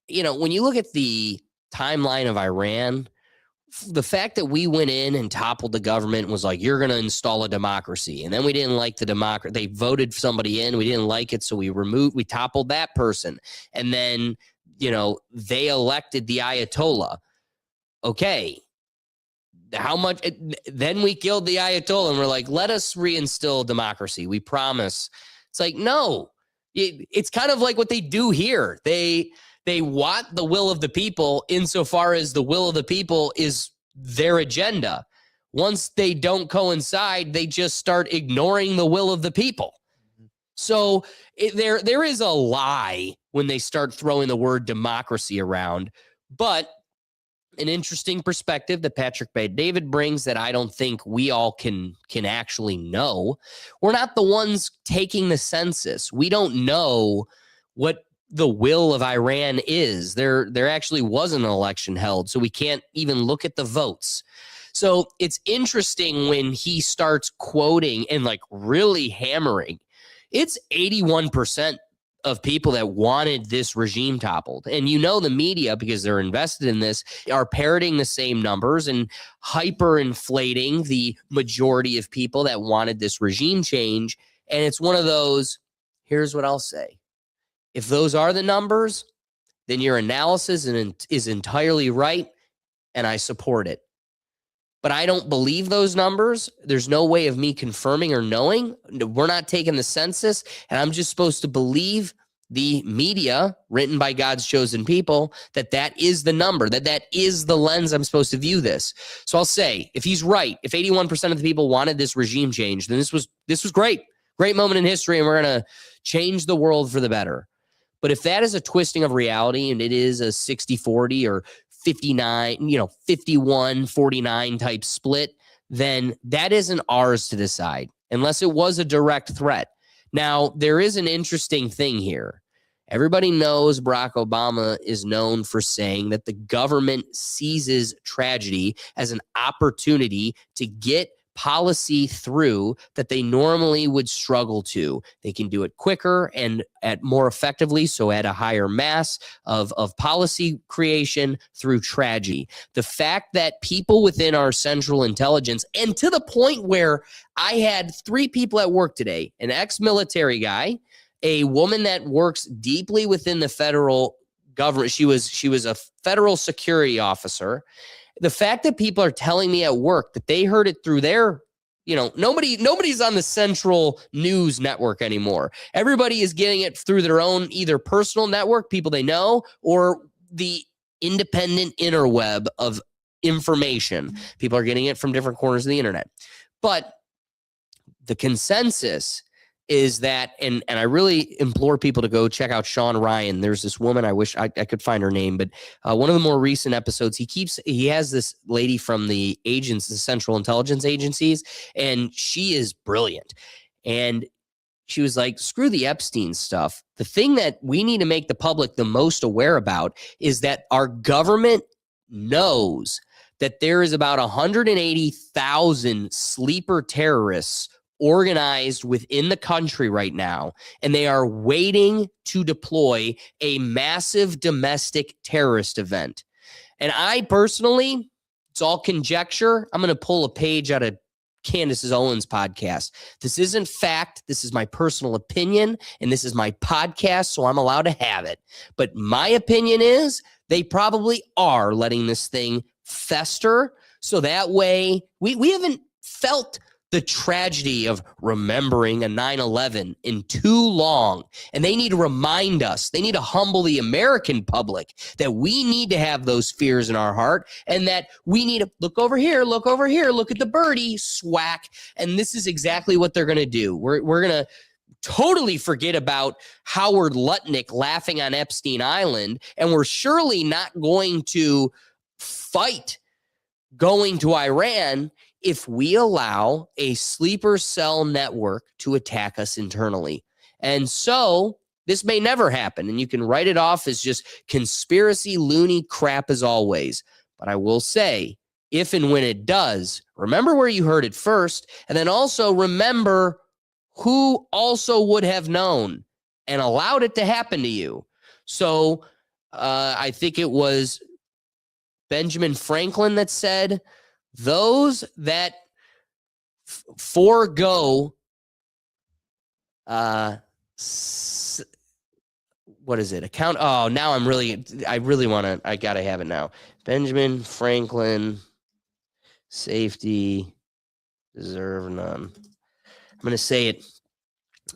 S1: You know, when you look at the timeline of Iran, the fact that we went in and toppled the government was like, you're going to install a democracy. And then we didn't like the democracy. They voted somebody in. We didn't like it. So we toppled that person. And then, you know, they elected the Ayatollah. Okay. How much? Then we killed the Ayatollah and we're like, let us reinstill democracy. We promise. It's like, no, it's kind of like what they do here. They want the will of the people insofar as the will of the people is their agenda. Once they don't coincide, they just start ignoring the will of the people. So there is a lie when they start throwing the word democracy around. But an interesting perspective that Patrick David brings that I don't think we all can actually know. We're not the ones taking the census. We don't know what the will of Iran is. There actually wasn't an election held, so we can't even look at the votes. So it's interesting when he starts quoting and like really hammering. It's 81% of people that wanted this regime toppled. And you know the media, because they're invested in this, are parroting the same numbers and hyperinflating the majority of people that wanted this regime change. And it's one of those, here's what I'll say. If those are the numbers, then your analysis is entirely right, and I support it. But I don't believe those numbers. There's no way of me confirming or knowing. We're not taking the census, and I'm just supposed to believe the media written by God's chosen people that is the number, that is the lens I'm supposed to view this. So I'll say, if he's right, if 81% of the people wanted this regime change, then this was great. Great moment in history, and we're going to change the world for the better. But if that is a twisting of reality and it is a 60-40 or 59, 51-49 type split, then that isn't ours to decide unless it was a direct threat. Now, there is an interesting thing here. Everybody knows Barack Obama is known for saying that the government seizes tragedy as an opportunity to get policy through that they normally would struggle to. They can do it quicker and at more effectively, so at a higher mass of policy creation through tragedy. The fact that people within our central intelligence, and to the point where I had 3 people at work today, an ex-military guy, a woman that works deeply within the federal government. She was a federal security officer. The fact that people are telling me at work that they heard it through their, nobody's on the central news network anymore. Everybody is getting it through their own either personal network, people they know, or the independent interweb of information. People are getting it from different corners of the internet. But the consensus is that, and I really implore people to go check out Sean Ryan. There's this woman, I wish I could find her name, but one of the more recent episodes, he has this lady from the Central Intelligence Agencies, and she is brilliant. And she was like, screw the Epstein stuff. The thing that we need to make the public the most aware about is that our government knows that there is about 180,000 sleeper terrorists organized within the country right now, and they are waiting to deploy a massive domestic terrorist event. And I personally, it's all conjecture. I'm going to pull a page out of Candace Owens' podcast. This isn't fact. This is my personal opinion, and this is my podcast, so I'm allowed to have it. But my opinion is they probably are letting this thing fester, so that way we haven't felt the tragedy of remembering a 9/11 in too long. And they need to remind us, they need to humble the American public that we need to have those fears in our heart and that we need to look over here, look at the birdie, swack. And this is exactly what they're going to do. We're going to totally forget about Howard Lutnick laughing on Epstein Island, and we're surely not going to fight going to Iran if we allow a sleeper cell network to attack us internally. And so this may never happen, and you can write it off as just conspiracy loony crap as always. But I will say, if and when it does, remember where you heard it first, and then also remember who also would have known and allowed it to happen to you. So I think it was Benjamin Franklin that said, those that forego, what is it? Account. Oh, now I really want to, I got to have it now. Benjamin Franklin, safety, deserve none. I'm going to say it.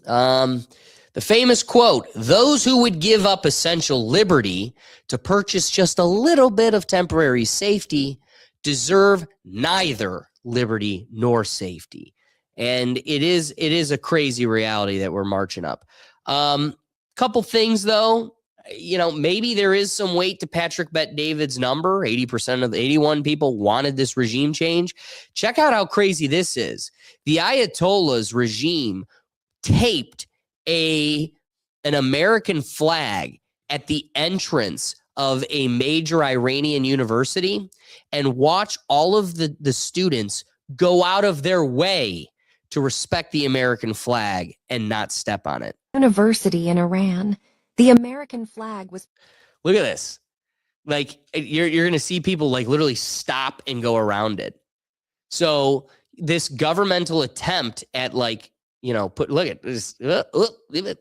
S1: The famous quote, those who would give up essential liberty to purchase just a little bit of temporary safety deserve neither liberty nor safety. And it is a crazy reality that we're marching up. Couple things though, maybe there is some weight to Patrick Bet-David's number. 80% of the 81 people wanted this regime change. Check out how crazy this is. The Ayatollah's regime taped an American flag at the entrance of a major Iranian university and watch all of the students go out of their way to respect the American flag and not step on it.
S11: University in Iran. The American flag was...
S1: Look at this. Like, you're going to see people like literally stop and go around it. So this governmental attempt at look at this. That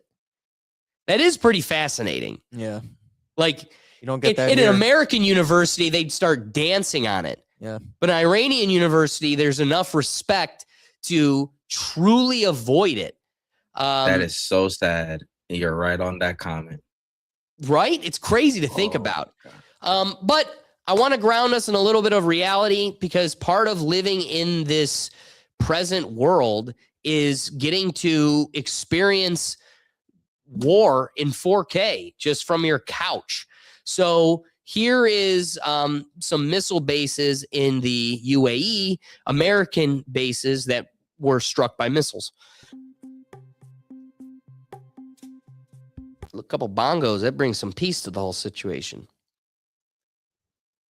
S1: is pretty fascinating.
S7: Yeah.
S1: Like,
S7: you don't get that
S1: in
S7: here.
S1: an American university, they'd start dancing on it.
S7: Yeah.
S1: But an Iranian university, there's enough respect to truly avoid it.
S6: That is so sad. You're right on that comment.
S1: Right? It's crazy to think about. But I want to ground us in a little bit of reality, because part of living in this present world is getting to experience war in 4K just from your couch. So here is some missile bases in the UAE, American bases that were struck by missiles. A couple bongos, that brings some peace to the whole situation.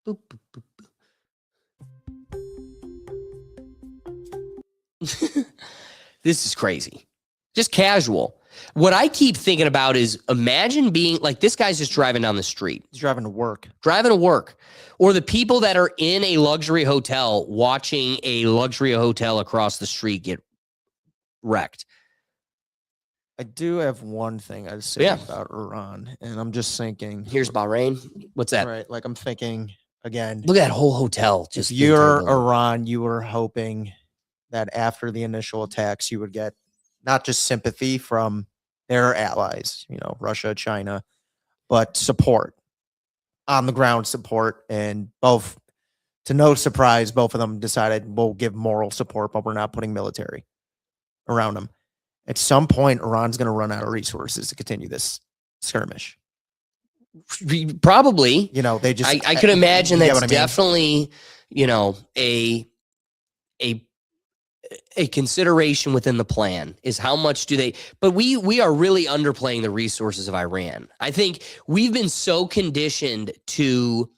S1: Boop, boop, boop, boop. This is crazy. Just casual. What I keep thinking about is imagine being like this guy's just driving down the street.
S2: He's driving to work.
S1: Driving to work. Or the people that are in a luxury hotel watching a luxury hotel across the street get wrecked.
S2: I do have one thing I'd say about Iran, and I'm just thinking.
S1: Here's Bahrain. What's that?
S2: Right, like I'm thinking again.
S1: Look at that whole hotel.
S2: Just if you're Iran, you were hoping that after the initial attacks, you would get not just sympathy from their allies, you know, Russia, China, but support, on the ground support, and both, to no surprise, both of them decided we'll give moral support, but we're not putting military around them. At some point, Iran's going to run out of resources to continue this skirmish.
S1: Probably.
S2: You know, they just.
S1: I could imagine that's
S2: I mean?
S1: definitely, you know, a consideration within the plan is how much do they. But we are really underplaying the resources of Iran. I think we've been so conditioned to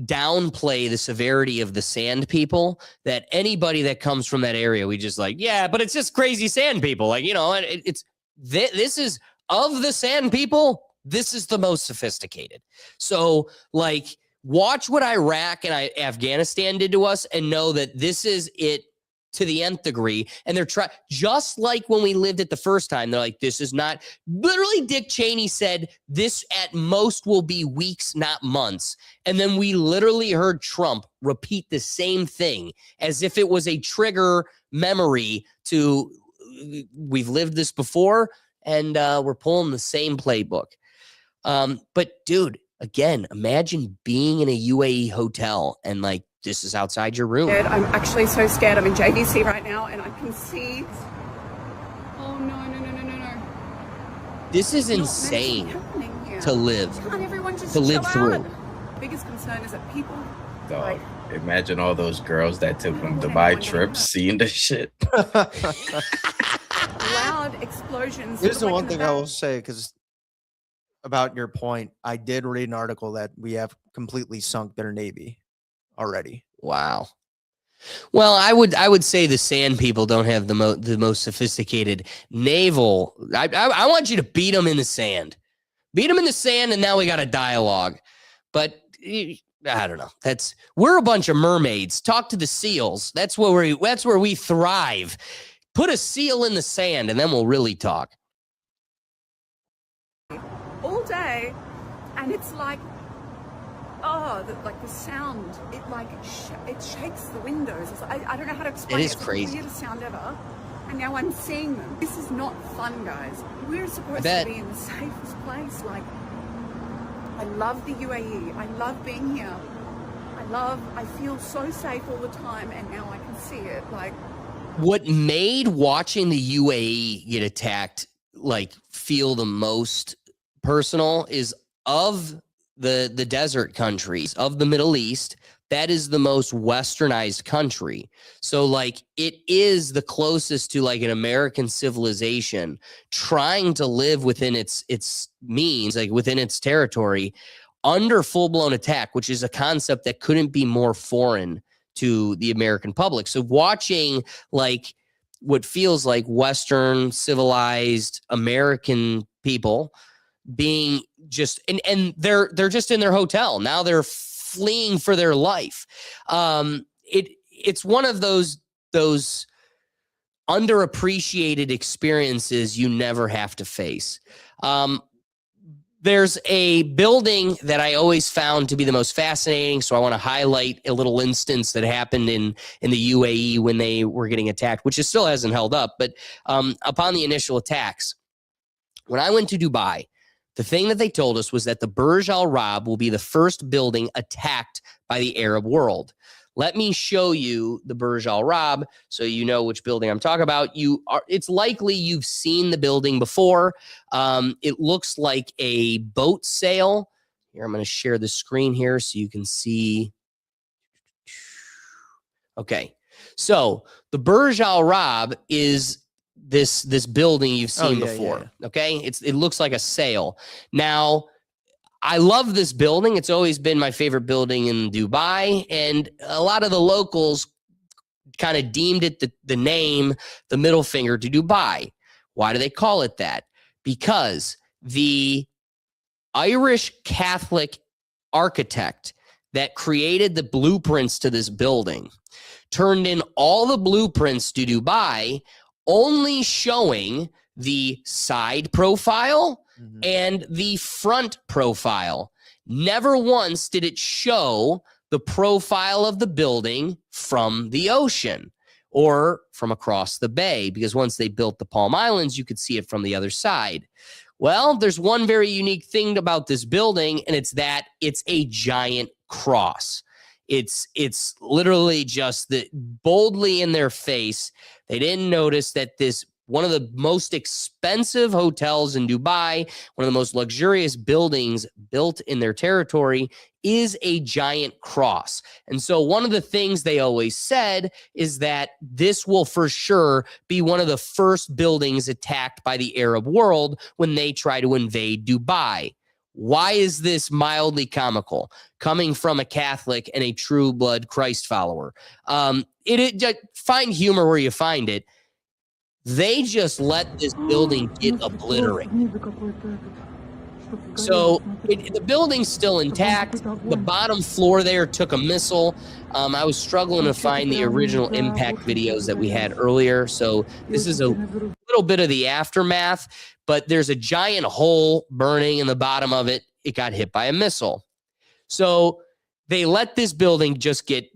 S1: downplay the severity of the sand people that anybody that comes from that area, we just like, yeah, but it's just crazy sand people. Like, you know, this is of the sand people, this is the most sophisticated. So like, watch what Iraq and Afghanistan did to us and know that this is it to the nth degree. And they're trying, just like when we lived it the first time, they're like, this is not, literally Dick Cheney said this at most will be weeks, not months. And then we literally heard Trump repeat the same thing as if it was a trigger memory to, we've lived this before and we're pulling the same playbook. But dude, again, imagine being in a UAE hotel and like, this is outside your room.
S10: I'm actually so scared. I'm in JVC right now and I can see. Oh, no.
S1: This is insane to live.
S10: Can't everyone just
S1: to live through.
S10: out? Biggest concern is that people.
S6: Dog, imagine all those girls that took them Dubai trips seeing this shit.
S10: Loud explosions.
S2: Here's the
S10: like
S2: one
S10: in
S2: thing
S10: back.
S2: I will say, because about your point, I did read an article that we have completely sunk their navy already.
S1: Wow. Well, I would say the sand people don't have the most sophisticated naval. I want you to beat them in the sand. Beat them in the sand, and now we got a dialogue. But I don't know. We're a bunch of mermaids. Talk to the seals. That's where we thrive. Put a seal in the sand, and then we'll really talk.
S10: All day, and it's like, the sound, it like it shakes the windows. I don't know how to explain it.
S1: It is crazy.
S10: It's the weirdest sound ever. And now I'm seeing them. This is not fun, guys. We're supposed to be in the safest place. Like, I love the UAE. I love being here. I feel so safe all the time, and now I can see it. Like,
S1: what made watching the UAE get attacked like feel the most personal is of the desert countries of the Middle East, that is the most westernized country. So like it is the closest to like an American civilization trying to live within its means, like within its territory under full-blown attack, which is a concept that couldn't be more foreign to the American public. So watching like what feels like Western civilized American people being just and they're just in their hotel. Now they're fleeing for their life. It's one of those underappreciated experiences you never have to face. There's a building that I always found to be the most fascinating, so I want to highlight a little instance that happened in the UAE when they were getting attacked, which still hasn't held up. But upon the initial attacks, when I went to Dubai, the thing that they told us was that the Burj Al Arab will be the first building attacked by the Arab world. Let me show you the Burj Al Arab so you know which building I'm talking about. It's likely you've seen the building before. It looks like a boat sail. Here, I'm going to share the screen here so you can see. Okay, so the Burj Al Arab is this building you've seen before. Okay, it looks like a sail. Now, I love this building. It's always been my favorite building in Dubai, and a lot of the locals kind of deemed it the name, the middle finger to Dubai. Why do they call it that? Because the Irish Catholic architect that created the blueprints to this building turned in all the blueprints to Dubai, only showing the side profile and the front profile. Never once did it show the profile of the building from the ocean or from across the bay, because once they built the Palm Islands, you could see it from the other side. Well, there's one very unique thing about this building, and it's that it's a giant cross. It's literally just boldly in their face. They didn't notice that one of the most expensive hotels in Dubai, one of the most luxurious buildings built in their territory, is a giant cross. And so one of the things they always said is that this will for sure be one of the first buildings attacked by the Arab world when they try to invade Dubai. Why is this mildly comical coming from a Catholic and a true blood Christ follower? Find humor where you find it. They just let this building get obliterated. So the building's still intact. The bottom floor there took a missile. I was struggling to find the original impact videos that we had earlier. So this is a little bit of the aftermath, but there's a giant hole burning in the bottom of it. It got hit by a missile. So they let this building just get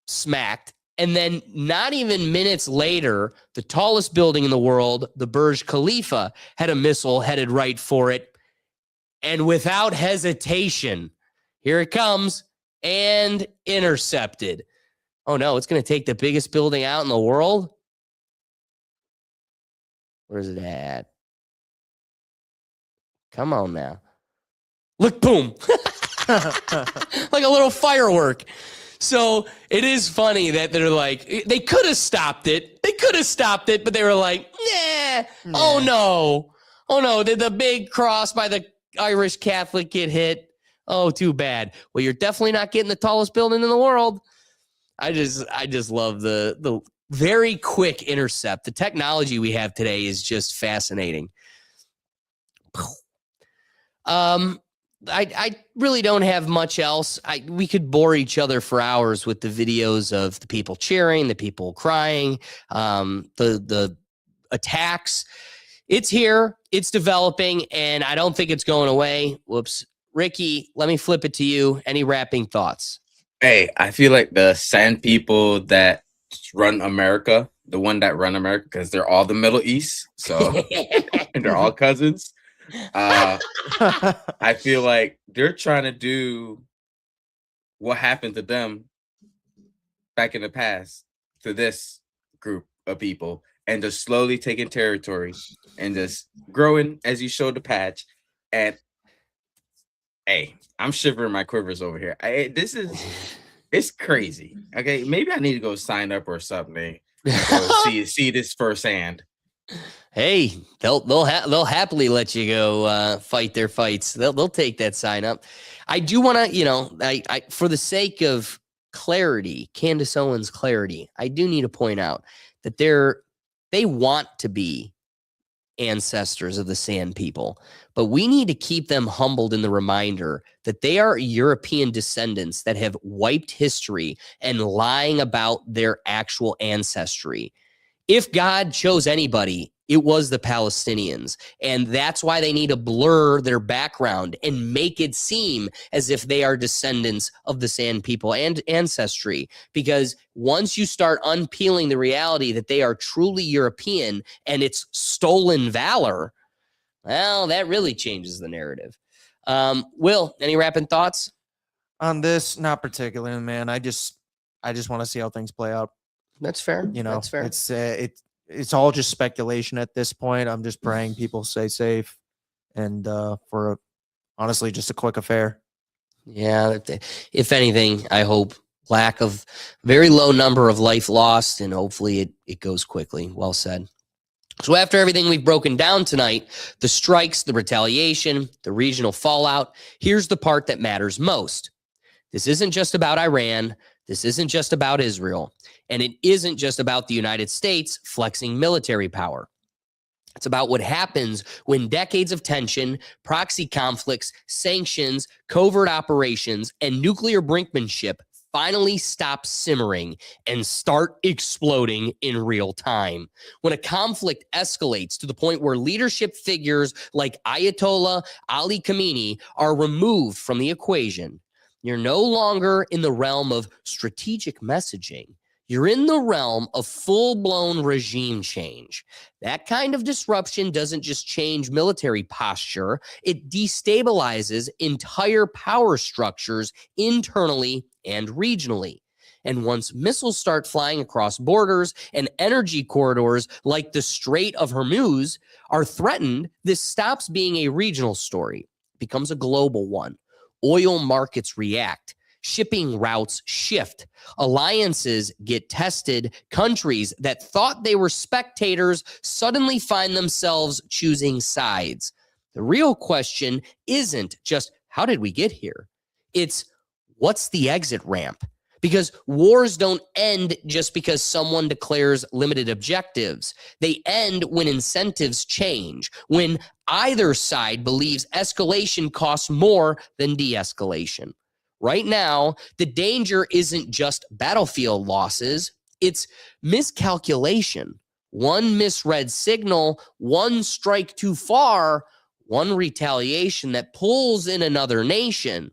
S1: smacked. And then not even minutes later, the tallest building in the world, the Burj Khalifa, had a missile headed right for it. And without hesitation, here it comes and intercepted. Oh no, it's going to take the biggest building out in the world. Where's it at? Come on now. Look, boom. Like a little firework. So it is funny that they're like, they could have stopped it. But they were like, nah. Oh no. Did the big cross by the Irish Catholic get hit? Oh, too bad. Well, you're definitely not getting the tallest building in the world. I just love the very quick intercept. The technology we have today is just fascinating. I really don't have much else. We could bore each other for hours with the videos of the people cheering, the people crying, the attacks. It's here, it's developing, and I don't think it's going away. Whoops. Ricky, let me flip it to you. Any wrapping thoughts?
S6: Hey, I feel like the sand people that run America, because they're all the Middle East, so and they're all cousins. I feel like they're trying to do what happened to them back in the past to this group of people, and just slowly taking territory and just growing as you showed the patch. And hey, I'm shivering my quivers over here. It's crazy. Okay, maybe I need to go sign up or something. See this firsthand.
S1: Hey, they'll happily let you go fight their fights. They'll take that sign up. I do want to, I for the sake of clarity, Candace Owens' clarity, I do need to point out that they want to be ancestors of the Sand people, but we need to keep them humbled in the reminder that they are European descendants that have wiped history and lying about their actual ancestry. If God chose anybody, it was the Palestinians. And that's why they need to blur their background and make it seem as if they are descendants of the Sand people and ancestry. Because once you start unpeeling the reality that they are truly European and it's stolen valor, well, that really changes the narrative. Will, any wrapping thoughts?
S2: On this, not particularly, man. I just want to see how things play out.
S1: That's fair.
S2: You know,
S1: That's fair.
S2: It's all just speculation at this point. I'm just praying people stay safe, and for honestly just a quick affair.
S1: Yeah. If anything, I hope very low number of life lost, and hopefully it goes quickly. Well said. So after everything we've broken down tonight, the strikes, the retaliation, the regional fallout, here's the part that matters most. This isn't just about Iran. This isn't just about Israel. And it isn't just about the United States flexing military power. It's about what happens when decades of tension, proxy conflicts, sanctions, covert operations, and nuclear brinkmanship finally stop simmering and start exploding in real time. When a conflict escalates to the point where leadership figures like Ayatollah Ali Khamenei are removed from the equation, you're no longer in the realm of strategic messaging. You're in the realm of full-blown regime change. That kind of disruption doesn't just change military posture, it destabilizes entire power structures internally and regionally. And once missiles start flying across borders and energy corridors like the Strait of Hormuz are threatened, this stops being a regional story. It becomes a global one. Oil markets react. Shipping routes shift. Alliances get tested. Countries that thought they were spectators suddenly find themselves choosing sides. The real question isn't just how did we get here? It's what's the exit ramp? Because wars don't end just because someone declares limited objectives. They end when incentives change, when either side believes escalation costs more than de-escalation. Right now, the danger isn't just battlefield losses, it's miscalculation. One misread signal, one strike too far, one retaliation that pulls in another nation.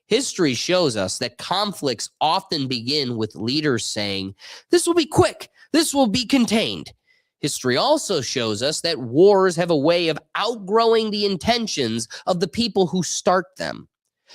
S1: History shows us that conflicts often begin with leaders saying, "This will be quick, this will be contained." History also shows us that wars have a way of outgrowing the intentions of the people who start them.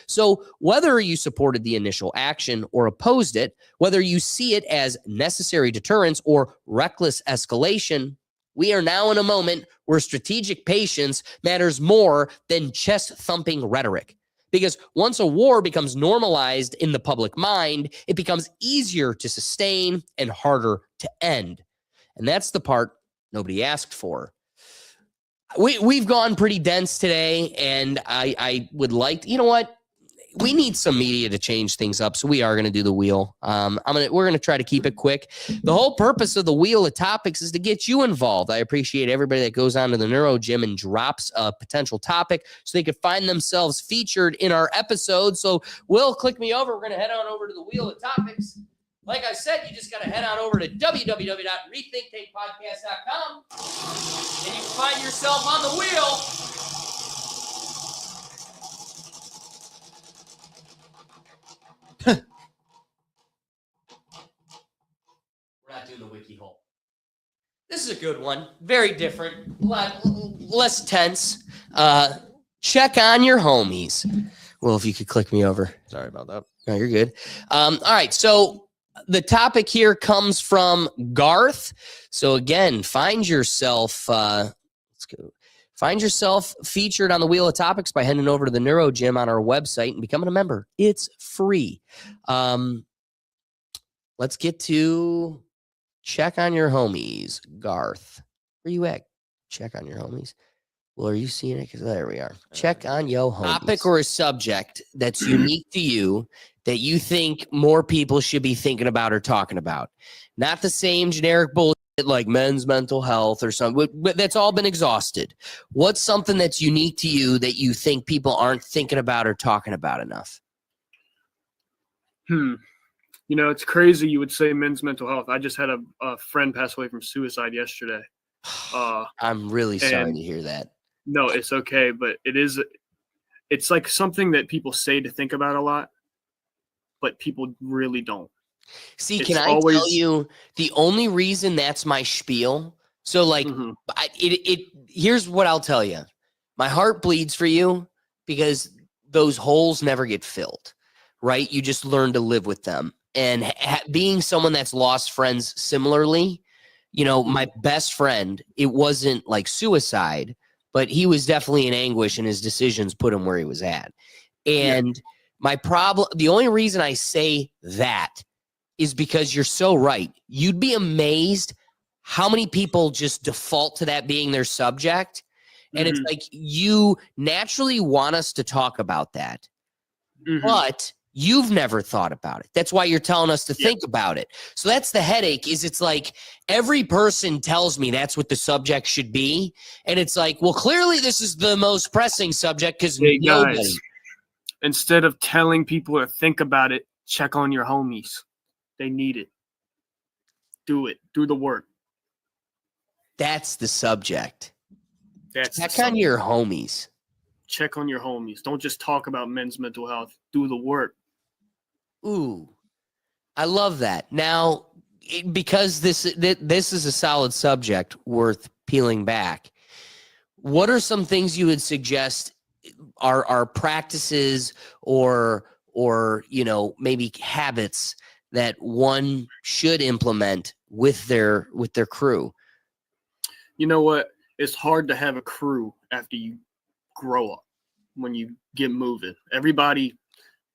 S1: So whether you supported the initial action or opposed it, whether you see it as necessary deterrence or reckless escalation, we are now in a moment where strategic patience matters more than chest-thumping rhetoric. Because once a war becomes normalized in the public mind, it becomes easier to sustain and harder to end. And that's the part nobody asked for. We've gone pretty dense today, and I would like, you know what? We need some media to change things up, so we are going to do the wheel. We're going to try to keep it quick. The whole purpose of the wheel of topics is to get you involved. I appreciate everybody that goes on to the Neuro Gym and drops a potential topic so they could find themselves featured in our episode. So, Will, click me over. We're going to head on over to the wheel of topics. Like I said, you just got to head on over to www.rethinktankpodcast.com and you can find yourself on the wheel. We're not doing the wiki hole. This is a good one. Very different. A lot less tense. Check on your homies. Well, if you could click me over.
S2: Sorry about that.
S1: No, you're good. All right. So the topic here comes from Garth. So again, find yourself. Let's go. Find yourself featured on the Wheel of Topics by heading over to the Neuro Gym on our website and becoming a member. It's free. Let's get to check on your homies. Garth, where you at? Check on your homies. Well, are you seeing it? Because there we are. Check on yo homies. Topic or a subject that's unique to you that you think more people should be thinking about or talking about. Not the same generic bullshit like men's mental health or something, but that's all been exhausted. What's something that's unique to you that you think people aren't thinking about or talking about enough?
S5: You know, it's crazy you would say men's mental health. I just had a friend pass away from suicide yesterday.
S1: I'm really sorry to hear that.
S5: No, it's okay, but it's like something that people say to think about a lot, but people really don't.
S1: See, can I tell you the only reason that's my spiel? So like, here's what I'll tell you. My heart bleeds for you because those holes never get filled, right? You just learn to live with them. and being someone that's lost friends similarly, you know, my best friend, it wasn't like suicide, but he was definitely in anguish and his decisions put him where he was at. And my problem, the only reason I say that is because you're so right. You'd be amazed how many people just default to that being their subject. And it's like, you naturally want us to talk about that, but you've never thought about it. That's why you're telling us to think about it. So that's the headache, is it's like every person tells me that's what the subject should be. And it's like, well, clearly this is the most pressing subject because nobody.
S5: Guys, instead of telling people to think about it, check on your homies. They need it. Do it. Do the work.
S1: That's the subject.
S5: That's
S1: check on your homies.
S5: Check on your homies. Don't just talk about men's mental health. Do the work.
S1: Ooh, I love that. Now, because this is a solid subject worth peeling back, what are some things you would suggest are practices or you know, maybe habits that one should implement with their crew?
S5: You know what? It's hard to have a crew after you grow up. When you get moving, everybody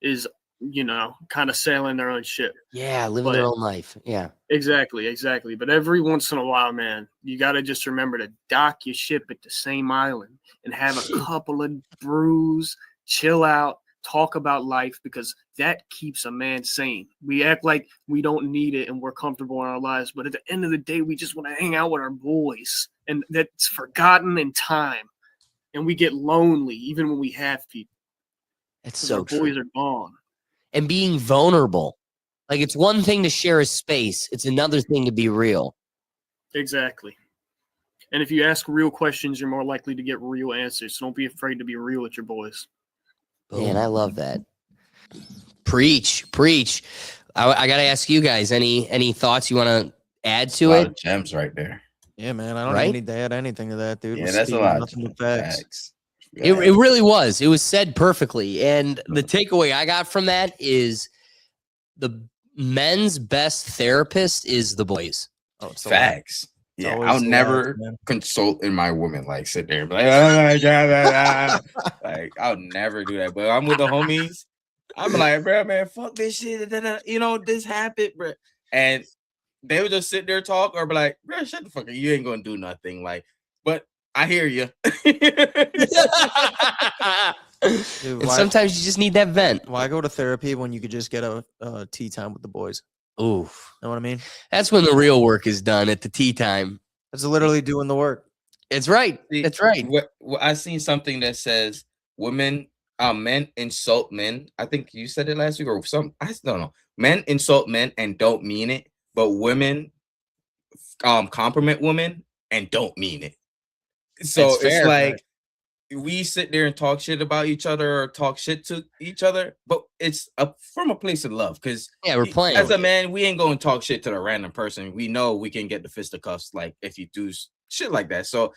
S5: is, you know, kind of sailing their own ship.
S1: Yeah, living their own life. Yeah,
S5: exactly. But every once in a while, man, you got to just remember to dock your ship at the same island and have a couple of brews, chill out, talk about life, because that keeps a man sane. We act like we don't need it and we're comfortable in our lives, but at the end of the day, we just want to hang out with our boys, and that's forgotten in time. And we get lonely even when we have people.
S1: It's so true.
S5: Boys are gone.
S1: And being vulnerable. Like, it's one thing to share a space. It's another thing to be real.
S5: Exactly. And if you ask real questions, you're more likely to get real answers. So don't be afraid to be real with your boys.
S1: Man, I love that. Preach. I got to ask you guys, any thoughts you want to add to it?
S6: A lot of gems right there.
S2: Yeah, man. I don't even need to add anything to that, dude.
S6: Yeah, that's a lot.
S2: Nothing but facts.
S1: It really was. It was said perfectly. And the takeaway I got from that is the men's best therapist is the boys.
S2: Oh, it's
S6: facts. Yeah, I'll never consult in my woman, like sit there and be like, oh my God. Like, I'll never do that. But I'm with the homies. I'm like, bro, man, fuck this shit. You know, this happened, bro. And they would just sit there talk or be like, bro, shut the fuck up. You ain't gonna do nothing. Like, but I hear you.
S1: Dude, sometimes you just need that vent.
S2: Why go to therapy when you could just get a tea time with the boys?
S1: Oof.
S2: Know what I mean?
S1: That's when the real work is done, at the tea time.
S2: That's literally doing the work.
S1: It's right. That's right.
S6: I seen something that says men insult men. I think you said it last week or some. I don't know. Men insult men and don't mean it, but women compliment women and don't mean it. So it's fair, like we sit there and talk shit about each other or talk shit to each other, but it's from a place of love. Because
S1: we're playing.
S6: As a man, we ain't going to talk shit to the random person. We know we can get the fisticuffs like if you do shit like that. So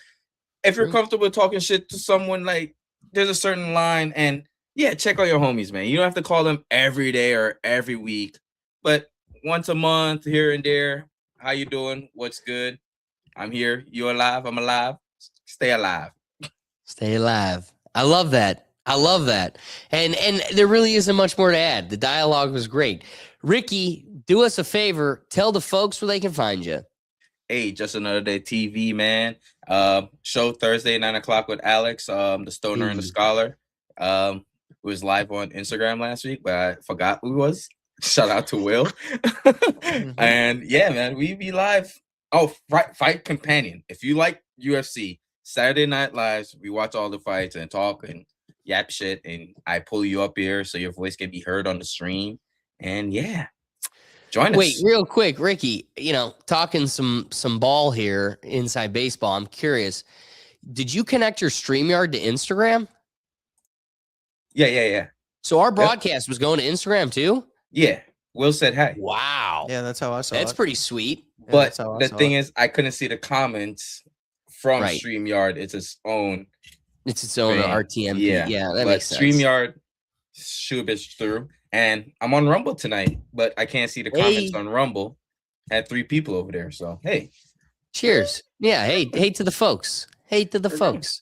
S6: if you're comfortable talking shit to someone, like there's a certain line, and yeah, check on your homies, man. You don't have to call them every day or every week, but once a month here and there. How you doing? What's good? I'm here. You alive? I'm alive. Stay alive.
S1: Stay alive. I love that. And there really isn't much more to add. The dialogue was great. Ricky, do us a favor. Tell the folks where they can find you.
S6: Hey, Just Another Day TV, man. Show Thursday, 9:00 with Alex, the Stoner and the Scholar. It was live on Instagram last week, but I forgot who it was. Shout out to Will. And yeah, man, we be live. Oh, Fight Companion. If you like UFC, Saturday Night Lives, we watch all the fights and talk and yap shit, and I pull you up here so your voice can be heard on the stream. And yeah, join us.
S1: Wait, real quick, Ricky, talking some ball here inside baseball. I'm curious. Did you connect your StreamYard to Instagram?
S6: Yeah.
S1: So our broadcast was going to Instagram too?
S6: Yeah. Will said hi.
S1: Wow.
S2: Yeah, that's how I saw it.
S1: That's pretty sweet.
S2: Yeah,
S6: but the thing is, I couldn't see the comments from StreamYard. It's its own
S1: RTM.
S6: Yeah,
S1: that makes sense.
S6: StreamYard shoot bitch through. And I'm on Rumble tonight, but I can't see the comments on Rumble. Had 3 people over there. So, hey.
S1: Cheers. Yeah. Hey to the folks. Hey to the folks.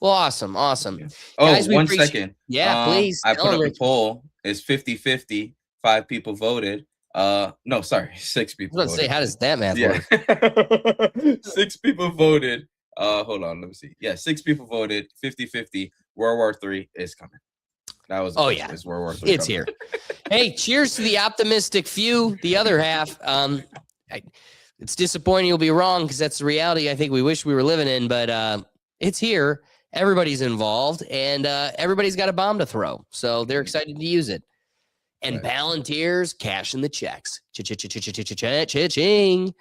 S1: Well, awesome. Awesome.
S6: Oh,
S1: Guys, we
S6: 1
S1: appreciate-
S6: second.
S1: Yeah, please.
S6: I
S1: Tell
S6: put up
S1: them,
S6: a poll. It's 50-50. 5 people voted. No, sorry. 6 people
S1: I was
S6: voted.
S1: about to say, how does that math
S6: work? 6 people voted. Hold on. Let me see. Yeah, 6 people voted. 50-50. World War III is coming. That was it's World War III.
S1: It's here. Hey, cheers to the optimistic few. The other half, it's disappointing you'll be wrong because that's the reality I think we wish we were living in, but it's here. Everybody's involved, and everybody's got a bomb to throw, so they're excited to use it. And volunteers cashing the checks. Cha-ching.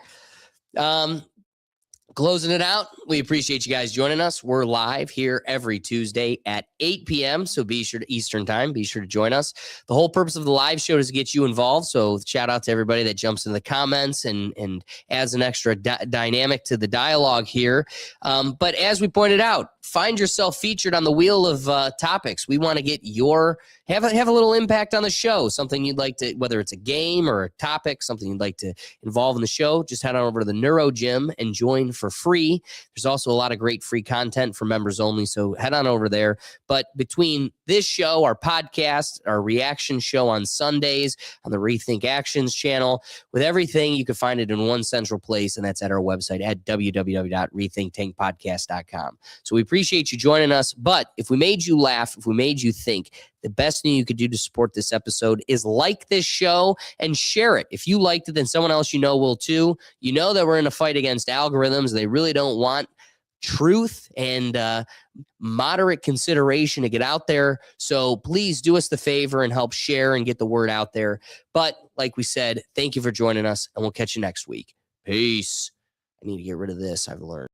S1: Closing it out, we appreciate you guys joining us. We're live here every Tuesday at 8 p.m. So be sure to Eastern time. Be sure to join us. The whole purpose of the live show is to get you involved. So shout out to everybody that jumps in the comments and adds an extra dynamic to the dialogue here. But as we pointed out, find yourself featured on the wheel of topics. We want to get have a little impact on the show. Something you'd like to, whether it's a game or a topic, something you'd like to involve in the show. Just head on over to the Neuro Gym and join for free. There's also a lot of great free content for members only, so head on over there. But between this show, our podcast, our reaction show on Sundays on the Rethink Actions channel, with everything, you can find it in one central place, and that's at our website at www.rethinktankpodcast.com. So we appreciate you joining us, but if we made you laugh, if we made you think, the best thing you could do to support this episode is like this show and share it. If you liked it, then someone else you know will too. You know that we're in a fight against algorithms. They really don't want truth and moderate consideration to get out there. So please do us the favor and help share and get the word out there. But like we said, thank you for joining us, and we'll catch you next week. Peace. I need to get rid of this, I've learned.